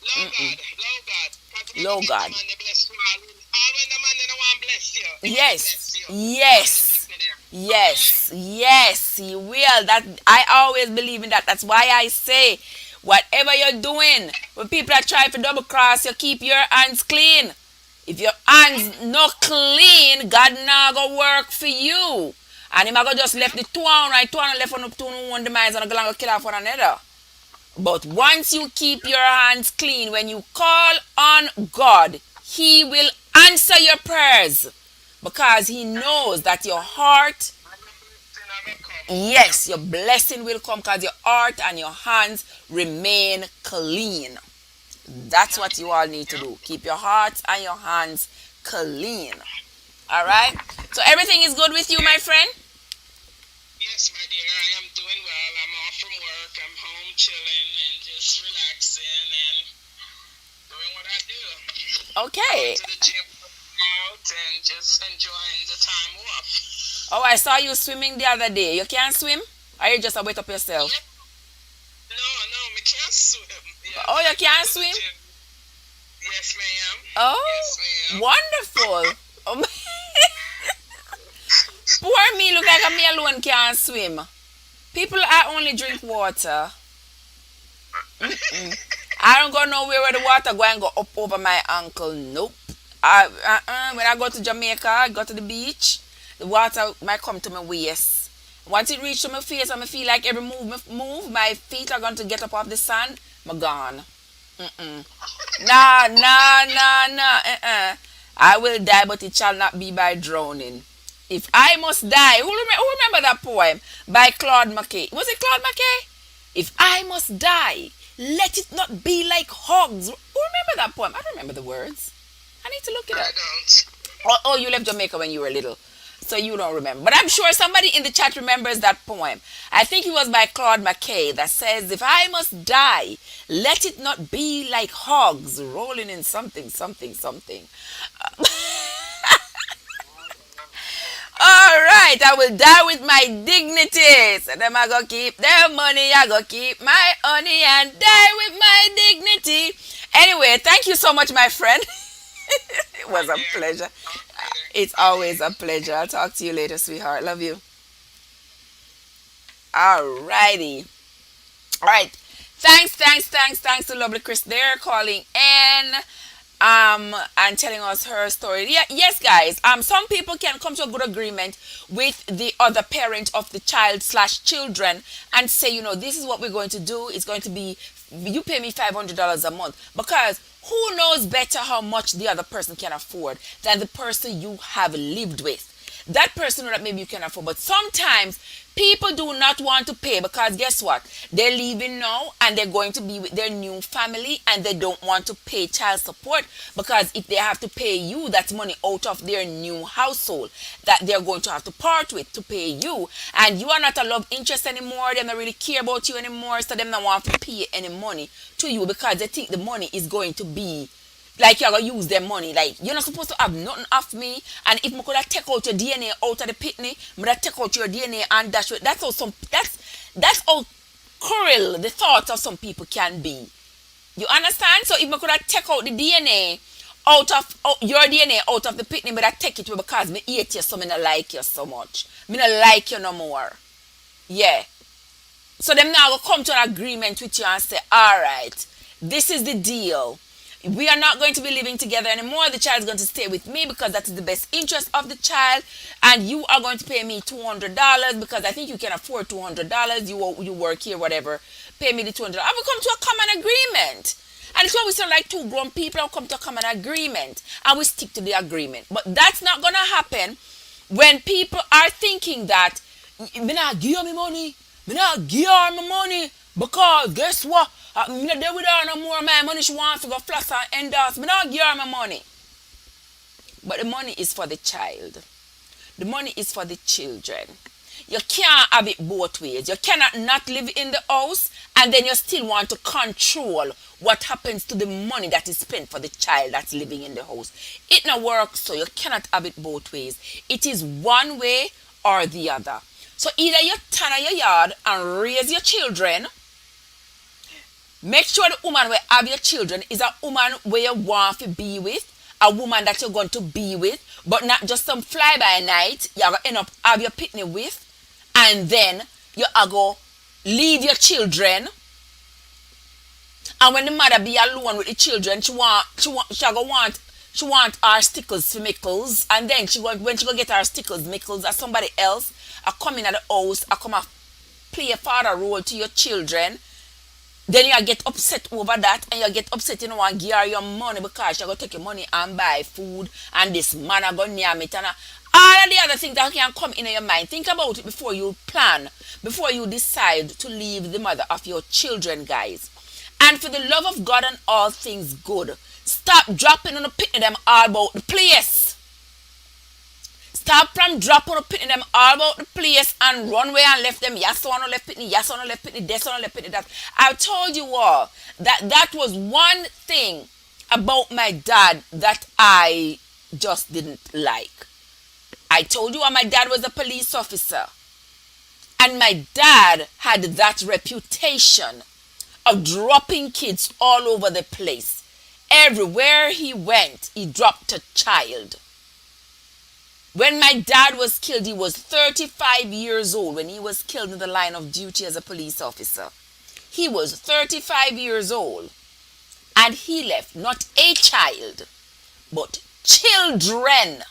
Low Mm-mm. God. Low God. Because Low God. the man they bless you all when the man they don't want to bless you. He will Yes. bless you. Yes. Take me there. Yes. Yes. He will. That I always believe in that. That's why I say whatever you're doing, when people are trying to double cross you, keep your hands clean. If your hands not clean, God not go work for you. And him a go just left the two on right, two on left on up two on one demise and go kill off one another. But once you keep your hands clean, when you call on God, He will answer your prayers because He knows that your heart, And your blessing will come. yes, your blessing will come because your heart and your hands remain clean. That's what you all need to do. Keep your hearts and your hands clean. All right. So everything is good with you, my friend. Yes, my dear, I am doing well. I'm off from work. I'm home chilling and just relaxing and doing what I do. Going Okay. to the gym out and just enjoying the time off. Oh, I saw you swimming the other day. You can't swim? Or you just a wet up yourself? Yep. No, no, me can't swim. Yeah, Oh, but you I go can't to the swim? gym. Yes, ma'am. Oh, Yes, ma'am. wonderful. Oh, poor me, look like me alone can't swim. People I only drink water. Mm-mm. I don't go nowhere where the water go and go up over my ankle. Nope. When I go to Jamaica, I go to the beach, the water might come to my waist. Once it reaches to my face and I feel like every move, my feet are going to get up off the sand, I'm gone. Mm-mm. Nah, nah, nah, nah. I will die, but it shall not be by drowning. If I must die, who remember that poem by Claude McKay? Was it Claude McKay? If I must die, let it not be like hogs. Who remember that poem? I don't remember the words. I need to look it I up. don't. Oh, you left Jamaica when you were little. So you don't remember. But I'm sure somebody in the chat remembers that poem. I think it was by Claude McKay that says, if I must die, let it not be like hogs rolling in something, something, something. All right, I will die with my dignity. So them I go keep their money, I go keep my honey and die with my dignity. Anyway, thank you so much, my friend. It My was a dear. pleasure. Talk later. It's Bye bye. always a pleasure. I'll talk to you later, sweetheart. Love you. Alrighty. All right. Thanks to lovely Chris there calling in and telling us her story. Yeah, yes, guys. Some people can come to a good agreement with the other parent of the child slash children and say, this is what we're going to do. It's going to be you pay me $500 a month because who knows better how much the other person can afford than the person you have lived with. That person that maybe you can afford, but sometimes people do not want to pay because guess what, they're leaving now and they're going to be with their new family and they don't want to pay child support because if they have to pay you, that's money out of their new household that they're going to have to part with to pay you, and you are not a love interest anymore. They don't really care about you anymore, so they don't want to pay any money to you because they think the money is going to be like you're gonna use their money. Like you're not supposed to have nothing off me. And if I could have take out your DNA out of the pitney, I would have take out your DNA and dash it. That's how cruel the thoughts of some people can be. You understand? So if I could have take out the DNA out of your DNA out of the pitney, but I take it because me hate you so me not like you so much. Me not like you no more. Yeah. So them now will come to an agreement with you and say, all right, this is the deal. We are not going to be living together anymore. The child is going to stay with me because that is the best interest of the child. And you are going to pay me $200 because I think you can afford $200. You work here, whatever. Pay me the $200. I will come to a common agreement. And it's when we sound like two grown people and come to a common agreement. And we stick to the agreement. But that's not going to happen when people are thinking that, me not give her me money. Me not give her my money. Because guess what? Me not there with her no more. My money she wants to go floss and endorse. Me not give her my money. But the money is for the child. The money is for the children. You can't have it both ways. You cannot not live in the house and then you still want to control what happens to the money that is spent for the child that's living in the house. It not works, so you cannot have it both ways. It is one way or the other. So either you turn on your yard and raise your children. Make sure the woman where have your children is a woman where you want to be with, a woman that you're going to be with, but not just some fly by night you're going to end up have your pitney with, and then you are going to leave your children. And when the mother be alone with the children, she want her stickles for mickles, and then when she go get her stickles, mickles, or somebody else, I come in at the house, I come and play a father role to your children. Then you get upset over that and you get upset you don't want to give her your money because you're going to take your money and buy food and this man are going to name it and all of the other things that can come in your mind. Think about it before you plan, before you decide to leave the mother of your children, guys. And for the love of God and all things good, stop dropping on the pit of them all about the place. Stop from dropping on the pit of them all about the place and run away and left them. Yes, one left pitney, yes, one left pitney, this one left pitney, that. I told you all that that was one thing about my dad that I just didn't like. I told you my dad was a police officer. And my dad had that reputation of dropping kids all over the place. Everywhere he went, he dropped a child. When my dad was killed, he was 35 years old when he was killed in the line of duty as a police officer. He was 35 years old and he left not a child, but children,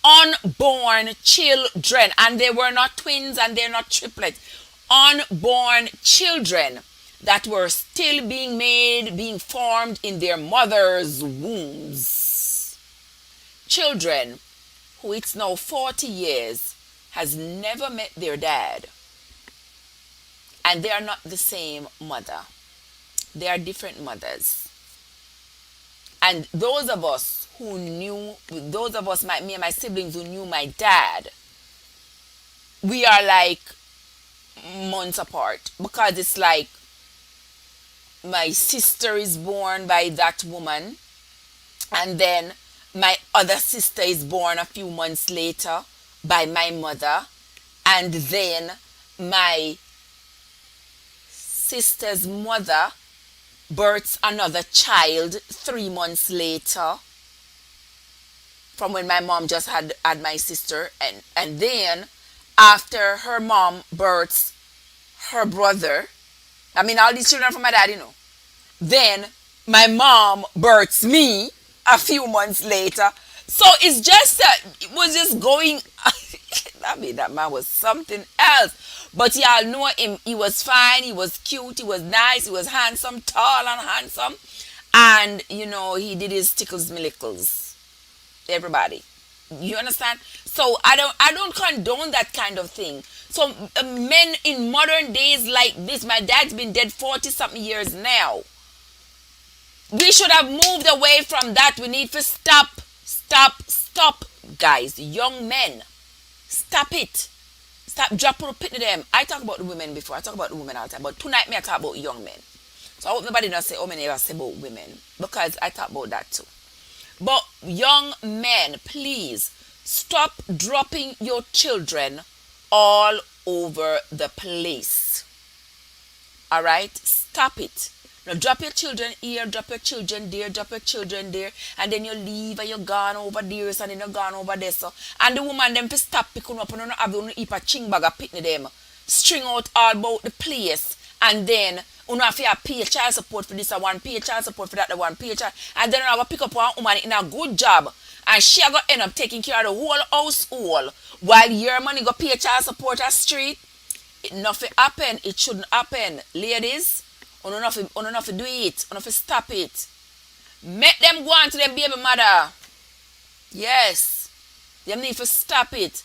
unborn children. And they were not twins and they're not triplets. Unborn children that were still being made, being formed in their mother's wombs. Children who it's now 40 years has never met their dad. And they are not the same mother. They are different mothers. And those of us who knew, those of us, me and my siblings who knew my dad, we are like months apart. Because it's like my sister is born by that woman. And then my other sister is born a few months later by my mother. And then my sister's mother births another child 3 months later from when my mom just had my sister. And then after her mom births her brother, I mean all these children from my dad, then my mom births me a few months later. So it's just that it was just going. I mean, that man was something else. But y'all know him. He was fine. He was cute. He was nice. He was handsome, tall and handsome. And, he did his tickles millicles. Everybody. You understand? So I don't condone that kind of thing. So men in modern days like this, my dad's been dead 40 something years now. We should have moved away from that. We need to stop, guys. Young men, stop it. Stop dropping a pit to them. I talk about the women before. I talk about the women all the time. But tonight, I talk about young men. So I hope nobody doesn't say, many ever say about women. Because I talk about that too. But young men, please, stop dropping your children all over the place. Alright? Stop it. Now drop your children here, drop your children there, drop your children there, and then you leave and you're gone over there, and then you're gone over there. So, and the woman them to stop picking up and you have you heap a ching bag of pitney them, string out all about the place, and then you have to pay child support for this one, pay child support for that one, pay child, and then you have to pick up one woman in a good job, and she are going to end up taking care of the whole household, while your money go pay child support at street. It nothing happen. It shouldn't happen, ladies. You don't have to do it. You have to stop it. Make them go on to them baby mother. Yes. Them need to stop it.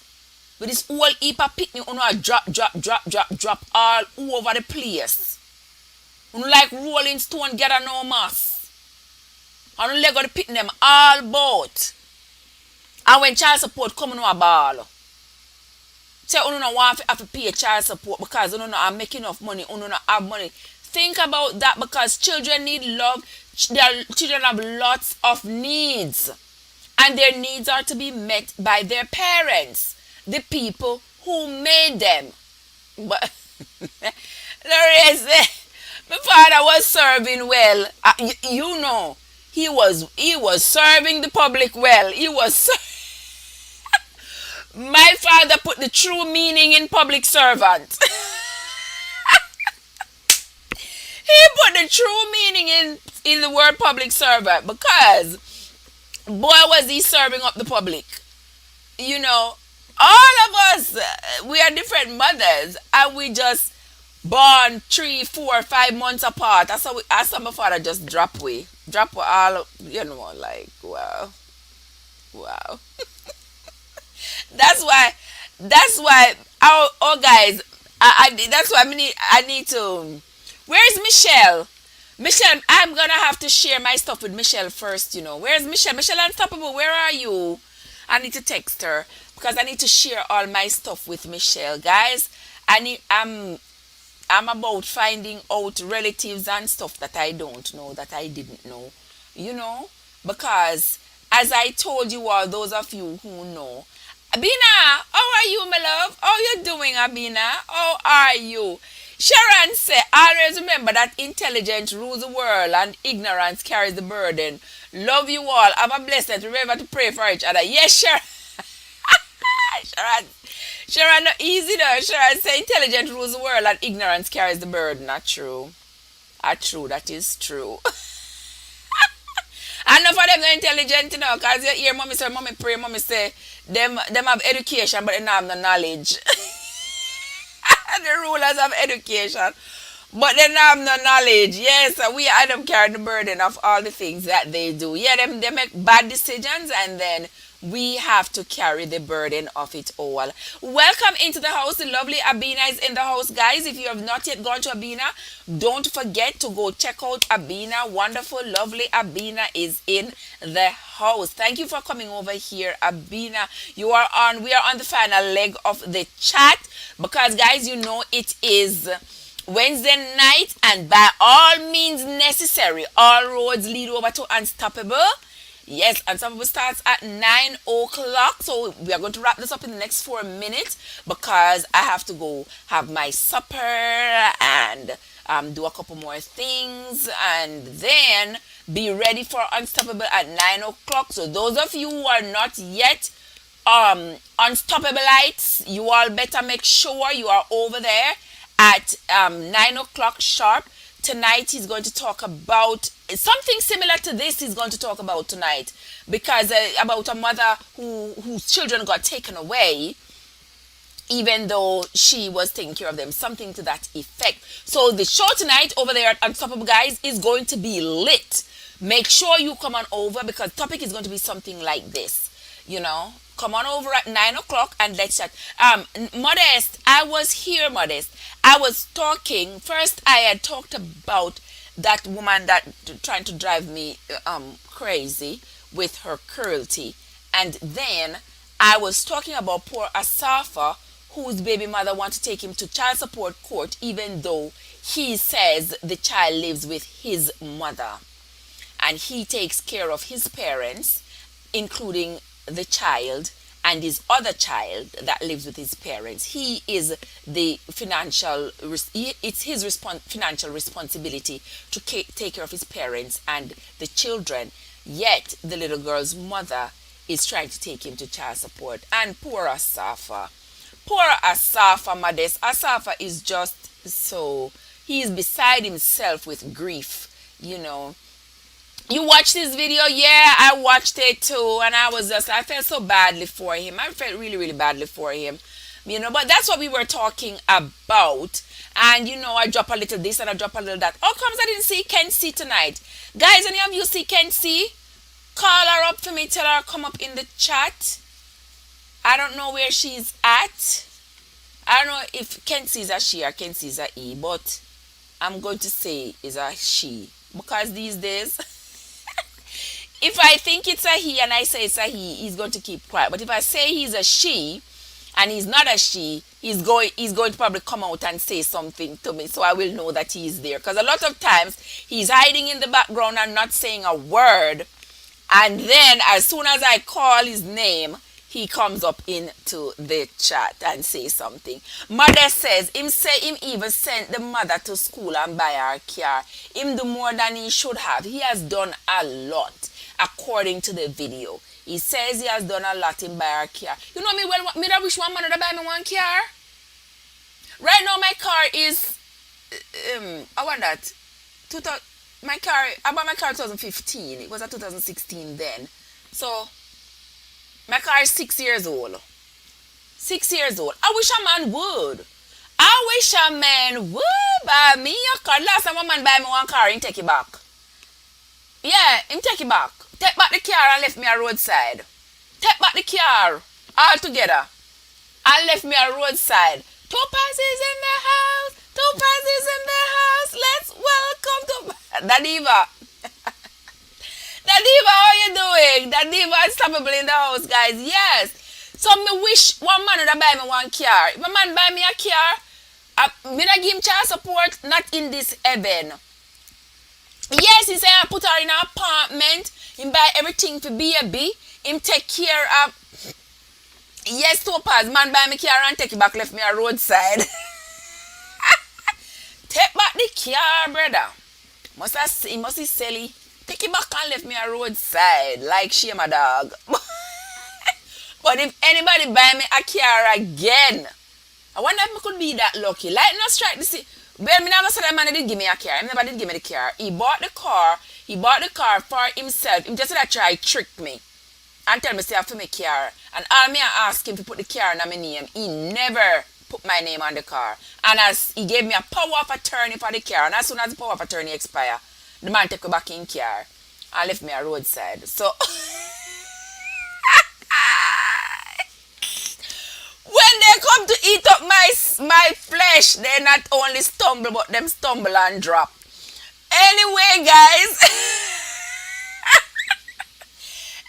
With this whole heap of picnic, you drop all over the place. You like Rolling Stone gather no mass. And you let go the picnic them all about. And when child support come on a ball. Say you don't want to have to pay child support because you don't have make enough money. You don't have money. Think about that because children need love. Their children have lots of needs. And their needs are to be met by their parents. The people who made them. But my father was serving well. He was serving the public well. My father put the true meaning in public servant. He put the true meaning in the word public servant because boy was he serving up the public. All of us, we are different mothers and we just born 3, 4, 5 months apart. That's how my father just drop away all, like wow. That's why guys, that's why I need to. Where's Michelle? Michelle, I'm gonna have to share my stuff with Michelle first, you know. Where's Michelle? Michelle Unstoppable, where are you? I need to text her because I need to share all my stuff with Michelle. Guys, I'm about finding out relatives and stuff that I don't know, that I didn't know. You know? Because as I told you all, those of you who know, Abina, how are you, my love? How you doing, Abina? How are you? Sharon said, always remember that intelligence rules the world and ignorance carries the burden. Love you all. Have a blessed. Remember to pray for each other. Yes, Sharon. Sharon. Sharon, not easy though. Sharon say intelligence rules the world and ignorance carries the burden. Not true. Not true. That is true. And enough of them not intelligent, you know, because you hear mommy say, mommy pray, mommy say, them have education, but they don't have no knowledge. The rulers of education, but they don't have no knowledge. Yes, we are them carrying the burden of all the things that they do. Yeah, them they make bad decisions, and then we have to carry the burden of it all. Welcome into the house. The lovely Abina is in the house, guys. If you have not yet gone to Abina, don't forget to go check out Abina. Wonderful, lovely Abina is in the house. Thank you for coming over here, Abina. We are on the final leg of the chat because, guys, you know it is Wednesday night, and by all means necessary, all roads lead over to Unstoppable. Yes, Unstoppable starts at 9 o'clock. So we are going to wrap this up in the next 4 minutes because I have to go have my supper and do a couple more things and then be ready for Unstoppable at 9 o'clock. So those of you who are not yet Unstoppableites, you all better make sure you are over there at 9 o'clock sharp. Tonight he's going to talk about something similar to this. He's going to talk about tonight because about a mother whose children got taken away even though she was taking care of them, something to that effect. So the show tonight over there at Unstoppable, guys, is going to be lit. Make sure you come on over because the topic is going to be something like this, you know. Come on over at 9 o'clock and let's chat. Modest, I was here, Modest. I was talking. First, I had talked about that woman that trying to drive me crazy with her cruelty. And then I was talking about poor Asafa, whose baby mother wants to take him to child support court, even though he says the child lives with his mother. And he takes care of his parents, including the child and his other child that lives with his parents. He is the it's his financial responsibility to take care of his parents and the children. Yet the little girl's mother is trying to take him to child support. And poor Asafa. Poor Asafa, Modest. Asafa is just so, he is beside himself with grief, you know. You watched this video? Yeah, I watched it too, and I felt so badly for him. I felt really, really badly for him, you know. But that's what we were talking about, and you know, I drop a little this and I drop a little that. How comes I didn't see Kenzie tonight, guys? Any of you see Kenzie? Call her up for me. Tell her come up in the chat. I don't know where she's at. I don't know if Kenzie is a she or Kenzie is a he, but I'm going to say is a she because these days. If I think it's a he and I say it's a he's going to keep quiet. But if I say he's a she and he's not a she, he's going to probably come out and say something to me, so I will know that he's there. Because a lot of times he's hiding in the background and not saying a word, and then as soon as I call his name, he comes up into the chat and say something. Mother says him even sent the mother to school and buy her car. Him do more than he should have. He has done a lot. According to the video, he says he has done a lot in buy our car. You know me well. Me that wish one man to buy me one car. Right now, my car is I want that. My car. I bought my car in 2015. It was a 2016 then. So my car is 6 years old. 6 years old. I wish a man would. I wish a man would buy me a car. Last time a man buy me one car, he take it back. Yeah, him take it back. Take back the car and left me a roadside. Take back the car altogether and left me a roadside. Topaz is in the house. Topaz is in the house. Let's welcome Topaz. Dadiva. Dadiva, how you doing? Dadiva unstoppable in the house, guys. Yes. So me wish one man would buy me one car. If a man buy me a car, me not give him child support, not in this heaven. Yes, he say I put her in an apartment, him buy everything for baby, him take care of. Yes, Topaz, man buy me car and take it back, left me a roadside. Take back the car, brother. He must be silly. Take it back and left me a roadside, like shame a dog. But if anybody buy me a car again, I wonder if I could be that lucky. Like, no strike this. Well, me never said that man did give me a car. He never did give me the car. He bought the car. He bought the car for himself. He just said that try trick me and tell me say I have to make car. And all me I ask him to put the car in my name. He never put my name on the car. And as he gave me a power of attorney for the car, and as soon as the power of attorney expire, the man take me back in car and left me a roadside. So when they come to eat up my flesh, they not only stumble, but them stumble and drop. Anyway, guys.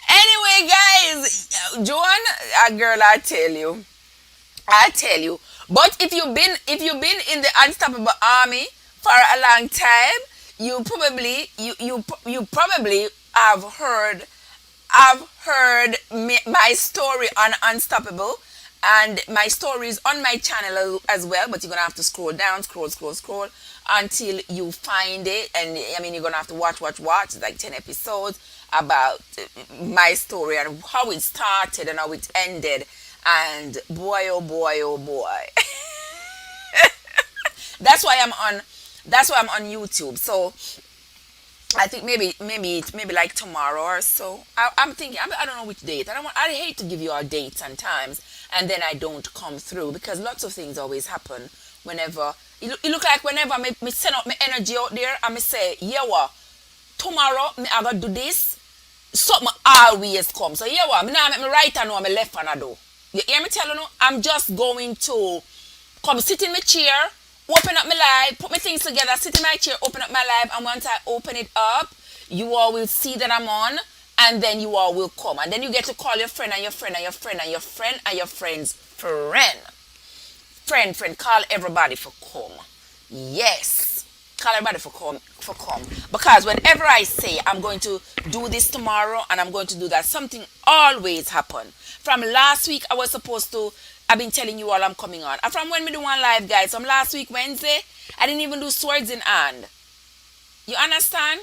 Anyway, guys, Joan, a girl, I tell you. But if you've been in the Unstoppable Army for a long time, you probably have heard my story on Unstoppable, and my story is on my channel as well. But you're gonna have to scroll down, scroll until you find it, and I mean you're gonna have to watch. It's like 10 episodes about my story and how it started and how it ended. And boy, oh boy, oh boy. That's why I'm on YouTube. So I think maybe like tomorrow or so. I'm thinking, I don't know which date. I hate to give you our dates and times and then I don't come through, because lots of things always happen whenever it look like whenever me send up my energy out there and me say, yeah what, tomorrow me I gotta do this, something always come. So yeah what, me now make me right hand or my left hand I do. You hear me telling you? I'm just going to come sit in my chair, open up my live, put my things together, sit in my chair, open up my live, and once I open it up, you all will see that I'm on, and then you all will come. And then you get to call your friend and your friend and your friend and your friend and your friend's friend. Friend, call everybody for come. Yes. Call everybody for come. Because whenever I say I'm going to do this tomorrow and I'm going to do that, something always happen. From last week, I've been telling you all I'm coming on. And from when we do one live, guys, from last week, Wednesday, I didn't even do swords in hand. You understand?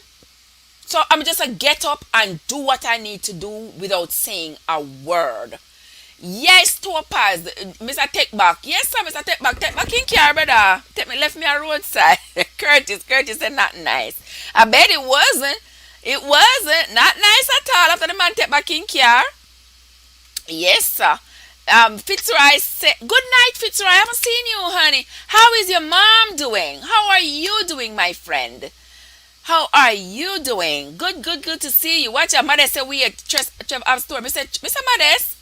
So I'm just a get up and do what I need to do without saying a word. Yes, Topaz, Mr. Take Back. Yes, sir, Mr. Take Back. Take back in care, brother. Left me a roadside. Curtis said not nice. I bet it wasn't. It wasn't. Not nice at all after the man take back in care. Yes, sir. Fitzroy said, good night, Fitzroy. I haven't seen you, honey. How is your mom doing? How are you doing, my friend? How are you doing? Good to see you. Watch your mother say we at Trev have story. Mr. Modest,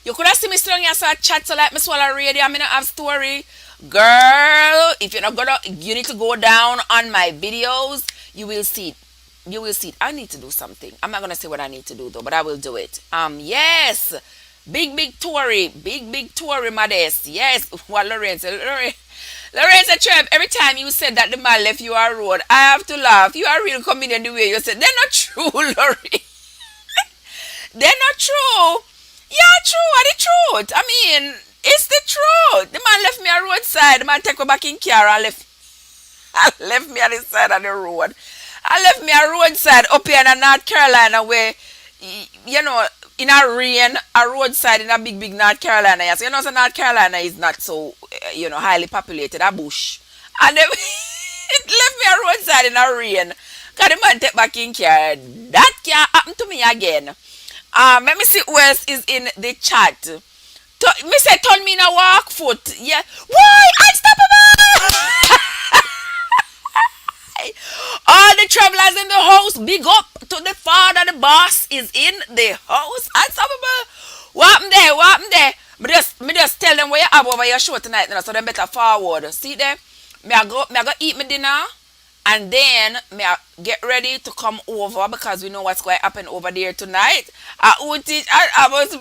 you could have seen me strong here so I chat so like me swallow radio. I'm in a have story. Girl, if you're not gonna, you need to go down on my videos. You will see it. I need to do something. I'm not gonna say what I need to do though, but I will do it. Yes. Big Tory. Big Tory, Modest. Yes. What Lorenzo Trev, every time you said that the man left you a road, I have to laugh. You are a real comedian the way you said. They're not true, Lori. They're not true. Yeah, true. Are the truth. I mean, it's the truth. The man left me a roadside. The man take me back in car and left me on the side of the road. I left me a roadside up here in North Carolina where, you know, in a rain, a roadside in a big North Carolina. Yes. You know, so North Carolina is not so, highly populated, a bush. And then it left me a roadside in a rain. Because the man take back in car. That can't happen to me again. Let me see who else is in the chat. Me say, turn me in a walk foot. Yeah. Why? Unstoppable! All the travelers in the house, big up to the father, the boss is in the house. Unstoppable. What happened there? Me just tell them what you have over your show tonight, so they better forward. See them? Me I go eat my dinner And then me I get ready to come over because we know what's going to happen over there tonight. I would teach. I was me.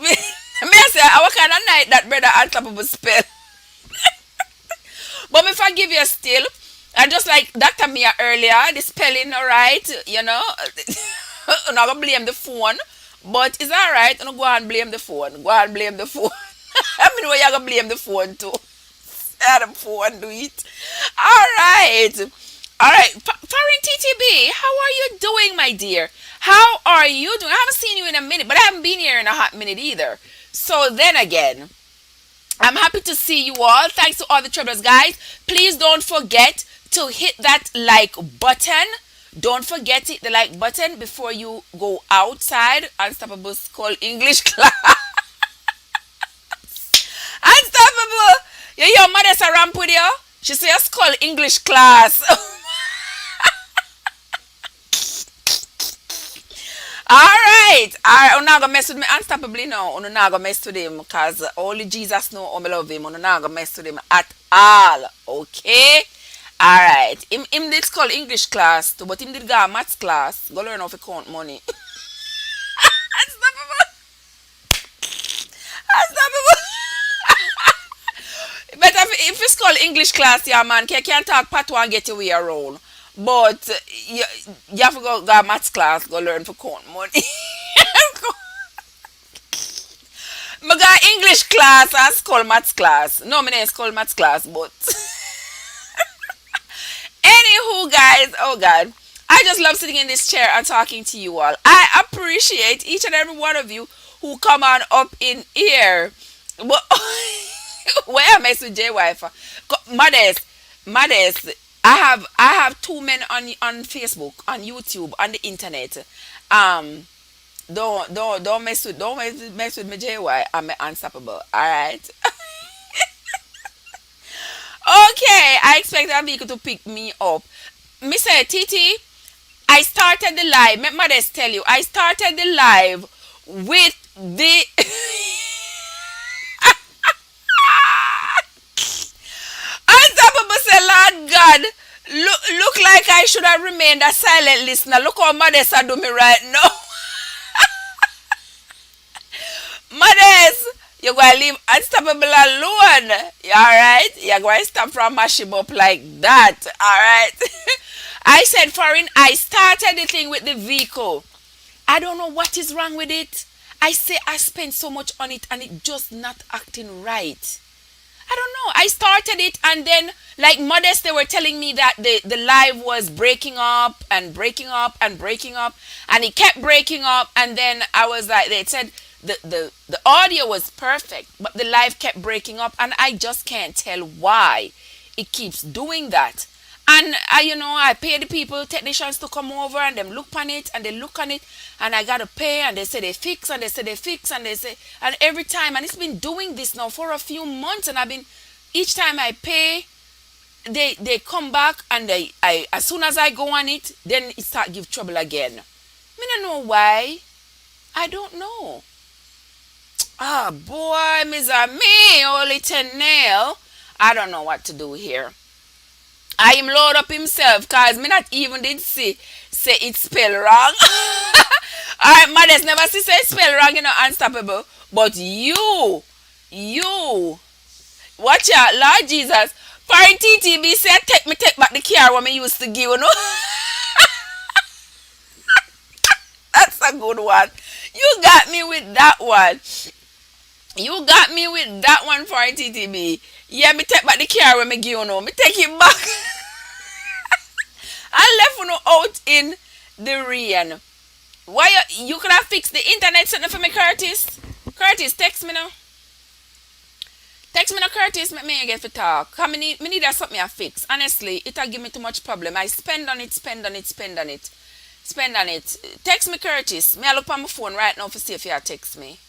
Me I say, what kind of night that brother Unstoppable spell? But me forgive you still. And just like Dr. Mia earlier, the spelling alright, you know. I'm not gonna blame the phone. But it's alright. I'm go and blame the phone. Go and blame the phone. I mean, why you gonna blame the phone too? Let the phone do it. Alright. Alright. Foreign TTB, how are you doing, my dear? How are you doing? I haven't seen you in a minute, but I haven't been here in a hot minute either. So then again, I'm happy to see you all. Thanks to all the troublers, guys. Please don't forget to hit that like button. Don't forget to hit the like button before you go outside. Unstoppable School English class. Unstoppable. Your mother's a ramp with you. She says School English class. Alright. I'm not gonna mess with me unstoppably now. I'm not gonna mess with him because only Jesus know how I love him. I'm not gonna mess with him at all. Okay? Alright. Him did call English class too, but him did go maths class. Go learn how to count money. Unstoppable. Unstoppable. But if it's called English class, yeah, man, can't talk patois and get your way around. But you have to go maths class, go learn for count money. I got English class and school maths class. No, my name is school maths class, but anywho, guys, oh God, I just love sitting in this chair and talking to you all. I appreciate each and every one of you who come on up in here. But where I mess with J wife, modest. I have two men on Facebook, on YouTube, on the internet. Um, don't mess with me JY. I'm unstoppable. All right. Okay, I expect that vehicle to pick me up. Me say, Titi, I started the live. Let me just tell you, I started the live with the. Unstoppable say, Lord God, look like I should have remained a silent listener. Look how Modesta do me right now. Modest, you're going to leave Unstoppable alone. Alright? You're going to stop from mash him up like that. Alright? I said, Foreign, I started the thing with the vehicle. I don't know what is wrong with it. I say I spent so much on it and it just not acting right. I don't know. I started it and then like Modest they were telling me that the live was breaking up and breaking up and breaking up and it kept breaking up and then I was like they said the audio was perfect but the live kept breaking up and I just can't tell why it keeps doing that. And I pay the people, technicians to come over and them look on it and they look on it and I gotta pay and they say they fix and they say they fix and they say and every time and it's been doing this now for a few months and I've been each time I pay they come back and I as soon as I go on it then it start give trouble again. I don't know why. I don't know. Ah boy, Miss me, only 10 nail. I don't know what to do here. I am load up himself cause me not even did say it spell wrong. Alright, mothers never see say spell wrong, unstoppable. But you, watch out, Lord Jesus. Foreign TTB said take back the car when me used to give, That's a good one. You got me with that one. You got me with that one, Foreign TTB. Yeah, me take back the car when me give Me take it back. I left out in the rain. Why you could have fixed the internet something for me, Curtis? Curtis, text me now. Text me now, Curtis, make me get to talk. Cause me need that something I fix. Honestly, it'll give me too much problem. I spend on it. Text me, Curtis. Me I look on my phone right now to see if you text me.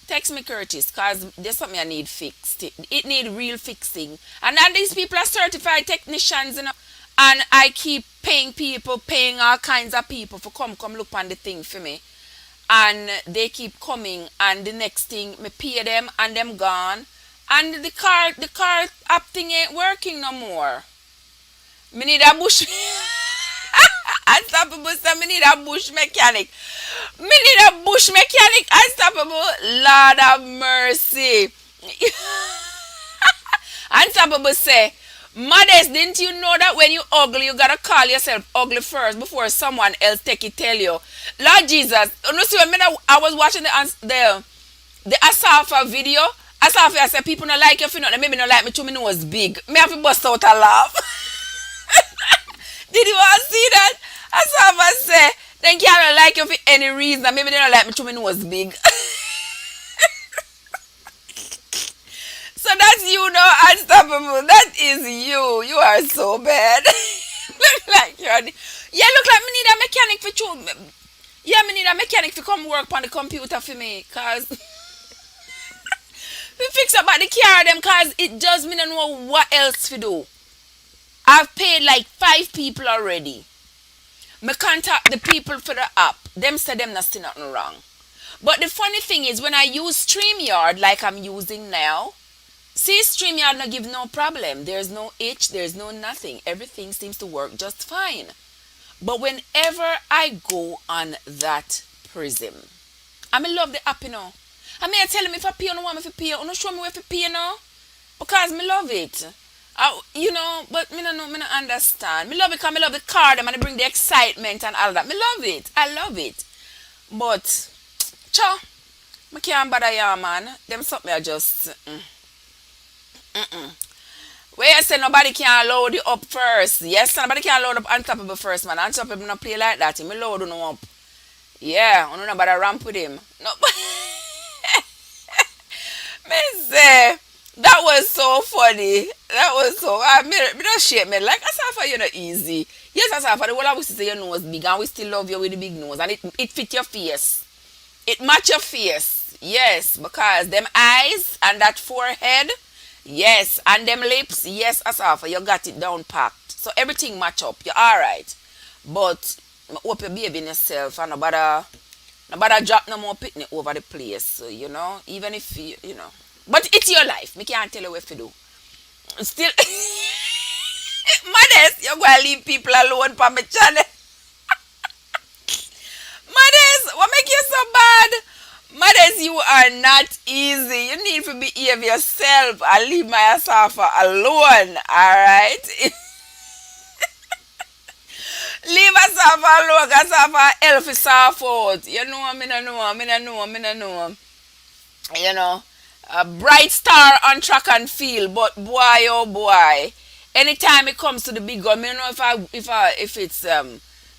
Text me, Curtis, because there's something I need fixed. It need real fixing. And then these people are certified technicians, and I keep paying all kinds of people for come look on the thing for me. And they keep coming, and the next thing, me pay them, and them gone. And the car app thing ain't working no more. Me need a bush. Unstoppable say me need a bush mechanic. Me need a bush mechanic. Unstoppable. Lord of mercy. Unstoppable say, Modest, didn't you know that when you ugly, you gotta call yourself ugly first before someone else take it tell you? Lord Jesus, you know, see when I was watching the Asafa video. Asafa I said people not like you if you not, maybe not like me too, me nose big. Me have to bust out a laugh. Did you all see that? Asafa say, they can't like you for any reason. Maybe they don't like me too, me nose big. So that's you know, unstoppable. That is you. You are so bad. Look like you're yeah, look like me need a mechanic for yeah, me need a mechanic to come work on the computer for me. Cause we fix about the car them cause it does me not know what else to do. I've paid like 5 people already. Me contact the people for the app. Them say them not see nothing wrong. But the funny thing is when I use StreamYard like I'm using now, see, StreamYard not give no problem. There's no itch, there's no nothing. Everything seems to work just fine. But whenever I go on that Prism, I mean love the app, you know. I mean I tell him if I pay, I don't want me to pay. You don't show me where to pay, you know. Because me love it. You know, but me no know, me no understand. Me love it because me love the card and they bring the excitement and all that. Me love it. I love it. But, cha, I can't bother ya, man. Them something I just... Where you say nobody can load you up first. Yes, nobody can load up Unstoppable first, man. Unstoppable not play like that. He me load you up. Yeah, I don't know about a ramp with him. No. Me say, that was so funny. That was so, me don't shake me. Like, Asafa, you're not easy. Yes, Asafa, the whole of we say your nose big and we still love you with the big nose. And it fit your face. It match your face. Yes, because them eyes and that forehead, yes, and them lips, yes, Asafa, you got it down packed. So everything match up. You're alright. But I hope you behave in yourself and nobody drop no more picnic over the place. So, you know, even if you know. But it's your life. Me can't tell you what to do. Still Modest, you're gonna leave people alone for my channel. Modest, what make you so bad? Modest, you are not easy. You need to behave yourself and leave my Asafa alone. Alright? Leave Asafa alone. Asafa help yourself out. You know, me no know. You know. A bright star on track and field, but boy oh boy. Anytime it comes to the big gun, I don't know if it's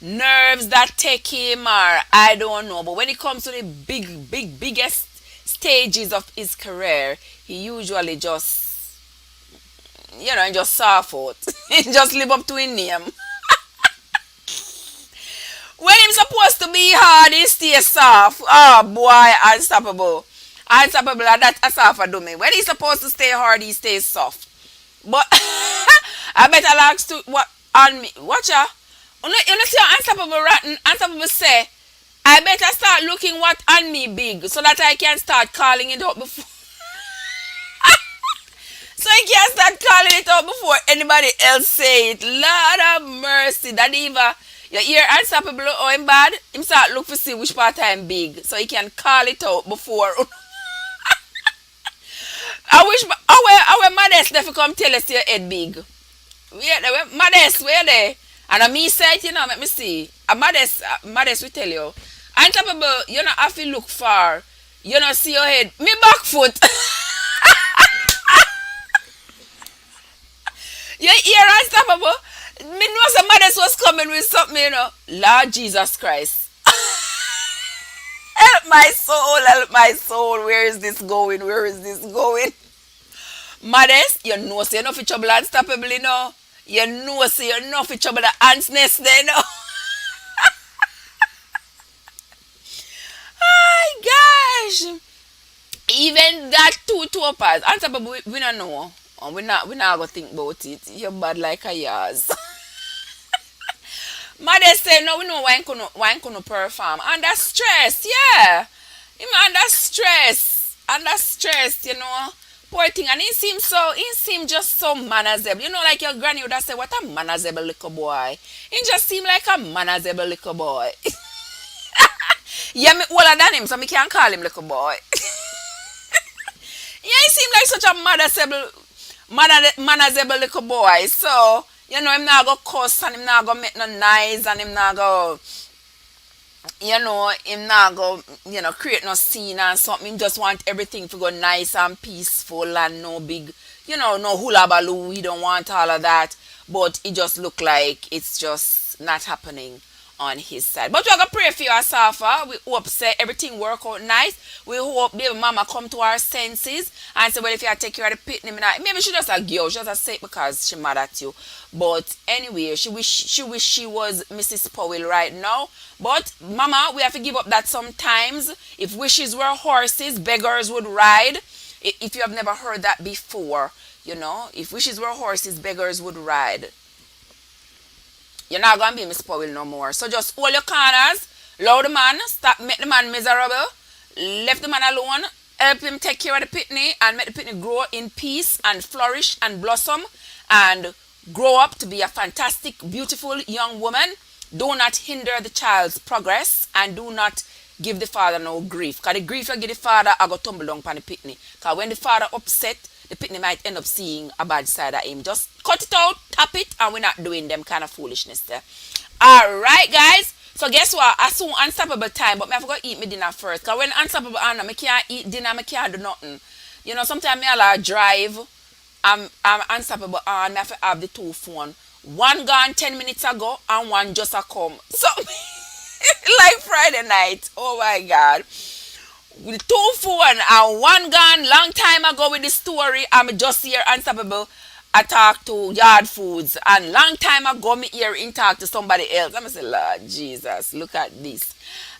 nerves that take him or I don't know. But when it comes to the biggest stages of his career, he usually just just soft out. He just live up to his name. When he's supposed to be hard, he stays soft. Oh boy, unstoppable. Unstoppable, that Asafa do me. When he's supposed to stay hard, he stays soft. But I better ask to what on me. Watch ya. You know see how Unstoppable rotten. Unstoppable say, I better start looking what on me big so that I can start calling it out before. So I can start calling it out before anybody else say it. Lord of mercy. That even you hear Unstoppable or him bad, him start look for see which part I'm big so he can call it out before. I wish our Modest never come tell us your head big. Modest, where they? And a me say it, you know, let me see. A Modest will tell you. Unstoppable, you know, have to look far. You know, see your head. Me back foot. You hear Unstoppable? Me know some Modest was coming with something, you know. Lord Jesus Christ. Help my soul, help my soul. Where is this going? Where is this going? Modest, you know, say enough for trouble Unstoppable, you know. You know, say enough for trouble the ants nest there, you know. Oh, gosh. Even that two toppers. Unstoppable, we don't know. And we not going to think about it. You're bad like a yas. Modest say, no, we know why I'm going to perform. Under stress, yeah. Him under stress, you know. Poor thing, and he seemed just so manageable. You know, like your granny would have said, "What a manageable little boy." He just seemed like a manageable little boy. Yeah, me older than him, so me can't call him little boy. Yeah, he seemed like such a manageable little boy. So, you know, him not go cuss and him not go make no noise and him not go, you know, him not go, you know, create no scene and something. Him just want everything to go nice and peaceful and no big, you know, no hula baloo. He don't want all of that. But it just look like it's just not happening on his side. But we're gonna pray for you, Asafa. We hope say everything work out nice. We hope baby mama come to our senses and say, well, if you take care of the pitney, maybe she just a girl, she just a say it because she mad at you. But anyway, she wish she was Mrs. Powell right now. But mama, we have to give up that sometimes. If wishes were horses, beggars would ride. If you have never heard that before, you know, if wishes were horses, beggars would ride. You're not gonna be Miss Powell no more. So just hold your corners, allow the man, stop make the man miserable, left the man alone, help him take care of the pitney and make the pitney grow in peace and flourish and blossom and grow up to be a fantastic, beautiful young woman. Do not hinder the child's progress and do not give the father no grief. Because the grief you give the father, I go tumble down on the pitney. Because when the father upset, the pitney might end up seeing a bad side of him. Just cut it out, tap it, and we're not doing them kind of foolishness there. Alright, guys. So guess what? I soon unstoppable time, but I forgot to eat my dinner first. Because when unstoppable on, I can't eat dinner, I can't do nothing. You know, sometimes I like drive. I'm unstoppable on, I have to have the two phone. One gone 10 minutes ago and one just a come. So like Friday night. Oh my god. With two phone and one gone long time ago with the story. I'm just here unstoppable. I talk to Yard Foods and long time ago me here in talk to somebody else. I'm say, Lord Jesus, look at this.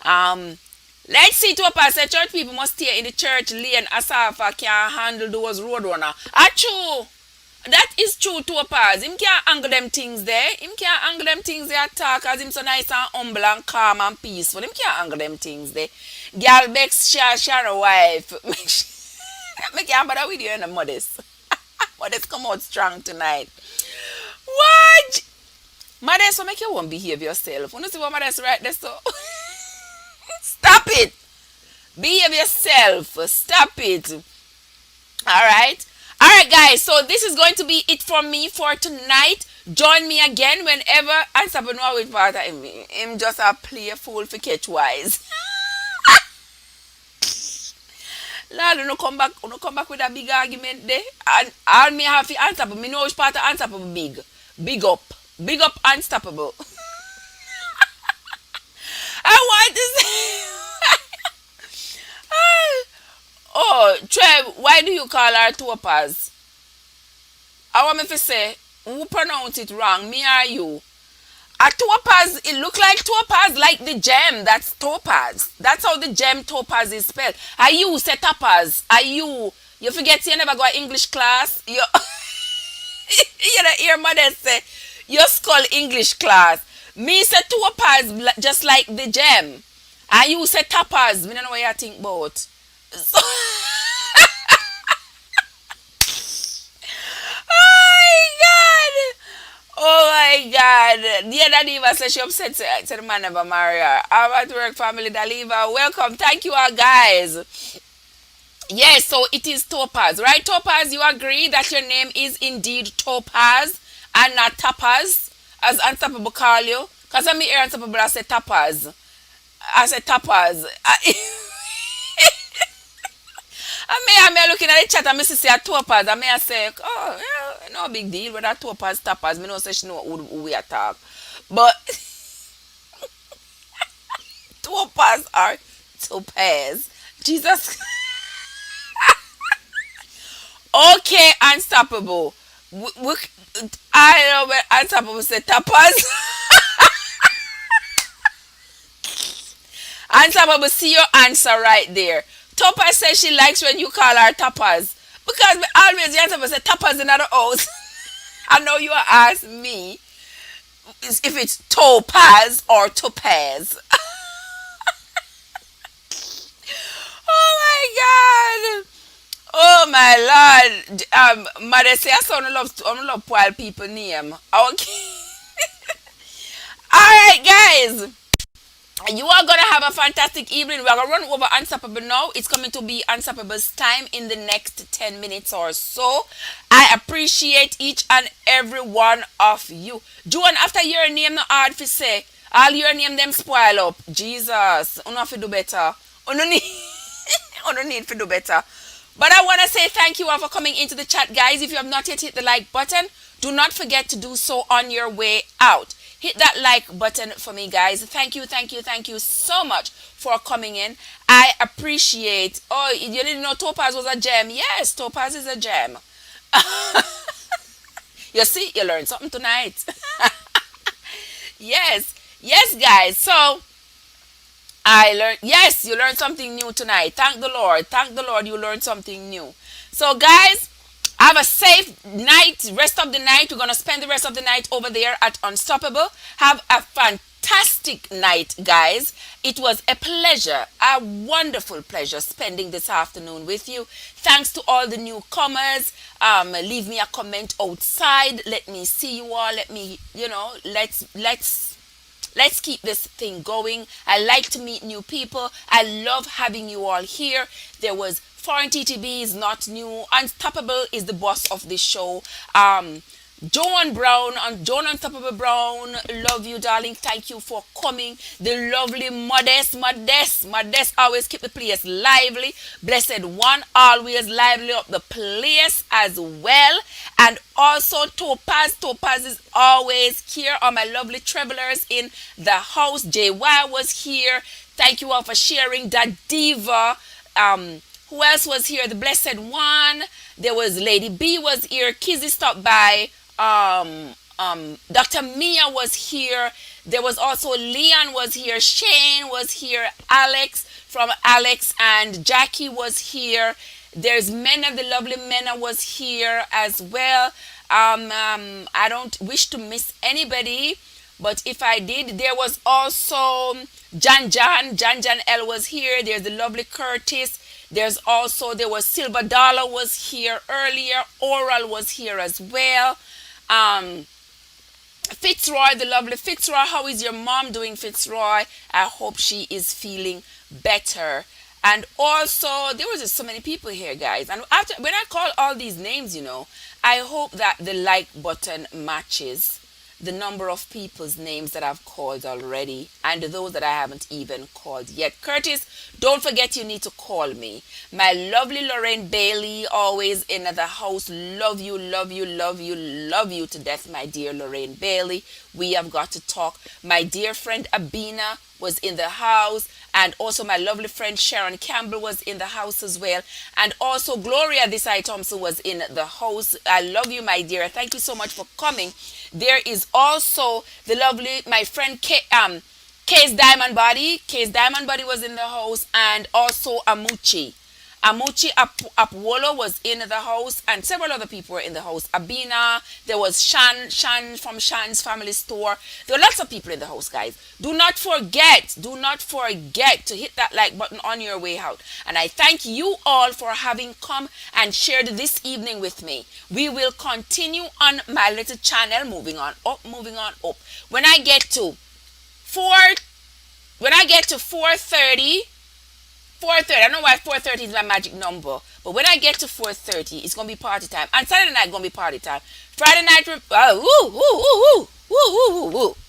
Let's see to a pass. Church people must stay in the church lane. Asafa can't handle those roadrunner. Achoo! That is true to a pass. Him can't angle them things there. Him can't angle them things there talk as him so nice and humble and calm and peaceful. Him can't angle them things there. Girl Bex share a wife. Me can't bother with you in the modest. Modest come out strong tonight. What? Modest, so make you won't behave yourself. You know see what Modest right there so? Stop it. Behave yourself. Stop it. Alright. Alright guys, so this is going to be it from me for tonight. Join me again whenever I'm stopping with Father. Him just a playful for catch wise. Lord, you come back with a big argument there. And me have to unstoppable. Me know which part of unstoppable big. Big up. Big up unstoppable. I want to say oh, Trev, why do you call her topaz? I want me to say, who pronounce it wrong, me or you? A topaz, it look like topaz, like the gem. That's topaz. That's how the gem topaz is spelled. Are you say topaz? Are you forget you never go to English class? You know, hear mother say, you skull English class. Me say topaz just like the gem. And you say topaz. Me don't know what you think about. So oh my god. The other diva says she upset to the man never marry her. I'm at work family Daliva. Welcome. Thank you all guys. Yes, so it is Topaz, right? Topaz, you agree that your name is indeed Topaz and not Tapaz, as Unstoppable call you? Because I'm here Unstoppable, I say Tapaz. I say Tapaz. I may looking at the chat and I say a topaz. I may say, oh, yeah, no big deal with that topaz, tapas. Me know say she know who we attack. But topaz or topaz. Jesus. Okay, unstoppable. I know when unstoppable say tapas. Unstoppable, see your answer right there. Topaz says she likes when you call her tapas. Because me always the answer say tapas in other house. I know you ask me if it's topaz or topaz. Oh my god. Oh my lord. Mother say I love while people name. Okay. Alright guys. You are gonna have a fantastic evening. We're gonna run over Unstoppable now. It's coming to be Unstoppable's time in the next 10 minutes or so. I appreciate each and every one of you. Joan, after your name no hard for say, all your name them spoil up. Jesus, you have to do better. You no need, you no need to do better. But I want to say thank you all for coming into the chat, guys. If you have not yet hit the like button, do not forget to do so on your way out. Hit that like button for me, guys. Thank you so much for coming in. I appreciate. Oh, you didn't know Topaz was a gem? Yes, Topaz is a gem. You see, you learned something tonight. Yes, guys. So I learned, yes, you learned something new tonight. Thank the Lord. Thank the Lord you learned something new. So, guys, have a safe night, rest of the night. We're going to spend the rest of the night over there at Unstoppable. Have a fantastic night, guys. It was a pleasure, a wonderful pleasure spending this afternoon with you. Thanks to all the newcomers. Leave me a comment outside. Let me see you all. Let me, let's keep this thing going. I like to meet new people. I love having you all here. There was Foreign TTB is not new. Unstoppable is the boss of this show. Joan Brown, Joan Unstoppable Brown, love you, darling. Thank you for coming. The lovely Modest, always keep the place lively. Blessed One, always lively up the place as well. And also Topaz is always here. All my lovely travelers in the house. JY was here. Thank you all for sharing. That diva. Who else was here? The Blessed One. There was Lady B was here. Kizzy stopped by. Dr. Mia was here. There was also Leon was here. Shane was here. Alex from Alex and Jackie was here. There's Mena, the lovely Mena was here as well. I don't wish to miss anybody, but if I did, there was also Jan L was here. There's the lovely Curtis. There was Silver Dollar was here earlier. Oral was here as well. Fitzroy, the lovely Fitzroy. How is your mom doing, Fitzroy? I hope she is feeling better. And also, there was just so many people here, guys. And when I call all these names, I hope that the like button matches the number of people's names that I've called already and those that I haven't even called yet. Curtis, don't forget you need to call me. My lovely Lorraine Bailey, always in the house. Love you to death, my dear Lorraine Bailey. We have got to talk. My dear friend Abina was in the house, and also my lovely friend Sharon Campbell was in the house as well, and also Gloria Desai Thompson was in the house. I love you, my dear. Thank you so much for coming. There is also the lovely my friend Case Diamond Body. Case Diamond Body was in the house, and also Amuchi Apwolo was in the house, and several other people were in the house. Abina, there was Shan from Shan's Family Store. There were lots of people in the house, guys. Do not forget to hit that like button on your way out. And I thank you all for having come and shared this evening with me. We will continue on my little channel, moving on up. When I get to 4:30, I don't know why 4:30 is my magic number, but when I get to 4:30, it's gonna be party time. And Saturday night gonna be party time. Friday night, woo.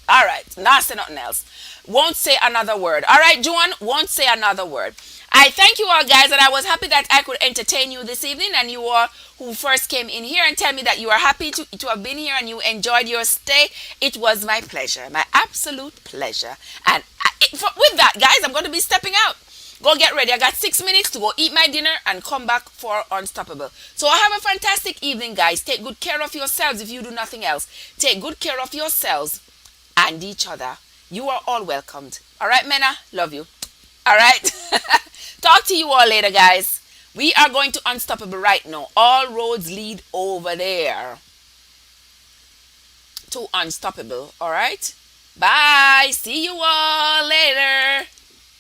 All right, not say nothing else. Won't say another word. All right, Joan, won't say another word. I thank you all, guys, and I was happy that I could entertain you this evening, and you all who first came in here and tell me that you are happy to have been here and you enjoyed your stay. It was my pleasure, my absolute pleasure. And with that, guys, I'm going to be stepping out. Go get ready. I got 6 minutes to go eat my dinner and come back for Unstoppable. So have a fantastic evening, guys. Take good care of yourselves if you do nothing else. Take good care of yourselves and each other. You are all welcomed. All right, Mena? Love you. All right. Talk to you all later, guys. We are going to Unstoppable right now. All roads lead over there to Unstoppable. All right. Bye. See you all later.